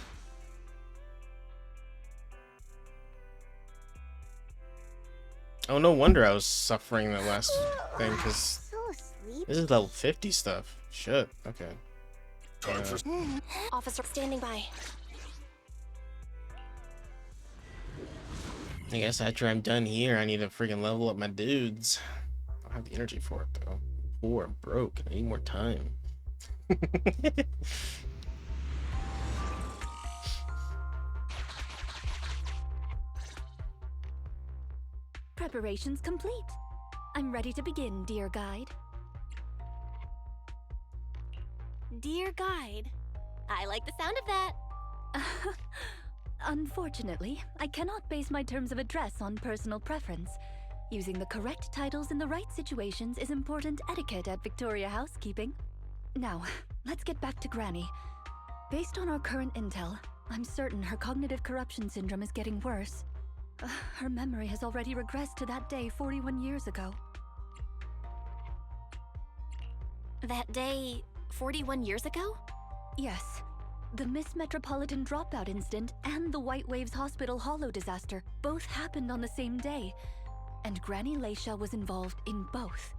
Oh, no wonder I was suffering that last thing, because this is level 50 stuff. Shit. Okay. Officer standing by. I guess after I'm done here, I need to freaking level up my dudes. I don't have the energy for it, though. Poor, I'm broke. I need more time. Preparations complete. I'm ready to begin, dear guide. Dear guide. I like the sound of that. Unfortunately, I cannot base my terms of address on personal preference. Using the correct titles in the right situations is important etiquette at Victoria Housekeeping. Now, let's get back to Granny. Based on our current intel, I'm certain her cognitive corruption syndrome is getting worse. Her memory has already regressed to that day 41 years ago. That day 41 years ago? Yes. The Miss Metropolitan dropout incident and the White Waves Hospital Hollow disaster both happened on the same day, and Granny Leisha was involved in both.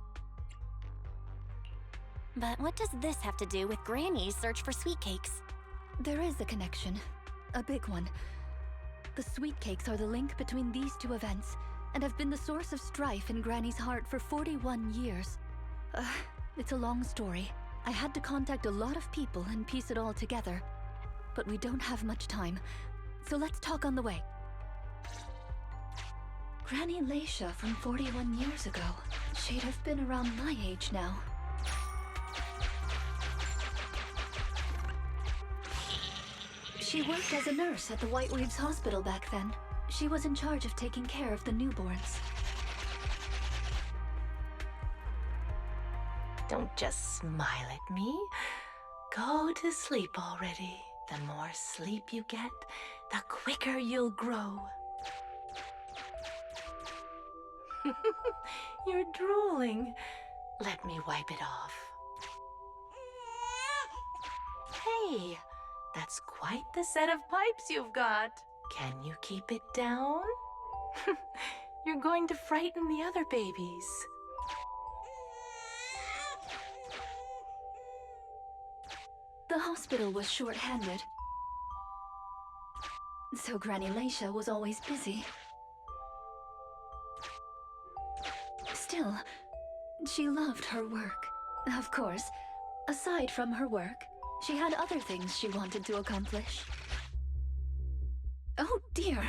But what does this have to do with Granny's search for sweet cakes? There is a connection. A big one. The sweet cakes are the link between these two events, and have been the source of strife in Granny's heart for 41 years. It's a long story. I had to contact a lot of people and piece it all together. But we don't have much time, so let's talk on the way. Granny Leisha from 41 years ago. She'd have been around my age now. She worked as a nurse at the White Waves Hospital back then. She was in charge of taking care of the newborns. Don't just smile at me. Go to sleep already. The more sleep you get, the quicker you'll grow. You're drooling. Let me wipe it off. Hey, that's quite the set of pipes you've got. Can you keep it down? You're going to frighten the other babies. The hospital was short-handed, so Granny Leisha was always busy. Still, she loved her work. Of course, aside from her work, she had other things she wanted to accomplish. Oh dear!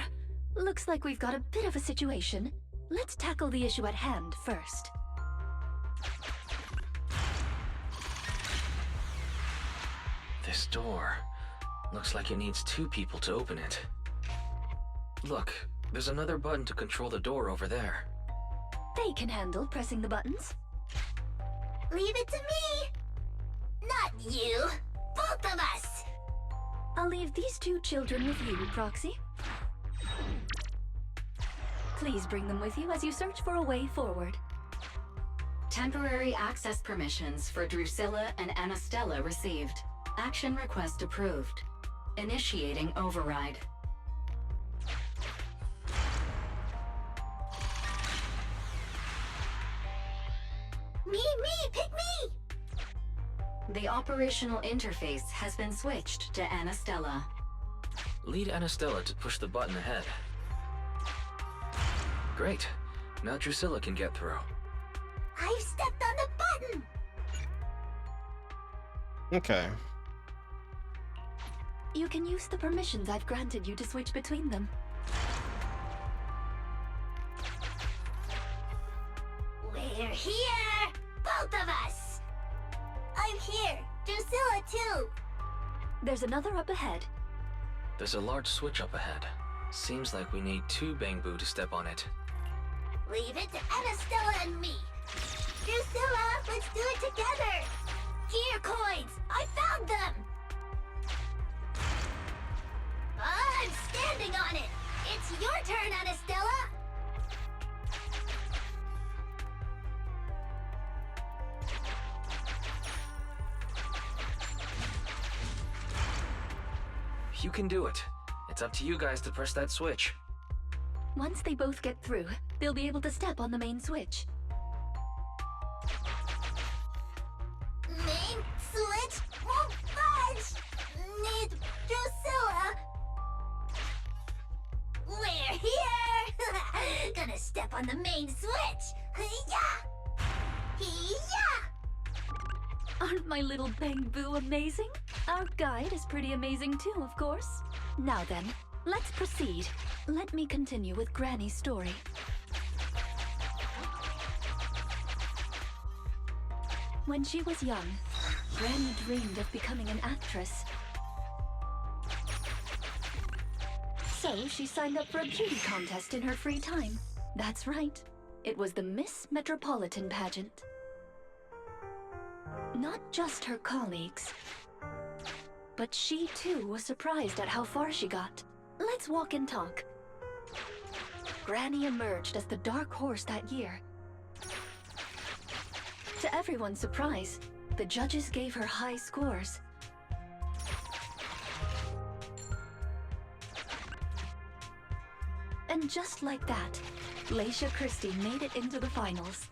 Looks like we've got a bit of a situation. Let's tackle the issue at hand first. This door looks like it needs 2 people to open it. Look, there's another button to control the door over there. They can handle pressing the buttons. Leave it to me! Not you! Both of us! I'll leave these 2 children with you, Proxy. Please bring them with you as you search for a way forward. Temporary access permissions for Drusilla and Anastella received. Action request approved. Initiating override. Me, pick me! The operational interface has been switched to Anastella. Lead Anastella to push the button ahead. Great. Now Drusilla can get through. I've stepped on the button! Okay. You can use the permissions I've granted you to switch between them. We're here! Both of us! I'm here! Drusilla too! There's another up ahead. There's a large switch up ahead. Seems like we need 2 Bangbu to step on it. Leave it to Anastella and me! Drusilla, let's do it together! Here, coins! I found them! I'm standing on it! It's your turn, Anastella! You can do it. It's up to you guys to press that switch. Once they both get through, they'll be able to step on the main switch. Main switch won't budge! Need Drusilla! We're here! Gonna step on the main switch! Hiya! Hiya! Aren't my little Bangbu amazing? Our guide is pretty amazing too, of course. Now then, let's proceed. Let me continue with Granny's story. When she was young, Granny dreamed of becoming an actress. So she signed up for a beauty contest in her free time. That's right. It was the Miss Metropolitan pageant. Not just her colleagues, but she too was surprised at how far she got. Let's walk and talk. Granny emerged as the dark horse that year. To everyone's surprise, the judges gave her high scores. And just like that, Leisha Christie made it into the finals.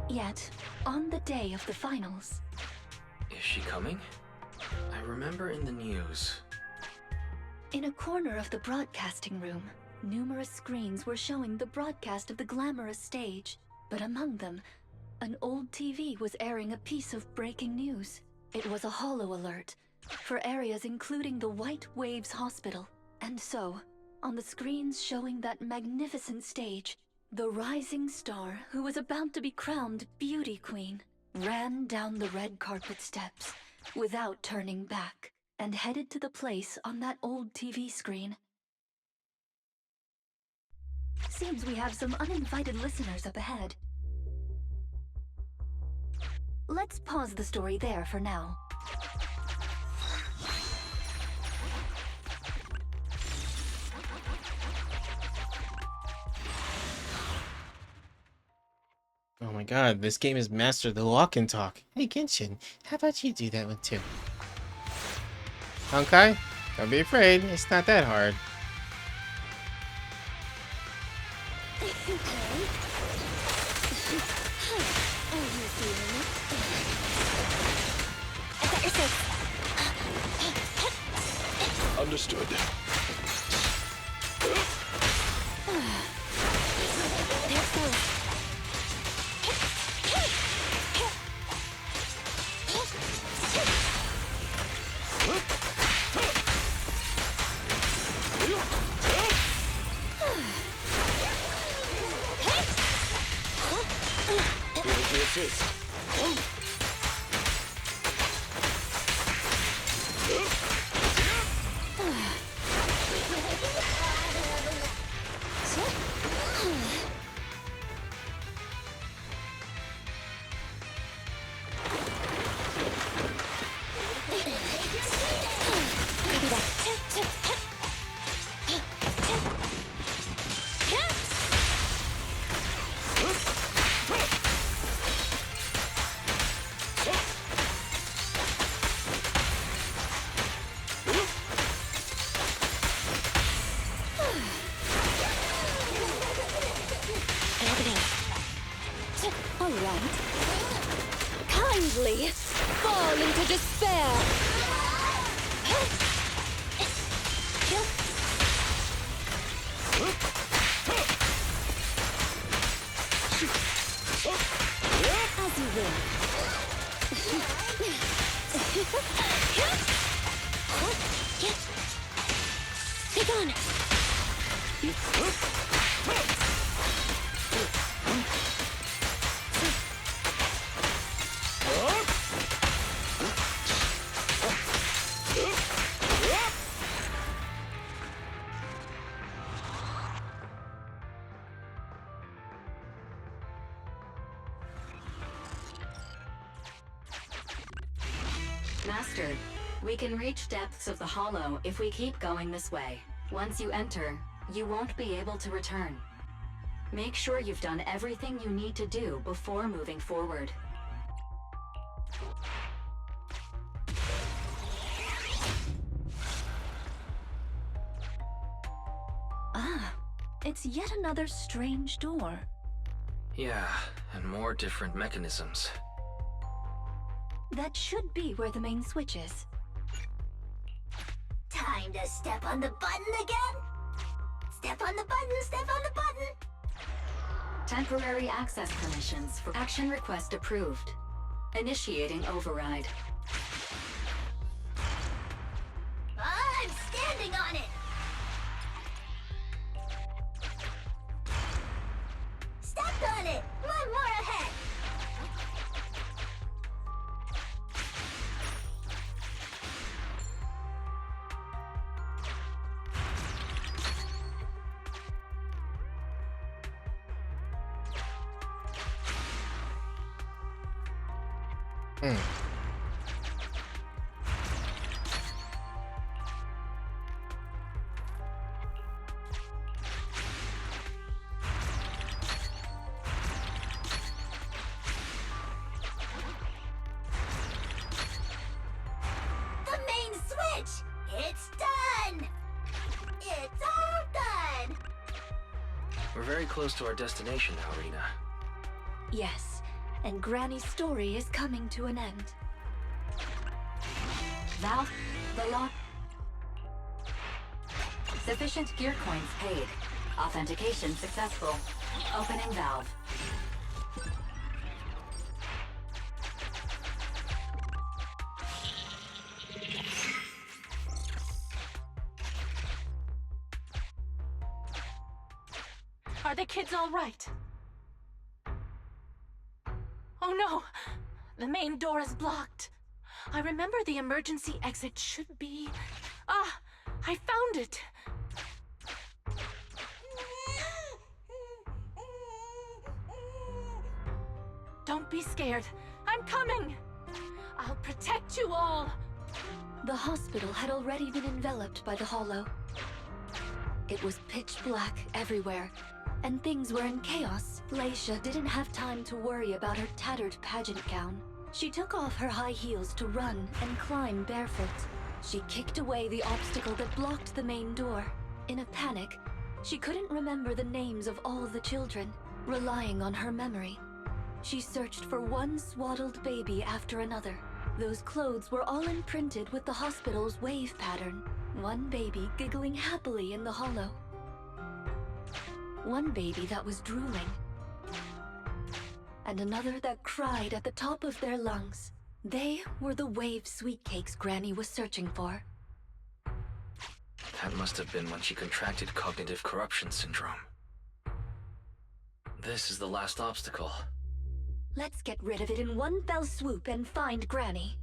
Yet, on the day of the finals... Is she coming? I remember in the news. In a corner of the broadcasting room, numerous screens were showing the broadcast of the glamorous stage. But among them, an old TV was airing a piece of breaking news. It was a holo alert for areas including the White Waves Hospital. And so, on the screens showing that magnificent stage, the rising star who was about to be crowned Beauty Queen ran down the red carpet steps without turning back and headed to the place on that old TV screen. Seems we have some uninvited listeners up ahead. Let's pause the story there for now. Oh my god, this game has mastered the walk and talk. Hey Genshin, how about you do that one too? Honkai? Don't be afraid, it's not that hard. Understood. Alright. Kindly fall into despair. As you will. Be gone. Master, we can reach depths of the hollow if we keep going this way. Once you enter, you won't be able to return. Make sure you've done everything you need to do before moving forward. Ah, it's yet another strange door. Yeah, and more different mechanisms. That should be where the main switch is. Time to step on the button again? Step on the button, step on the button! Temporary access permissions for action request approved. Initiating override. I'm standing on it! Stepped on it! One more ahead! The main switch! It's done! It's all done! We're very close to our destination now, Rena. Yes, and Granny's story is coming to an end. Valve, the lock. Sufficient gear coins paid. Authentication successful. Opening valve. Are the kids all right? Oh no! The main door is blocked. I remember the emergency exit should be... Ah! I found it! Don't be scared. I'm coming! I'll protect you all! The hospital had already been enveloped by the hollow. It was pitch black everywhere, and things were in chaos. Leisha didn't have time to worry about her tattered pageant gown. She took off her high heels to run and climb barefoot. She kicked away the obstacle that blocked the main door. In a panic, she couldn't remember the names of all the children. Relying on her memory, she searched for one swaddled baby after another. Those clothes were all imprinted with the hospital's wave pattern. One baby giggling happily in the hollow. One baby that was drooling. And another that cried at the top of their lungs. They were the wave sweet cakes Granny was searching for. That must have been when she contracted cognitive corruption syndrome. This is the last obstacle. Let's get rid of it in one fell swoop and find Granny.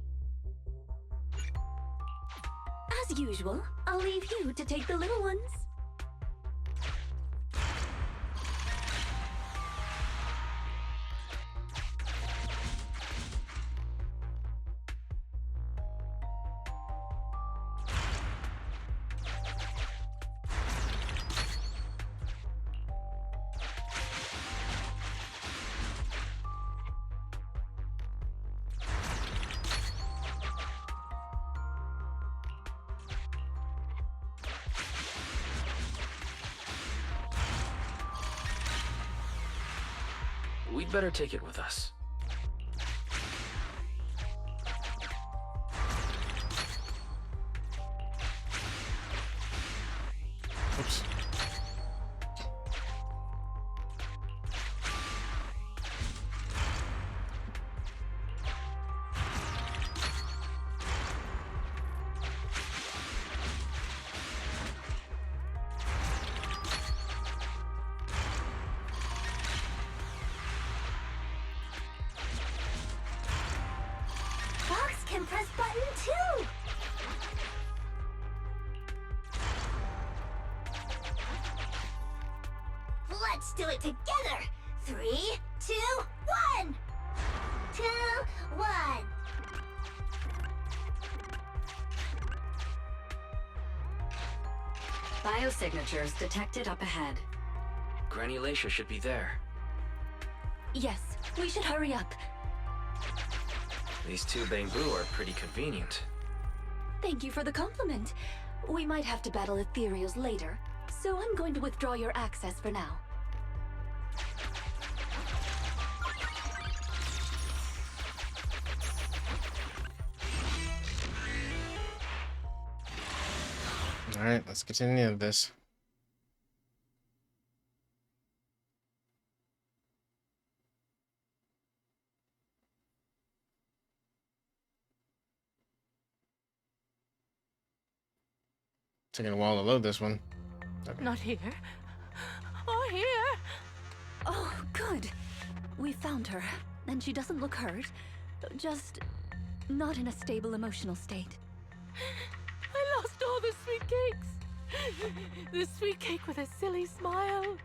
As usual, I'll leave you to take the little ones. We'd better take it with us. Oops. Fox can press button too! Let's do it together! 3, 2, 1! 2, 1! Biosignatures detected up ahead. Granny Leisha should be there. Yes, we should hurry up. These two bamboo are pretty convenient. Thank you for the compliment. We might have to battle ethereals later, so I'm going to withdraw your access for now. Alright, let's continue this. Taking a while to load this one. Okay. Not here. Or here. Oh, good. We found her, and she doesn't look hurt. Just not in a stable emotional state. I lost all the sweet cakes. The sweet cake with a silly smile.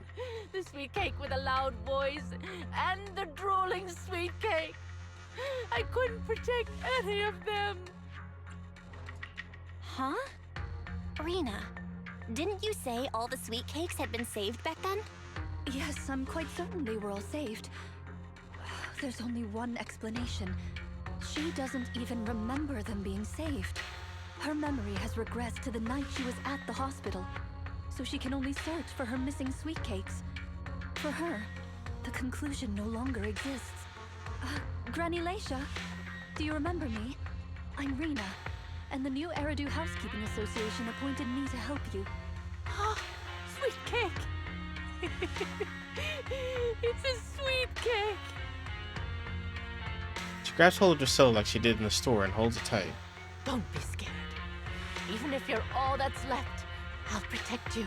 The sweet cake with a loud voice. And the drooling sweet cake. I couldn't protect any of them. Huh? Rena, didn't you say all the sweet cakes had been saved back then? Yes, I'm quite certain they were all saved. There's only one explanation. She doesn't even remember them being saved. Her memory has regressed to the night she was at the hospital, so she can only search for her missing sweet cakes. For her, the conclusion no longer exists. Granny Leisha, do you remember me? I'm Rena, and the new Eridu Housekeeping Association appointed me to help you. Ah, sweet cake! It's a sweet cake! She grabs hold of her soul like she did in the store and holds it tight. Don't be scared. Even if you're all that's left, I'll protect you.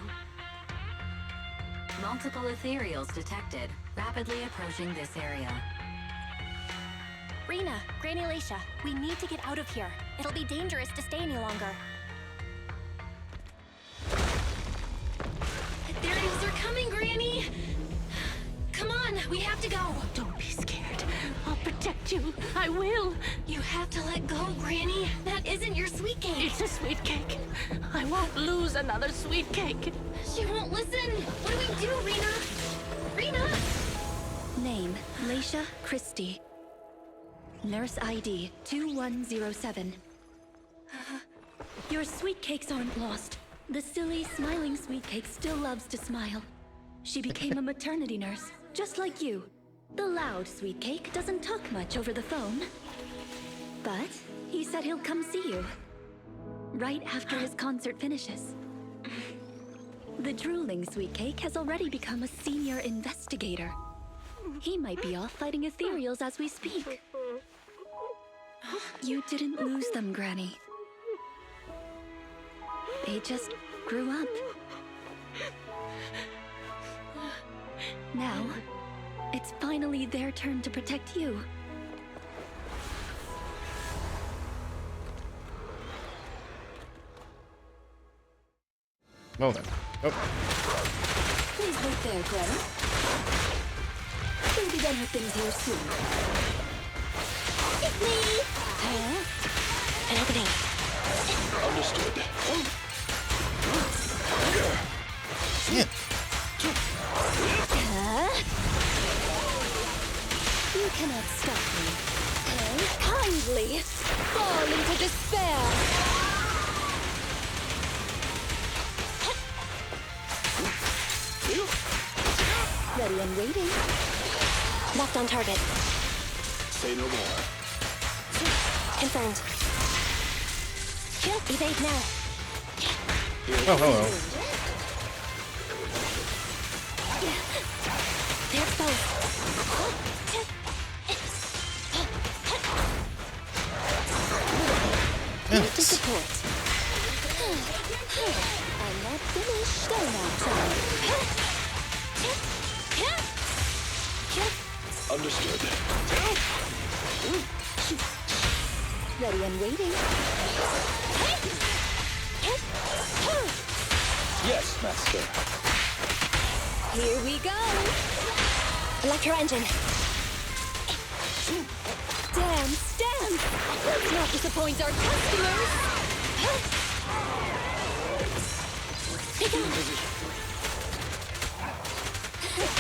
Multiple ethereals detected, rapidly approaching this area. Rena, Granny Leisha, we need to get out of here. It'll be dangerous to stay any longer. Ethereals are coming, Granny! Come on, we have to go! Don't be scared. I'll protect you. I will. You have to let go, Granny. That isn't your sweet cake. It's a sweet cake. I won't lose another sweet cake. She won't listen. What do we do, Rena? Rena! Name, Leisha Christie. Nurse ID 2107. Your sweet cakes aren't lost. The silly, smiling sweet cake still loves to smile. She became a maternity nurse, just like you. The loud sweet cake doesn't talk much over the phone. But he said he'll come see you. Right after his concert finishes. The drooling sweet cake has already become a senior investigator. He might be off fighting ethereals as we speak. You didn't lose them, Granny. They just grew up. Now, it's finally their turn to protect you. Well then. Oh. Please wait there, Granny. We'll be done with things here soon. It's me! Huh? An opening. Understood. Yeah. You cannot stop me. Kindly fall into despair. Ready and waiting. Locked on target. Say no more. Confirmed. Evade now. Oh, hello. There's both. To support. I'm not finished. Go now, child. Understood. Ready and waiting. Yes, Master. Here we go. Electro engine. Dance, dance. Let's not disappoint our customers. Pick up.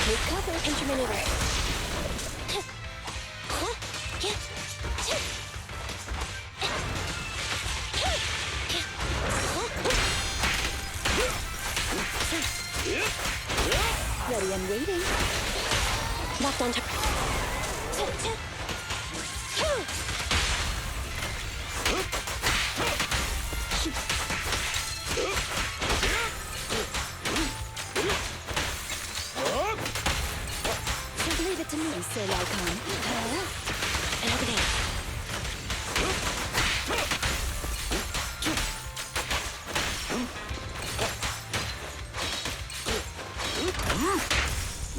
Take cover. Enter maneuver. Ready and waiting. Locked on target. Leave it to me, Sir Lycon. An opening.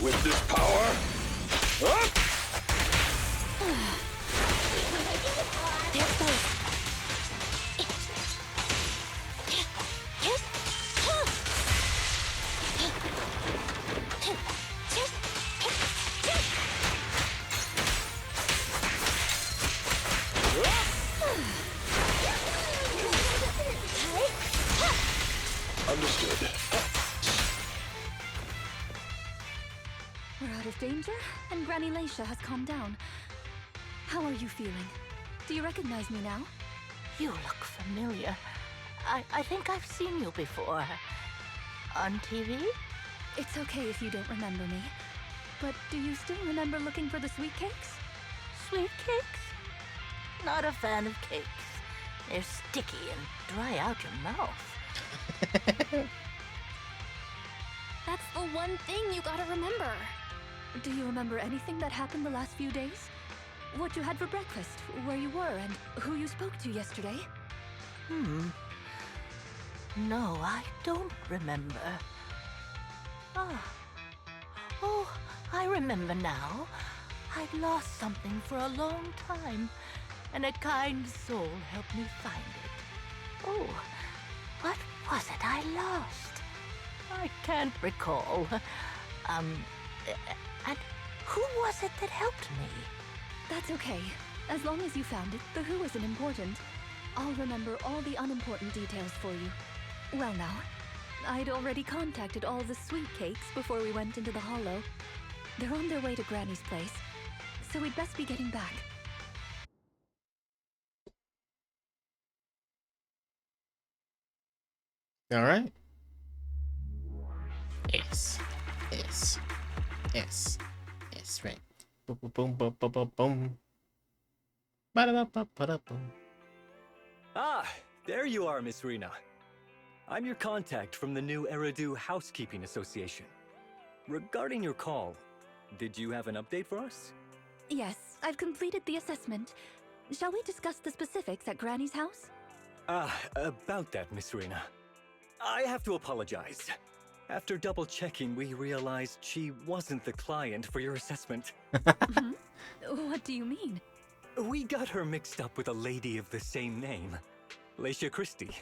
With this power, There's both. understood. We're out of danger, and Granny Leisha has calmed down. How are you feeling? Do you recognize me now? You look familiar. I think I've seen you before. On TV? It's okay if you don't remember me. But do you still remember looking for the sweet cakes? Sweet cakes? Not a fan of cakes. They're sticky and dry out your mouth. That's the one thing you gotta remember. Do you remember anything that happened the last few days? What you had for breakfast, where you were, and who you spoke to yesterday? No, I don't remember. Oh, I remember now. I'd lost something for a long time, and a kind soul helped me find it. Oh, what was it I lost? I can't recall. And who was it that helped me? That's okay. As long as you found it, the who isn't important. I'll remember all the unimportant details for you. Well now, I'd already contacted all the sweet cakes before we went into the hollow. They're on their way to Granny's place, so we'd best be getting back. Alright. Yes. Yes. Yes. Yes, right. Boom, boom, boom, boom, boom, boom. Ba-da-ba-ba-ba-da-boom. Ah, there you are, Miss Rena. I'm your contact from the new Eridu Housekeeping Association. Regarding your call, did you have an update for us? Yes, I've completed the assessment. Shall we discuss the specifics at Granny's house? About that, Miss Rena. I have to apologize. After double-checking, we realized she wasn't the client for your assessment. What do you mean? We got her mixed up with a lady of the same name, Laisha Christie.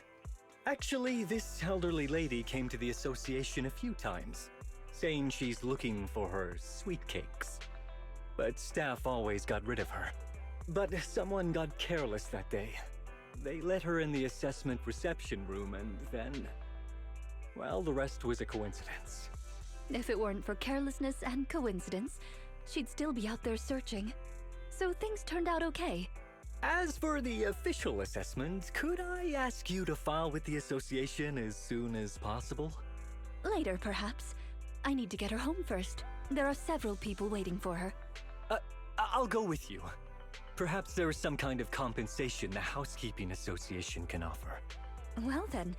Actually, this elderly lady came to the association a few times, saying she's looking for her sweet cakes. But staff always got rid of her. But someone got careless that day. They let her in the assessment reception room and then... well, the rest was a coincidence. If it weren't for carelessness and coincidence, she'd still be out there searching. So things turned out okay. As for the official assessment, could I ask you to file with the association as soon as possible? Later, perhaps. I need to get her home first. There are several people waiting for her. I'll go with you. Perhaps there is some kind of compensation the Housekeeping Association can offer. Well then,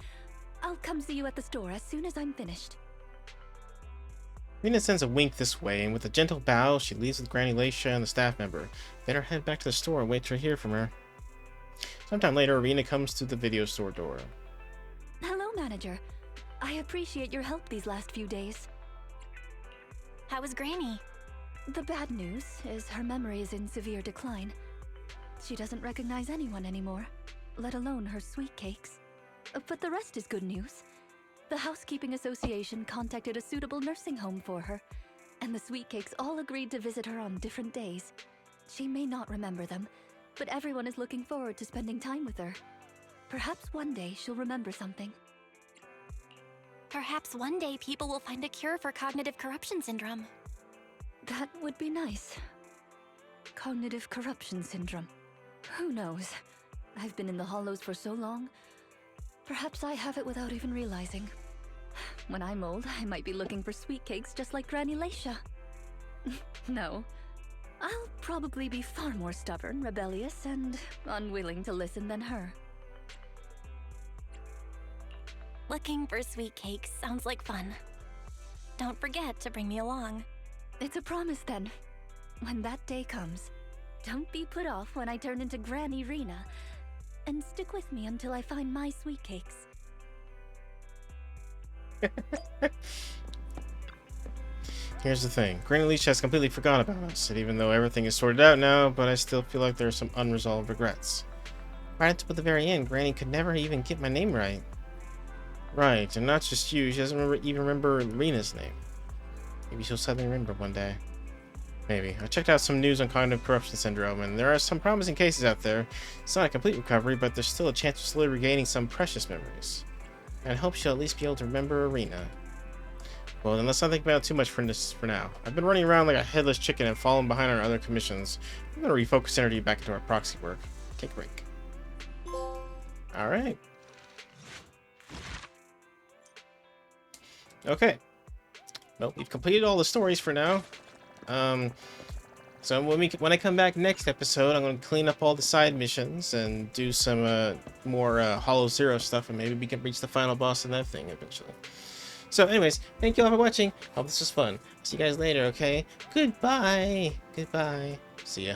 I'll come see you at the store as soon as I'm finished. Rena sends a wink this way, and with a gentle bow, she leaves with Granny Laisha and the staff member. Then head back to the store and wait to hear from her. Sometime later, Rena comes to the video store door. Hello, manager. I appreciate your help these last few days. How was Granny? The bad news is her memory is in severe decline. She doesn't recognize anyone anymore, let alone her sweet cakes. But the rest is good news. The Housekeeping Association contacted a suitable nursing home for her, and the sweet cakes all agreed to visit her on different days. She may not remember them, but everyone is looking forward to spending time with her. Perhaps one day she'll remember something. Perhaps one day people will find a cure for cognitive corruption syndrome. That would be nice. Cognitive corruption syndrome. Who knows? I've been in the Hollows for so long. Perhaps I have it without even realizing. When I'm old, I might be looking for sweet cakes just like Granny Laisha. No. I'll probably be far more stubborn, rebellious, and unwilling to listen than her. Looking for sweet cakes sounds like fun. Don't forget to bring me along. It's a promise then. When that day comes, don't be put off when I turn into Granny Rena, and stick with me until I find my sweet cakes. Here's the thing. Granny Laisha has completely forgotten about us, and even though everything is sorted out now, but I still feel like there are some unresolved regrets. Right up to the very end, Granny could never even get my name right. Right, and not just you, she doesn't even remember Rena's name. Maybe she'll suddenly remember one day. Maybe. I checked out some news on cognitive corruption syndrome, and there are some promising cases out there. It's not a complete recovery, but there's still a chance of slowly regaining some precious memories. And I hope she'll at least be able to remember Arena. Well, then let's not think about it too much for now. I've been running around like a headless chicken and falling behind on other commissions. I'm gonna refocus energy back into our proxy work. Take a break. Alright. Okay. Well, we've completed all the stories for now. So when I come back next episode, I'm going to clean up all the side missions and do some more Hollow Zero stuff, and maybe we can reach the final boss of that thing eventually. So anyways, thank you all for watching. Hope this was fun. See you guys later, okay? Goodbye. Goodbye. See ya.